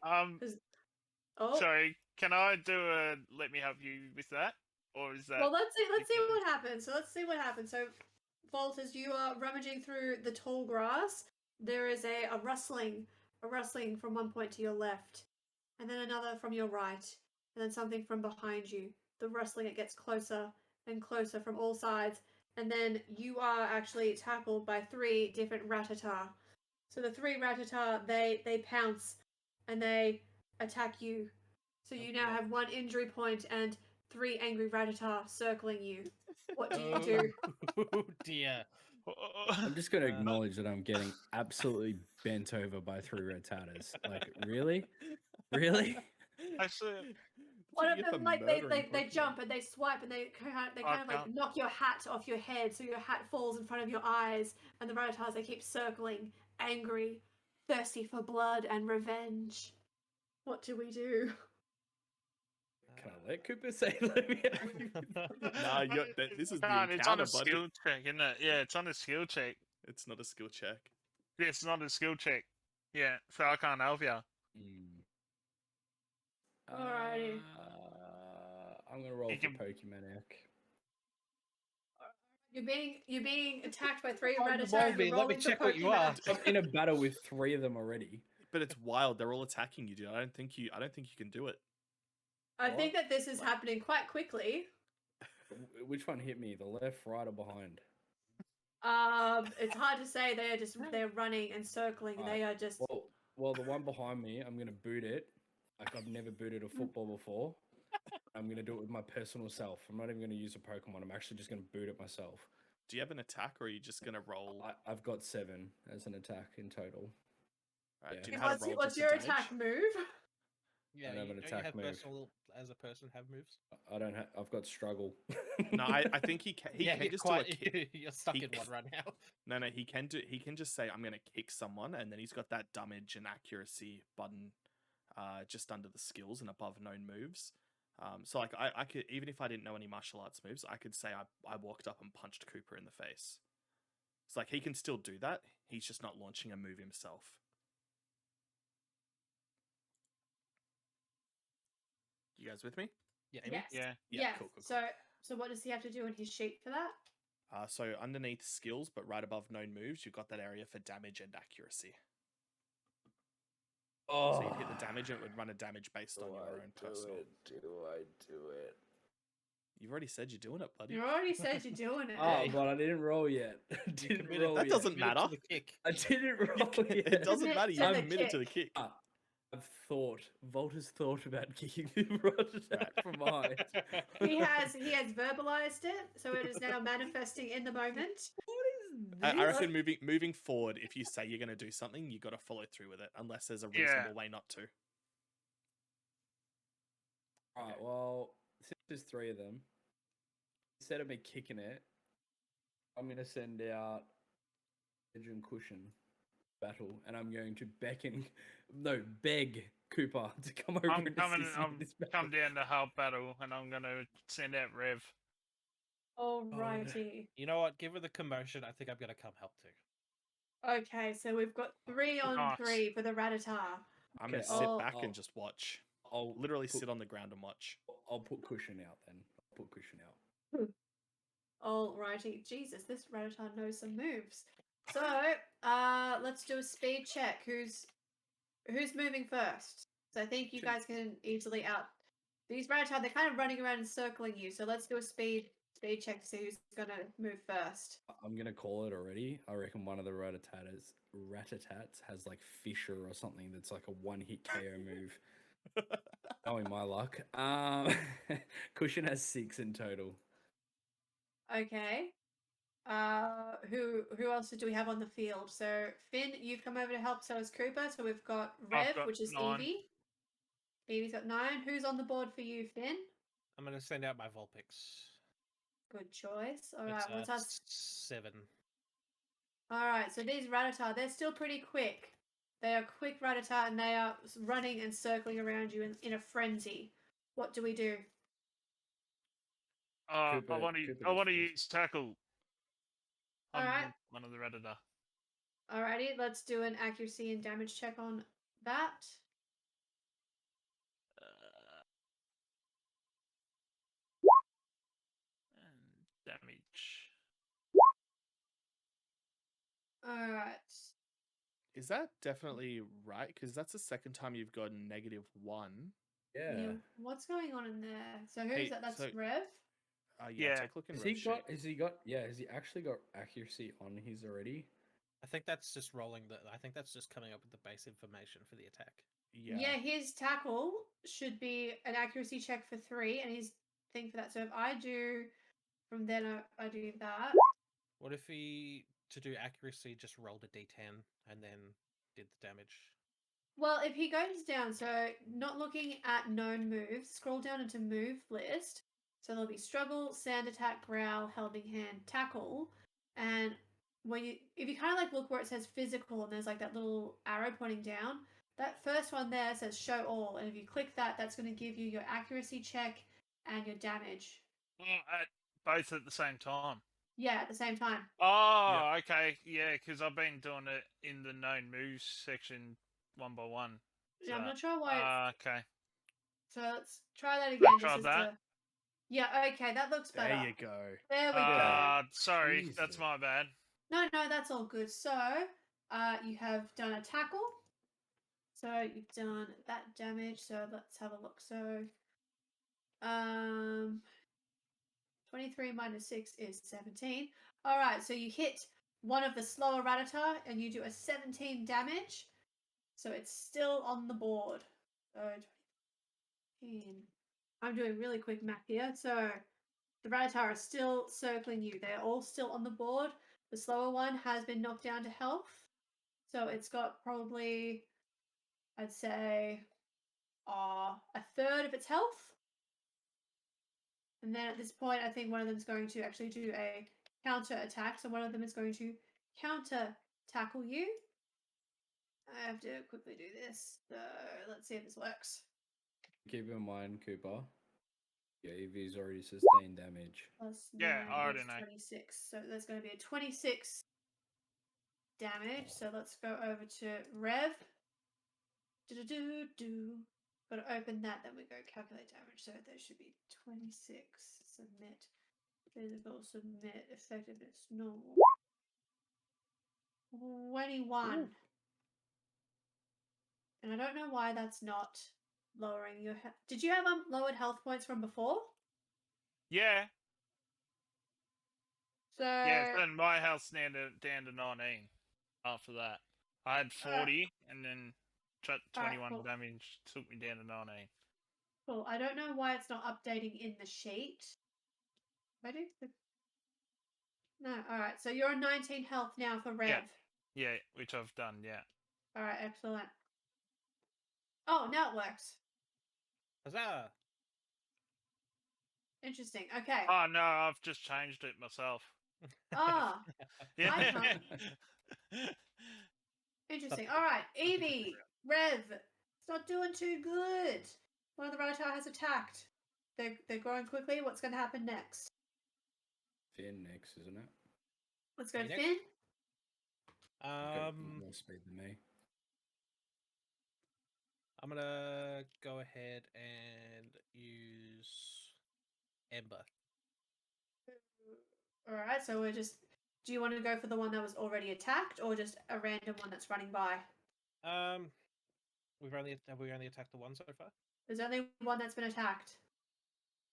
Oh, Sorry, can I do a let me help you with that? Or is that well, let's see ridiculous? what happens. So let's see what happens. So, Vault, as you are rummaging through the tall grass, there is a rustling from one point to your left, and then another from your right, and then something from behind you. The rustling, it gets closer and closer from all sides, and then you are actually tackled by 3 different Rattata. So the 3 Rattata, they pounce and they attack you. So you now have 1 injury point and 3 angry Rattata circling you. What do you do? Oh dear. I'm just going to acknowledge that I'm getting absolutely bent over by 3 Rattatas. Like, really? Really? I said One of You get them, for like they murdering they Pokemon. jump and they swipe and they kind of like can't. knock your hat off your head, so your hat falls in front of your eyes, and the Rattatas they keep circling, angry, thirsty for blood and revenge. What do we do? Can I let Cooper say let me Nah, this is the can't, it's on encounter, a buddy. skill check, isn't it? Yeah, it's on a skill check. It's not a skill check. Yeah, it's not a skill check. Yeah, so I can't help you. Alrighty. I'm going to roll You for can- Pokemaniac. You're being attacked by 3 Oh, Rattata. Molby, and you're let me rolling for check what you Pokemon. are. I'm in a battle with 3 of them already. But it's wild. They're all attacking you, dude. I don't think you can do it. I think that this is happening quite quickly. Which one hit me? The left, right, or behind? It's hard to say. They're running and circling. They are just. Well, the one behind me, I'm gonna boot it. Like I've never booted a football before. I'm gonna do it with my personal self. I'm not even gonna use a Pokemon. I'm actually just gonna boot it myself. Do you have an attack, or are you just gonna roll? I've got 7 as an attack in total. Right, yeah. do you know how to roll What's just your the damage? attack move? Yeah, don't have an don't you attack have move. personal as a person have moves? I don't have. I've got struggle. No, I think he can. He yeah, can you're just quite, do a kick. you're stuck he in one c- right now. No, he can do. He can just say, "I'm gonna kick someone," and then he's got that damage and accuracy button, just under the skills and above known moves. So like I could, even if I didn't know any martial arts moves, I could say I walked up and punched Cooper in the face. It's like he can still do that. He's just not launching a move himself. You guys with me? Yeah. Yes. Yeah. Yeah, cool. So what does he have to do in his sheet for that? So underneath skills, but right above known moves, you've got that area for damage and accuracy. So you'd hit the damage, and it would run a damage based on your own personal. Do I do it? You've already said you're doing it, buddy. You already said you're doing it. Oh, but I didn't roll yet. I didn't committed- roll That yet. doesn't Committed matter. to the kick. I didn't roll yet. It doesn't Commit matter. to You've the committed to the kick. I've thought. Volt has thought about kicking the rod Right. from behind. He has verbalized it, so it is now manifesting in the moment. What is this? I reckon moving forward, if you say you're going to do something, you got to follow through with it, unless there's a reasonable way not to. Alright, well, since there's 3 of them, instead of me kicking it, I'm going to send out Edge and Cushion battle, and I'm going to beg Cooper to come over I'm and coming. assist me in I'm this battle. come down to help battle, and I'm gonna send out Rev. Alrighty. You know what? Given the commotion, I think I'm gonna come help too. Okay, so we've got 3 on Nice. 3 for the Rattata. I'm going to Okay, sit I'll- back I'll- and just watch. I'll Literally put- sit on the ground and watch. I'll put Cushion out then. I'll put Cushion out. Alrighty. Jesus, this Rattata knows some moves. So, let's do a speed check. Who's moving first? So I think you Should- guys can easily out. These Rattata, they're kind of running around and circling you. So let's do a speed check to see who's gonna move first. I'm going to call it already. I reckon one of the Ratatats has like Fisher or something that's like a one-hit KO move. Knowing my luck. Cushion has 6 in total. Okay. Who else do we have on the field? So Finn, you've come over to help. So has Cooper. So we've got I've Rev, got which is 9. Evie. Evie's got 9. Who's on the board for you, Finn? I'm gonna send out my Vulpix. Good choice. All right, It's, what's us? 7. All right, so these Rattata, they're still pretty quick. They are quick Rattata, and they are running and circling around you in a frenzy. What do we do? I Cooper- want to. Cooper I want to goes use tackle. On Alright. one of the Reddita. Alrighty, let's do an accuracy and damage check on that. And damage. All right. Is that definitely right? Because that's the second time you've gotten -1. Yeah. Neil, what's going on in there? So who's Hey, that? That's so- Rev. Yeah, Yeah. take a look in Has Rev's he got? sheet. Has he actually got accuracy on his already? I think that's just rolling the. I think that's just coming up with the base information for the attack. Yeah. His tackle should be an accuracy check for 3, and his thing for that. So if I do, from then I do that. What if he, to do accuracy, just rolled a d10 and then did the damage? Well, if he goes down, so not looking at known moves, scroll down into move list. So there'll be struggle, sand attack, growl, helping hand, tackle, and if you kind of like look where it says physical and there's like that little arrow pointing down, that first one there says show all, and if you click that, that's going to give you your accuracy check and your damage. Both at the same time. Yeah, at the same time. Oh, okay. Yeah, because I've been doing it in the known moves section one by one. Yeah, I'm So, not sure why. okay. So let's try that again. Try just as that. to- Yeah, okay, that looks better. There you go. There we go. Sorry, Jesus. that's my bad. No, that's all good. So, you have done a tackle. So you've done that damage. So let's have a look. So, 23 minus 6 is 17. All right. So you hit one of the slower Rattata and you do a 17 damage. So it's still on the board. So 15. I'm doing really quick math here. So The Rattata are still circling you. They're all still on the board. The slower one has been knocked down to health. So it's got probably, I'd say, a third of its health. And then at this point, I think one of them is going to actually do a counter attack. So one of them is going to counter tackle you. I have to quickly do this. So let's see if this works. Keep in mind, Cooper, your EV's already sustained damage. Plus Yeah, 9 I already is know. 26. So there's going to be a 26 damage. So let's go over to Rev. Do. Got to open that, then we go calculate damage. So there should be 26. Submit. Physical, submit. Effectiveness, normal. 21. Ooh. And I don't know why that's not lowering your health. Did you have lowered health points from before? Yeah. So Yeah, then my health's down to 19 after that. I had 40 and then Alright, 21 cool. damage took me down to 19. Cool. I don't know why it's not updating in the sheet. I do. No. All right. So you're on 19 health now for Rev. Yeah, which I've done, yeah. All right. Excellent. Oh, now it works. Huzzah! Interesting. Okay. Oh no, I've just changed it myself. Ah, Yeah. interesting. All right. Evie, Rev. It's not doing too good. One of the Rattata has attacked. They're growing quickly. What's going to happen next? Finn next, isn't it? Let's go, Phoenix? Finn. Got more speed than me. I'm gonna go ahead and use Ember. All right. So we're just. Do you want to go for the one that was already attacked, or just a random one that's running by? Have we only attacked the one so far? There's only one that's been attacked.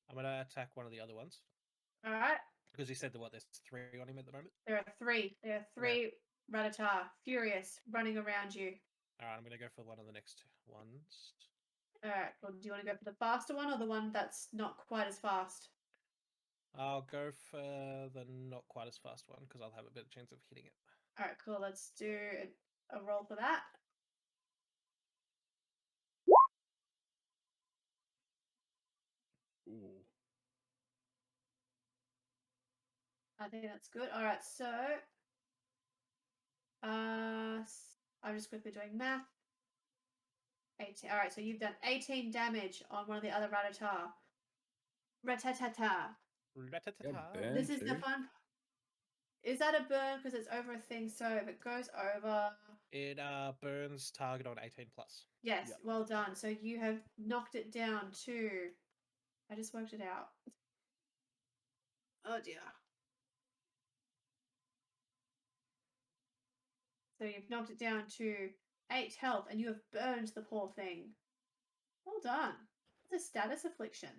I'm gonna attack one of the other ones All right. because you said there's 3 on him at the moment. There are three. There are three Rattata, furious, running around you. All right, I'm gonna go for one of the next ones. All right. Well, do you want to go for the faster one or the one that's not quite as fast? I'll go for the not quite as fast one because I'll have a better chance of hitting it. All right. Cool. Let's do a roll for that. Ooh. I think that's good. All right. So, I'm just quickly doing math. 18. All right. So you've done 18 damage on one of the other Rattata. Ratatata. Ratatata. This is the fun. Is that a burn because it's over a thing? So if it goes over, It burns target on 18 plus. yes, Yep. well done. So you have knocked it down to. I just worked it out. Oh dear. So you've knocked it down to 8 health, and you have burned the poor thing. Well done. It's a status affliction.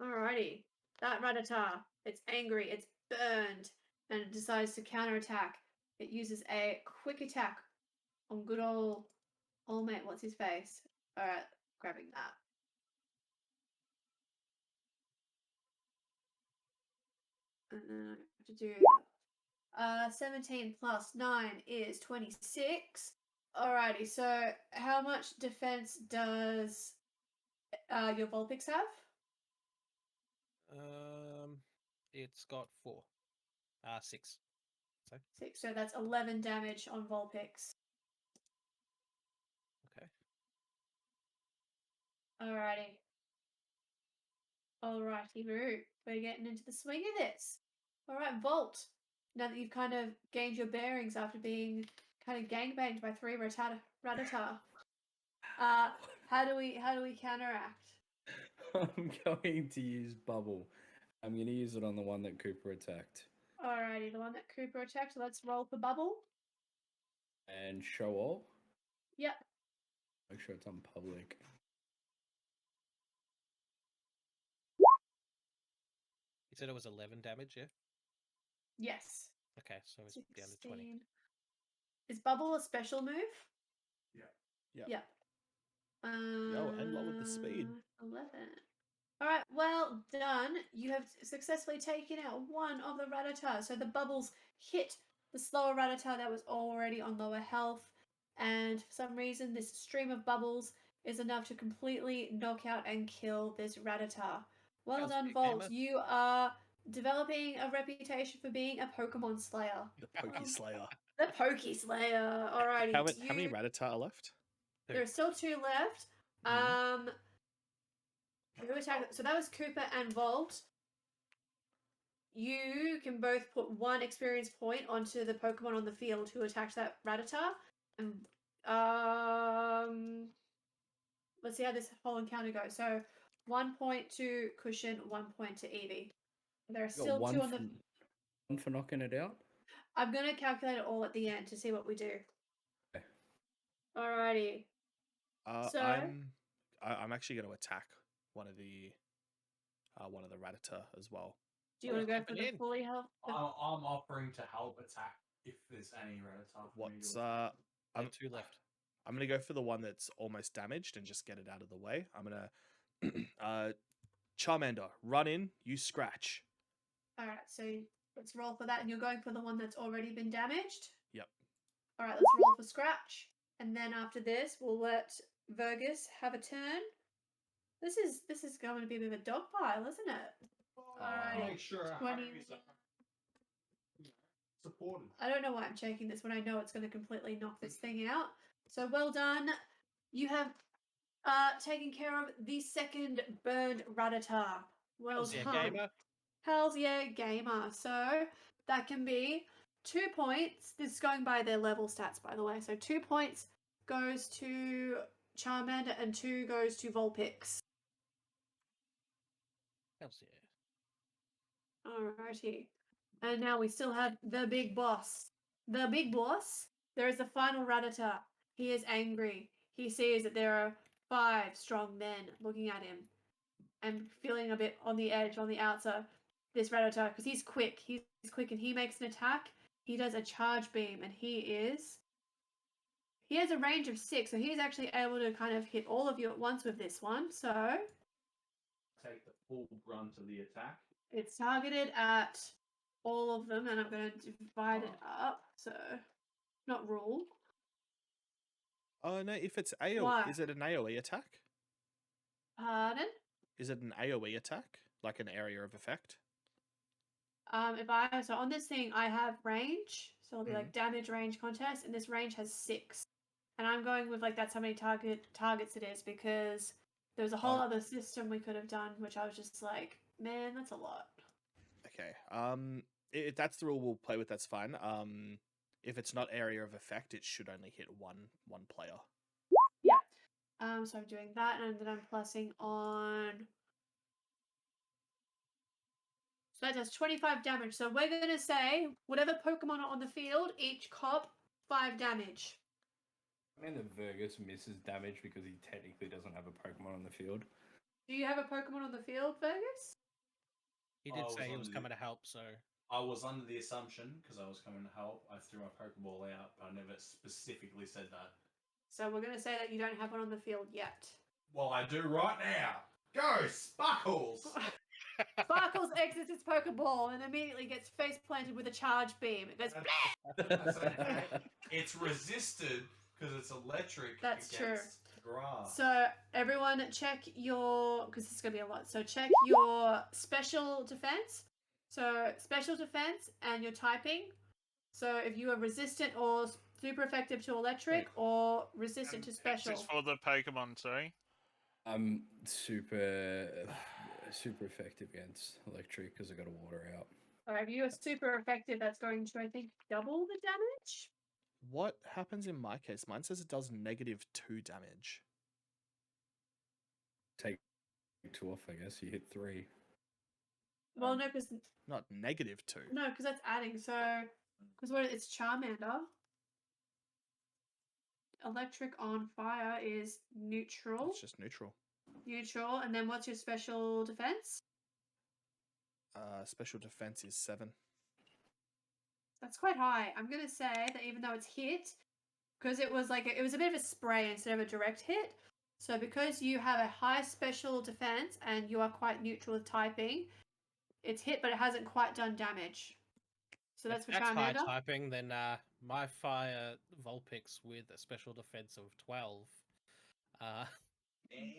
Alrighty. That Rattata, it's angry, it's burned, and it decides to counterattack. It uses a quick attack on good old mate. What's his face? Alright, grabbing that. And then I have to do 17 plus 9 is 26. Alrighty, so how much defense does your Vulpix have? It's got 4. 6. So 6, so that's 11 damage on Vulpix. okay. Alrighty. Alrighty, Roo. We're getting into the swing of this. Alright, Volt. Now that you've kind of gained your bearings after being kind of gangbanged by 3 Rattata, how do we counteract? I'm going to use Bubble. I'm going to use it on the one that Cooper attacked. Alrighty, the one that Cooper attacked. Let's roll for Bubble. And show all. Yep. Make sure it's on public. You said it was 11 damage, yeah? Yes. Okay, so it's down to 20. 16. Is Bubble a special move? Yep. Yep. Yo, and lowered the speed. 11. All right, well done. You have successfully taken out one of the Rattata. So the bubbles hit the slower Rattata that was already on lower health, and for some reason, this stream of bubbles is enough to completely knock out and kill this Rattata. Well How's done, it, Volt. gamer? You are developing a reputation for being a Pokemon Slayer. The Pokey Slayer. The Pokey Slayer. Alrighty. How many Rattata are left? There are still 2 left. Mhm. Who attacked? So that was Cooper and Volt. You can both put 1 experience point onto the Pokemon on the field who attacked that Rattata. And let's see how this whole encounter goes. So 1 point to Cushion, 1 point to Eevee. There are Got still 2 on the. one for knocking it out. I'm gonna calculate it all at the end to see what we do. Okay. Alrighty. So I'm actually going to attack one of the Rattata as well. do you want to go for jumping the in. fully health? I'm offering to help attack if there's any Rattata. for me What's to attack. I'm 2 left. I'm gonna go for the one that's almost damaged and just get it out of the way. I'm gonna Charmander, run in, you scratch. Alright, so let's roll for that, and you're going for the one that's already been damaged? Yep. Alright, let's roll for scratch. And then after this, we'll let Vergus have a turn. This is going to be a bit of a dog pile, isn't it? Alrighty. Make sure 20. Harry's supported. I don't know why I'm checking this when I know it's going to completely knock this thing out. So well done. You have taken care of the second burned Rattata. Well Hells yeah, done. gamer. Hells yeah, gamer. So that can be 2 points. This is going by their level stats, by the way. So 2 points goes to Charmander and 2 goes to Vulpix. Hells yeah. Alrighty. And now we still have the big boss. The big boss. There is the final Rattata. He is angry. He sees that there are 5 strong men looking at him and feeling a bit on the edge, on the outside. This Rattata, because he's quick. He's quick and he makes an attack. He does a charge beam and he has a range of 6, so he's actually able to kind of hit all of you at once with this one. So Take the full brunt of the attack. it's targeted at all of them, and I'm going to divide it up. So, not rule. Oh no, if it's AoE, Why? is it an AoE attack? Pardon? Is it an AoE attack? Like an area of effect? So on this thing, I have range, so it'll be like damage range contest, and this range has 6. And I'm going with like that's how many targets it is, because there was a whole other system we could have done, which I was just like, man, that's a lot. Okay. If that's the rule we'll play with, that's fine. If it's not area of effect, it should only hit one player. So I'm doing that, and then I'm plussing on. So that does 25 damage. So we're going to say whatever Pokemon are on the field, each cop 5 damage. I mean, the Vergus misses damage because he technically doesn't have a Pokemon on the field. Do you have a Pokemon on the field, Vergus? He did I say he was was under coming to help, so I was under the assumption, because I was coming to help, I threw my Pokeball out, but I never specifically said that. So we're going to say that you don't have one on the field yet. Well, I do right now. Go, Sparkles! Sparkles exits its Pokeball and immediately gets face planted with a charge beam. It goes That's okay. It's resisted because it's electric. That's true. against Grass. So everyone check your, because this is going to be a lot, so check your special defense. So special defense and your typing. So if you are resistant or super effective to electric or resistant to special. Just for the Pokemon, sorry. I'm super effective against electric because I got a water out. Alright, if you are super effective, that's going to, I think, double the damage. What happens in my case? Mine says it does -2 damage. Take 2 off, I guess. You hit 3. Well, no, because Not -2. no, because that's adding. So, because what it's Charmander. Electric on fire is neutral. It's just neutral. Neutral, and then what's your special defense? Special defense is 7. That's quite high. I'm gonna say that even though it's hit, because it was like it was a bit of a spray instead of a direct hit, So because you have a high special defense and you are quite neutral with typing, it's hit, but it hasn't quite done damage. So that's If for that's high Charmander. typing, then my fire Vulpix with a special defense of 12.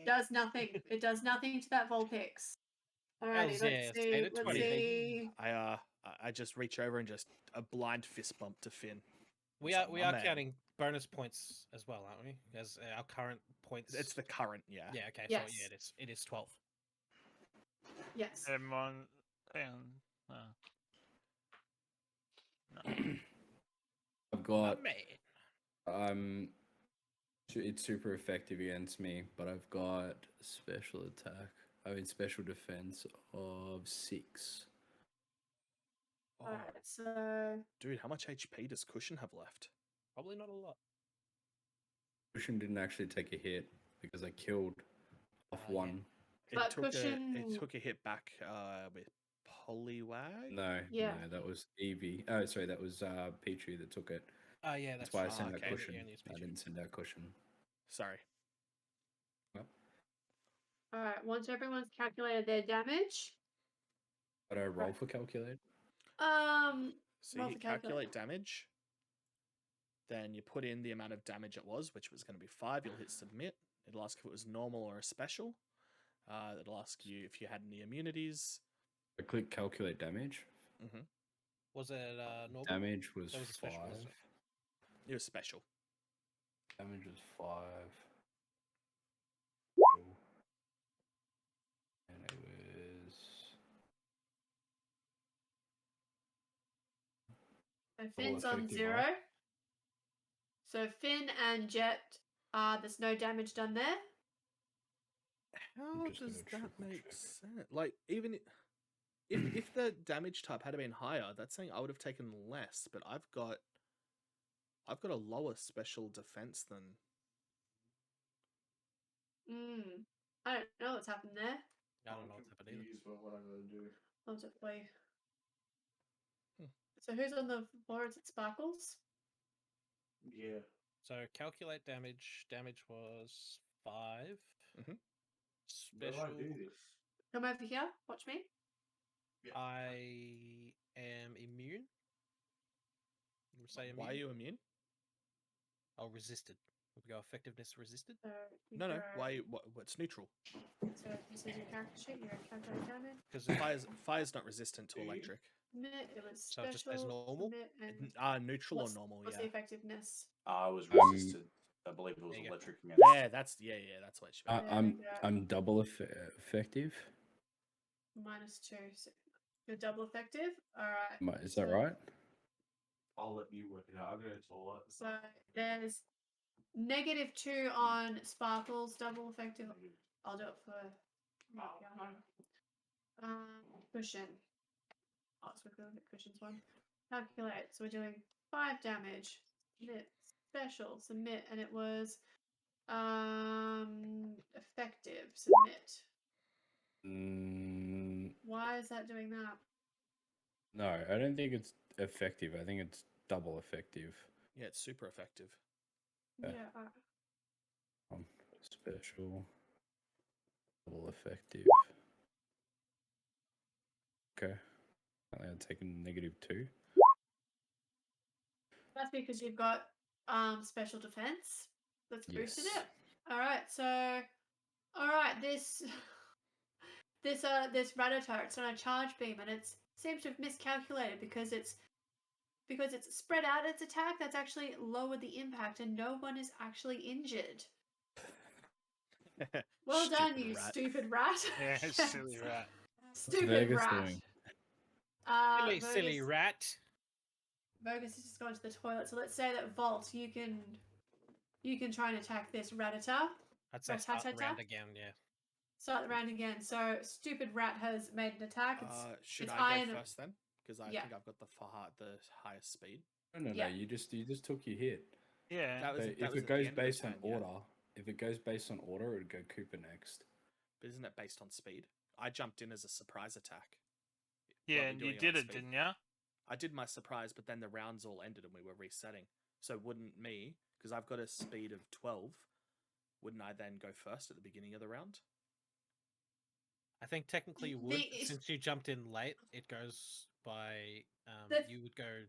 Does nothing. It does nothing to that Vulpix. Alrighty, Hells yeah, let's stayed see. at Let's 20. see. I just reach over and just a blind fist bump to Finn. We It's are like, we "My are man." counting bonus points as well, aren't we? As our current points. It's the current, yeah. Yeah. Okay. So Yes. yeah, it is 12. Yes. Everyone, hang on. No. I've My got man. it's super effective against me, but I've got special attack. I mean special defense of 6. Oh, Alright, so dude, how much HP does Cushion have left? Probably not a lot. Cushion didn't actually take a hit because I killed off Yeah. one. But It Cushion- took a hit back with Poliwag. No, Yeah. no, that was Eevee. Oh, sorry, that was Pichu that took it. Oh yeah, That's why I right. sent okay. out Yeah, Cushion. yeah, it's I Pichu. didn't send out Cushion. Sorry. alright, once everyone's calculated their damage, But I roll Right. for calculate. So roll you for calculate damage. Then you put in the amount of damage it was, which was going to be 5. You'll hit submit. It'll ask if it was normal or a special. It'll ask you if you had any immunities. I click calculate damage. Mm-hmm. Was it normal? Damage was, That was a 5. special, wasn't it? It was special. Damage was 5. And it was so Finn's on effective, 0. right? So Finn and Jet, there's no damage done there. How just gonna does that triple make check. sense? Like, even if the damage type had been higher, that's saying I would have taken less. But I've got a lower special defense than. I don't know what's happened there. I don't know what's happened either. Confused by what I'm gonna do. I'll just play. Hmm. So who's on the floor? Is it Sparkles? Yeah. So calculate damage. Damage was 5. Mhm. Where do Special. I do this? Come over here. Watch me. I am immune. You would say immune? Why are you immune? Oh, resisted. Would we go effectiveness resisted? So you No. go- Why? What's neutral? So this is your character sheet. Your calculate damage. Because Fire's not resistant to Do you? electric. Submit. It was So special. it just says normal? Submit, and Neutral or what's- normal? What's Yeah. the effectiveness? I was Um, resisted. I believe it was There you go. electric against. Yeah, that's what it should be. There we I'm go. I'm double effective. -2. So you're double effective. All right. Is that right? I'll let you work it out. I'm gonna tell it. So there's -2 on Sparkles double effective. I'll do it for Cushion. Oh, so we're going to Cushion's one. Calculate. So we're doing 5 damage. Submit. Special. Submit. And it was effective. Submit. Why is that doing that? No, I don't think it's effective. I think it's double effective. Yeah, it's super effective. Yeah. Yeah. Special. Double effective. Okay. I'm taking -2. That's because you've got special defense. That's boosted Yes. it. Alright, so this this Rattata, it's on a charge beam and it seems to have miscalculated because it's spread out its attack, that's actually lowered the impact and no one is actually injured. Well done, Stupid you rat. stupid rat. Yeah, Yes. silly rat. Stupid Vergus rat. doing? Silly Vergus- rat. Vergus has just gone to the toilet. So let's say that Volt, you can try and attack this Rattata. I'd say Or start the Tatata? round again, yeah. Start the round again. So stupid rat has made an attack. Should it's I iron- go first then? Because I Yeah. think I've got the highest speed. No. Yeah. You just took your hit. Yeah. That was, So that if was it at the goes end of the based on turn, yeah. order, it would go Cooper next. But isn't it based on speed? I jumped in as a surprise attack. Yeah, Well, and we're you doing it did on it, speed. didn't ya? I did my surprise, but then the rounds all ended and we were resetting. So wouldn't me, because I've got a speed of 12, wouldn't I then go first at the beginning of the round? I think technically you would, The- since you jumped in late. It goes by. The- You would go.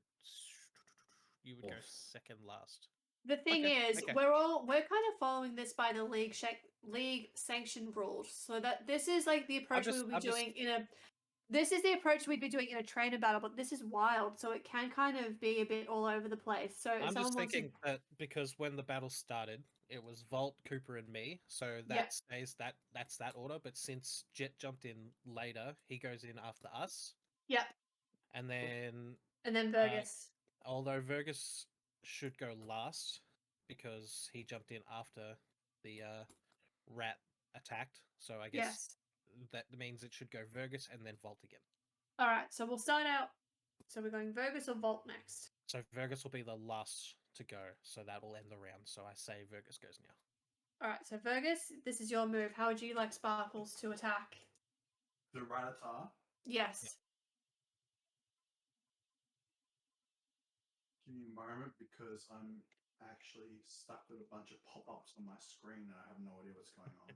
You would go Off. second last. The thing Okay, is, okay. we're kind of following this by the league sanctioned rules, so that this is like the approach we just- would be I'm just- doing in a. This is the approach we'd be doing in a trainer battle, but this is wild, so it can kind of be a bit all over the place. So if I'm someone just wants thinking that because when the battle started, it was Volt, Cooper, and me, so that Yeah. stays that's that order. But since Jet jumped in later, he goes in after us, yep, and then and then Vergus. although Vergus should go last because he jumped in after the rat attacked, so I guess Yes. that means it should go Vergus and then Volt again. All right, so we'll start out. So we're going Vergus or Volt next. So Vergus will be the last to go, so that will end the round. So I say Vergus goes now. All right, so Vergus, this is your move. How would you like Sparkles to attack? The Rattata. Yes. Give me a moment because I'm actually stuck with a bunch of pop-ups on my screen and I have no idea what's going on.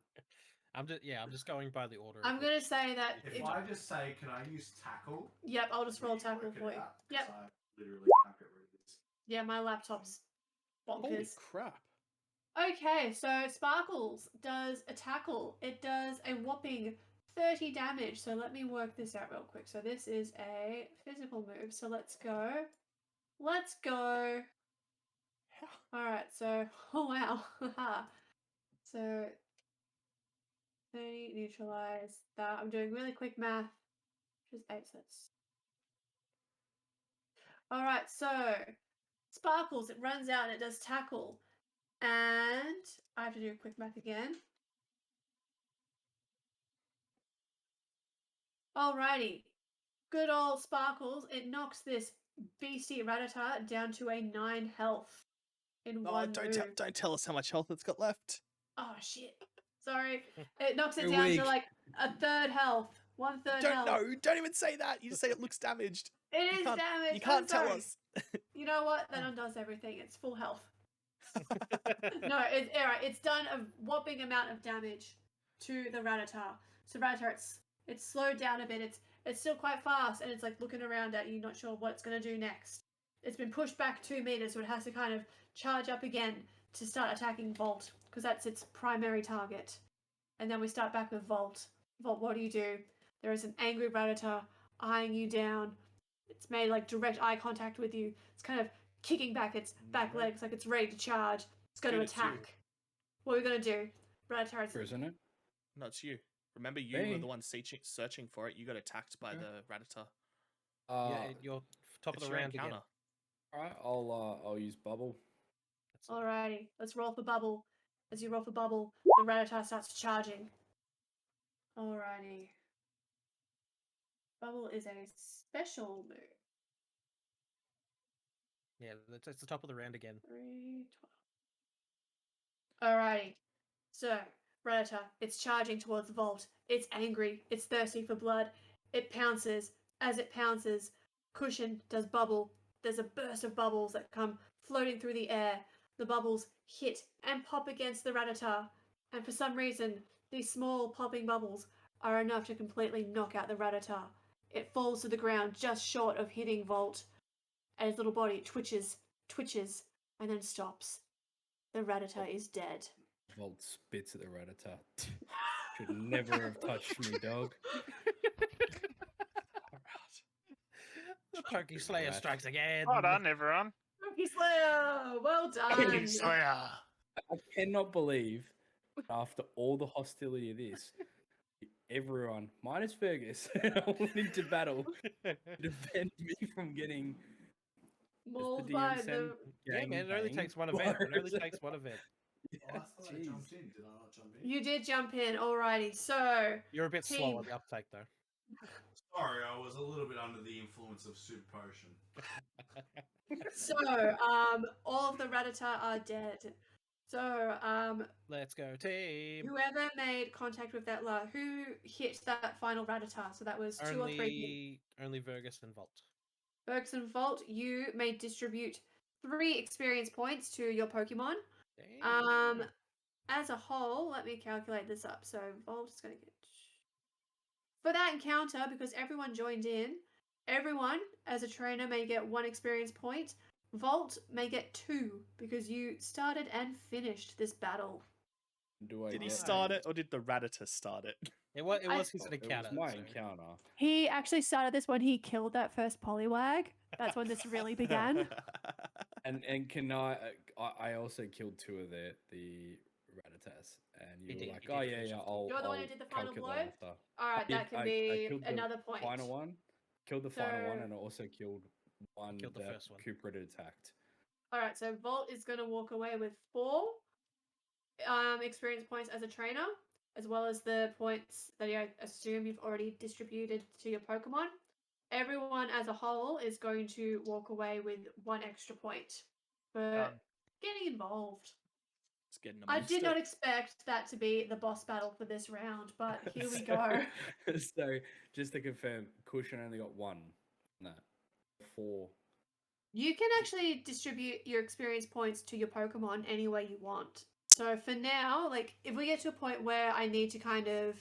I'm just going by the order. I'm gonna say that. If I just say, can I use tackle? Yep, I'll just roll will you tackle work it for you. out? 'Cause Yep. I literally can't get rid of this. Yeah, my laptop's Holy bonkers. crap! Okay, so Sparkles does a tackle. It does a whopping 30 damage. So let me work this out real quick. So this is a physical move. So let's go. Let's go. All right, so oh wow. So 30 neutralize that. I'm doing really quick math. Which is 8 sets. All right, so Sparkles, it runs out and it does tackle. And I have to do quick math again. Alrighty. Good old Sparkles. It knocks this beastie Rattata down to a 9 health in Oh, one don't move. don't tell us how much health it's got left. Oh shit. Sorry. It knocks it Too down weak. to like a third health. 1/3 health. Don't even say that. You just say it looks damaged. It You is can't, damaged. You can't I'm tell sorry. us. You know what? That undoes everything. It's full health. No, it's done a whopping amount of damage to the Rattata. So Rattata, it's slowed down a bit. It's still quite fast, and it's like looking around at you, not sure what it's gonna do next. It's been pushed back 2 meters, so it has to kind of charge up again to start attacking Volt, because that's its primary target. And then we start back with Volt. Volt, what do? There is an angry Rattata eyeing you down. It's made like direct eye contact with you. It's kind of kicking back its back legs like it's ready to charge. It's going to Shoot it too. attack. What are we going to do? Rattata's Isn't it? No, it's you. Remember, you were Me? the one searching for it. You got attacked by Yeah. the Rattata. Yeah, you're top of It's the your round again. encounter. All right, I'll use bubble. That's Alrighty, let's roll for bubble. As you roll for bubble, the Rattata starts charging. Alrighty. Bubble is a special move. Yeah, it's the top of the round again. 3, 12. Alrighty. So, Rattata, it's charging towards the vault. It's angry. It's thirsty for blood. It pounces. As it pounces, Cushion does bubble. There's a burst of bubbles that come floating through the air. The bubbles hit and pop against the Rattata. And for some reason, these small popping bubbles are enough to completely knock out the Rattata. It falls to the ground just short of hitting Volt. And his little body twitches, and then stops. The Rattata is dead. Volt spits at the Rattata. Should never have touched me, dog. The Pokey Slayer Rat. strikes again. Well done, everyone. Monkey Slayer! Well done! Monkey Slayer. I cannot believe after all the hostility of this, everyone, minus Fergus, wanting to battle to defend me from getting Mauled the by DM the... send Yeah, man, it only gangbang. takes one event. It only Whereas- takes one event. Oh, I thought I Jeez. jumped in. Did I not jump in? You did jump in, alrighty. So, You're a bit slow Team. on the uptake, though. Sorry, I was a little bit under the influence of Super Potion. all of the Rattata are dead. So, Let's go, team. whoever made contact with that who hit that final Rattata? So that was 2 or 3 people. Only Vergus and Volt. Bergson Vault, you may distribute 3 experience points to your Pokemon. Damn. as a whole, let me calculate this up. So Volt is going to get for that encounter, because everyone joined in. Everyone, as a trainer, may get 1 experience point. Volt may get 2 because you started and finished this battle. Do I Did he get start any- it or did the Raditor start it? It was his Oh, encounter. It was my so- encounter. He actually started this when he killed that first Poliwag. That's when this really began. And can I also killed 2 of the Rattatas, and He you did, were like, he did oh finish yeah, off I'll. You're the one who I'll did the final calculate blow? after. All right, that can I be killed another the point. final one. Killed the final one, So- and I also killed one Killed the that first one. Cooper had attacked. All right, so Volt is going to walk away with 4 experience points as a trainer, as well as the points that I assume you've already distributed to your Pokemon. Everyone as a whole is going to walk away with 1 extra point for Done. getting involved. It's getting I amongst did not it. expect that to be the boss battle for this round, but here we go. So just to confirm, Cushion only got 1. No, 4. You can actually distribute your experience points to your Pokemon any way you want. So for now, like if we get to a point where I need to kind of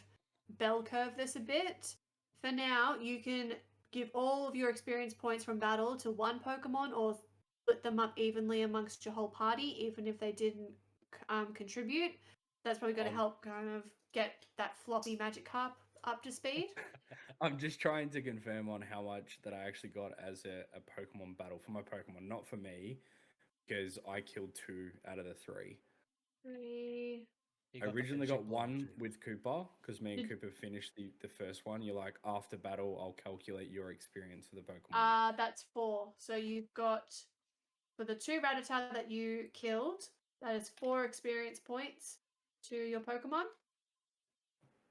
bell curve this a bit, for now you can give all of your experience points from battle to 1 Pokemon or split them up evenly amongst your whole party, even if they didn't contribute. That's probably going to help kind of get that floppy magic cup up to speed. I'm just trying to confirm on how much that I actually got as a Pokemon battle for my Pokemon, not for me, because I killed 2 out of the 3. 3. He I got the originally finishing got blow 1 too. with Cooper, because me and Did- Cooper finished the first one. You're like, after battle, I'll calculate your experience for the Pokemon. That's 4. So you've got for the 2 Rattata that you killed, that is 4 experience points to your Pokemon.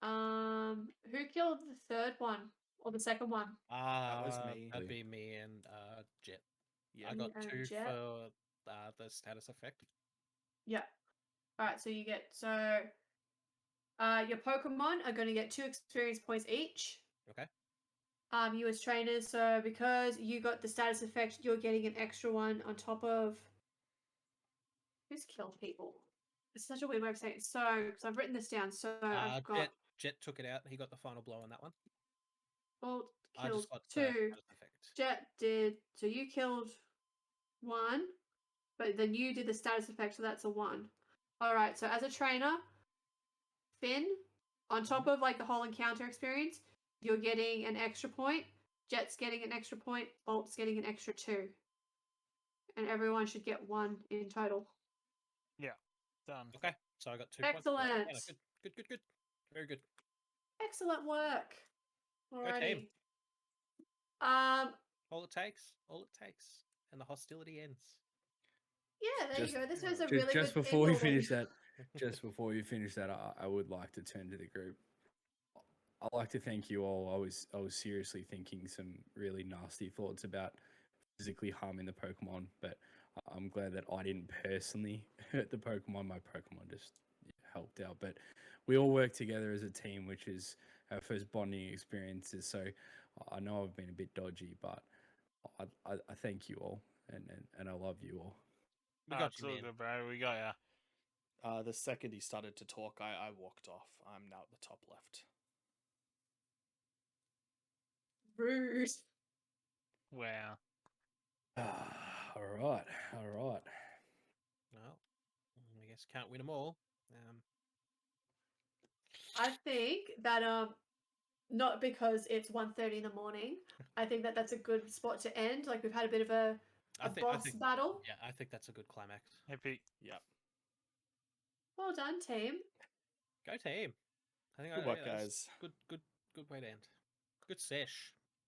Who killed the 3rd one or the 2nd one? was me. That'd be me and Jet. Yeah. I got You and 2 Jet? for the status effect. Yeah. All right. So you get your Pokemon are going to get 2 experience points each. Okay. You as trainers, so because you got the status effect, you're getting an extra one on top of. Who's killed people? It's such a weird way of saying it. So, because I've written this down, so I've got Jet took it out. He got the final blow on that one. Bolt I killed just got the 2. status effect. Jet did. So you killed 1, but then you did the status effect, so that's a 1. All right. So as a trainer, Finn, on top of like the whole encounter experience, you're getting an extra point. Jet's getting an extra point. Bolt's getting an extra 2, and everyone should get 1 in total. Done. Okay, so I got 2 points. Excellent. Yeah, good. Very good. Excellent work. Go team. Alrighty. All it takes, and the hostility ends. Yeah, there Just- you go. This was a really Just good before we building. finish that, I would like to turn to the group. I'd like to thank you all. I was seriously thinking some really nasty thoughts about physically harming the Pokemon, but I'm glad that I didn't personally hurt the Pokemon. My Pokemon just helped out. But we all work together as a team, which is our first bonding experiences. So I know I've been a bit dodgy, but I thank you all, and I love you all. We Ah, got it's you, all man. good, bro. We got ya. The second he started to talk, I walked off. I'm now at the top left. Rude. Wow. All right. Well, I guess can't win them all. I think that not because it's 1:30 in the morning. I think that that's a good spot to end. Like we've had a bit of a boss battle. Yeah, I think that's a good climax. Happy. Yep. Well done, team. Go team. I think Good work, that's guys. Good way to end. Good sesh.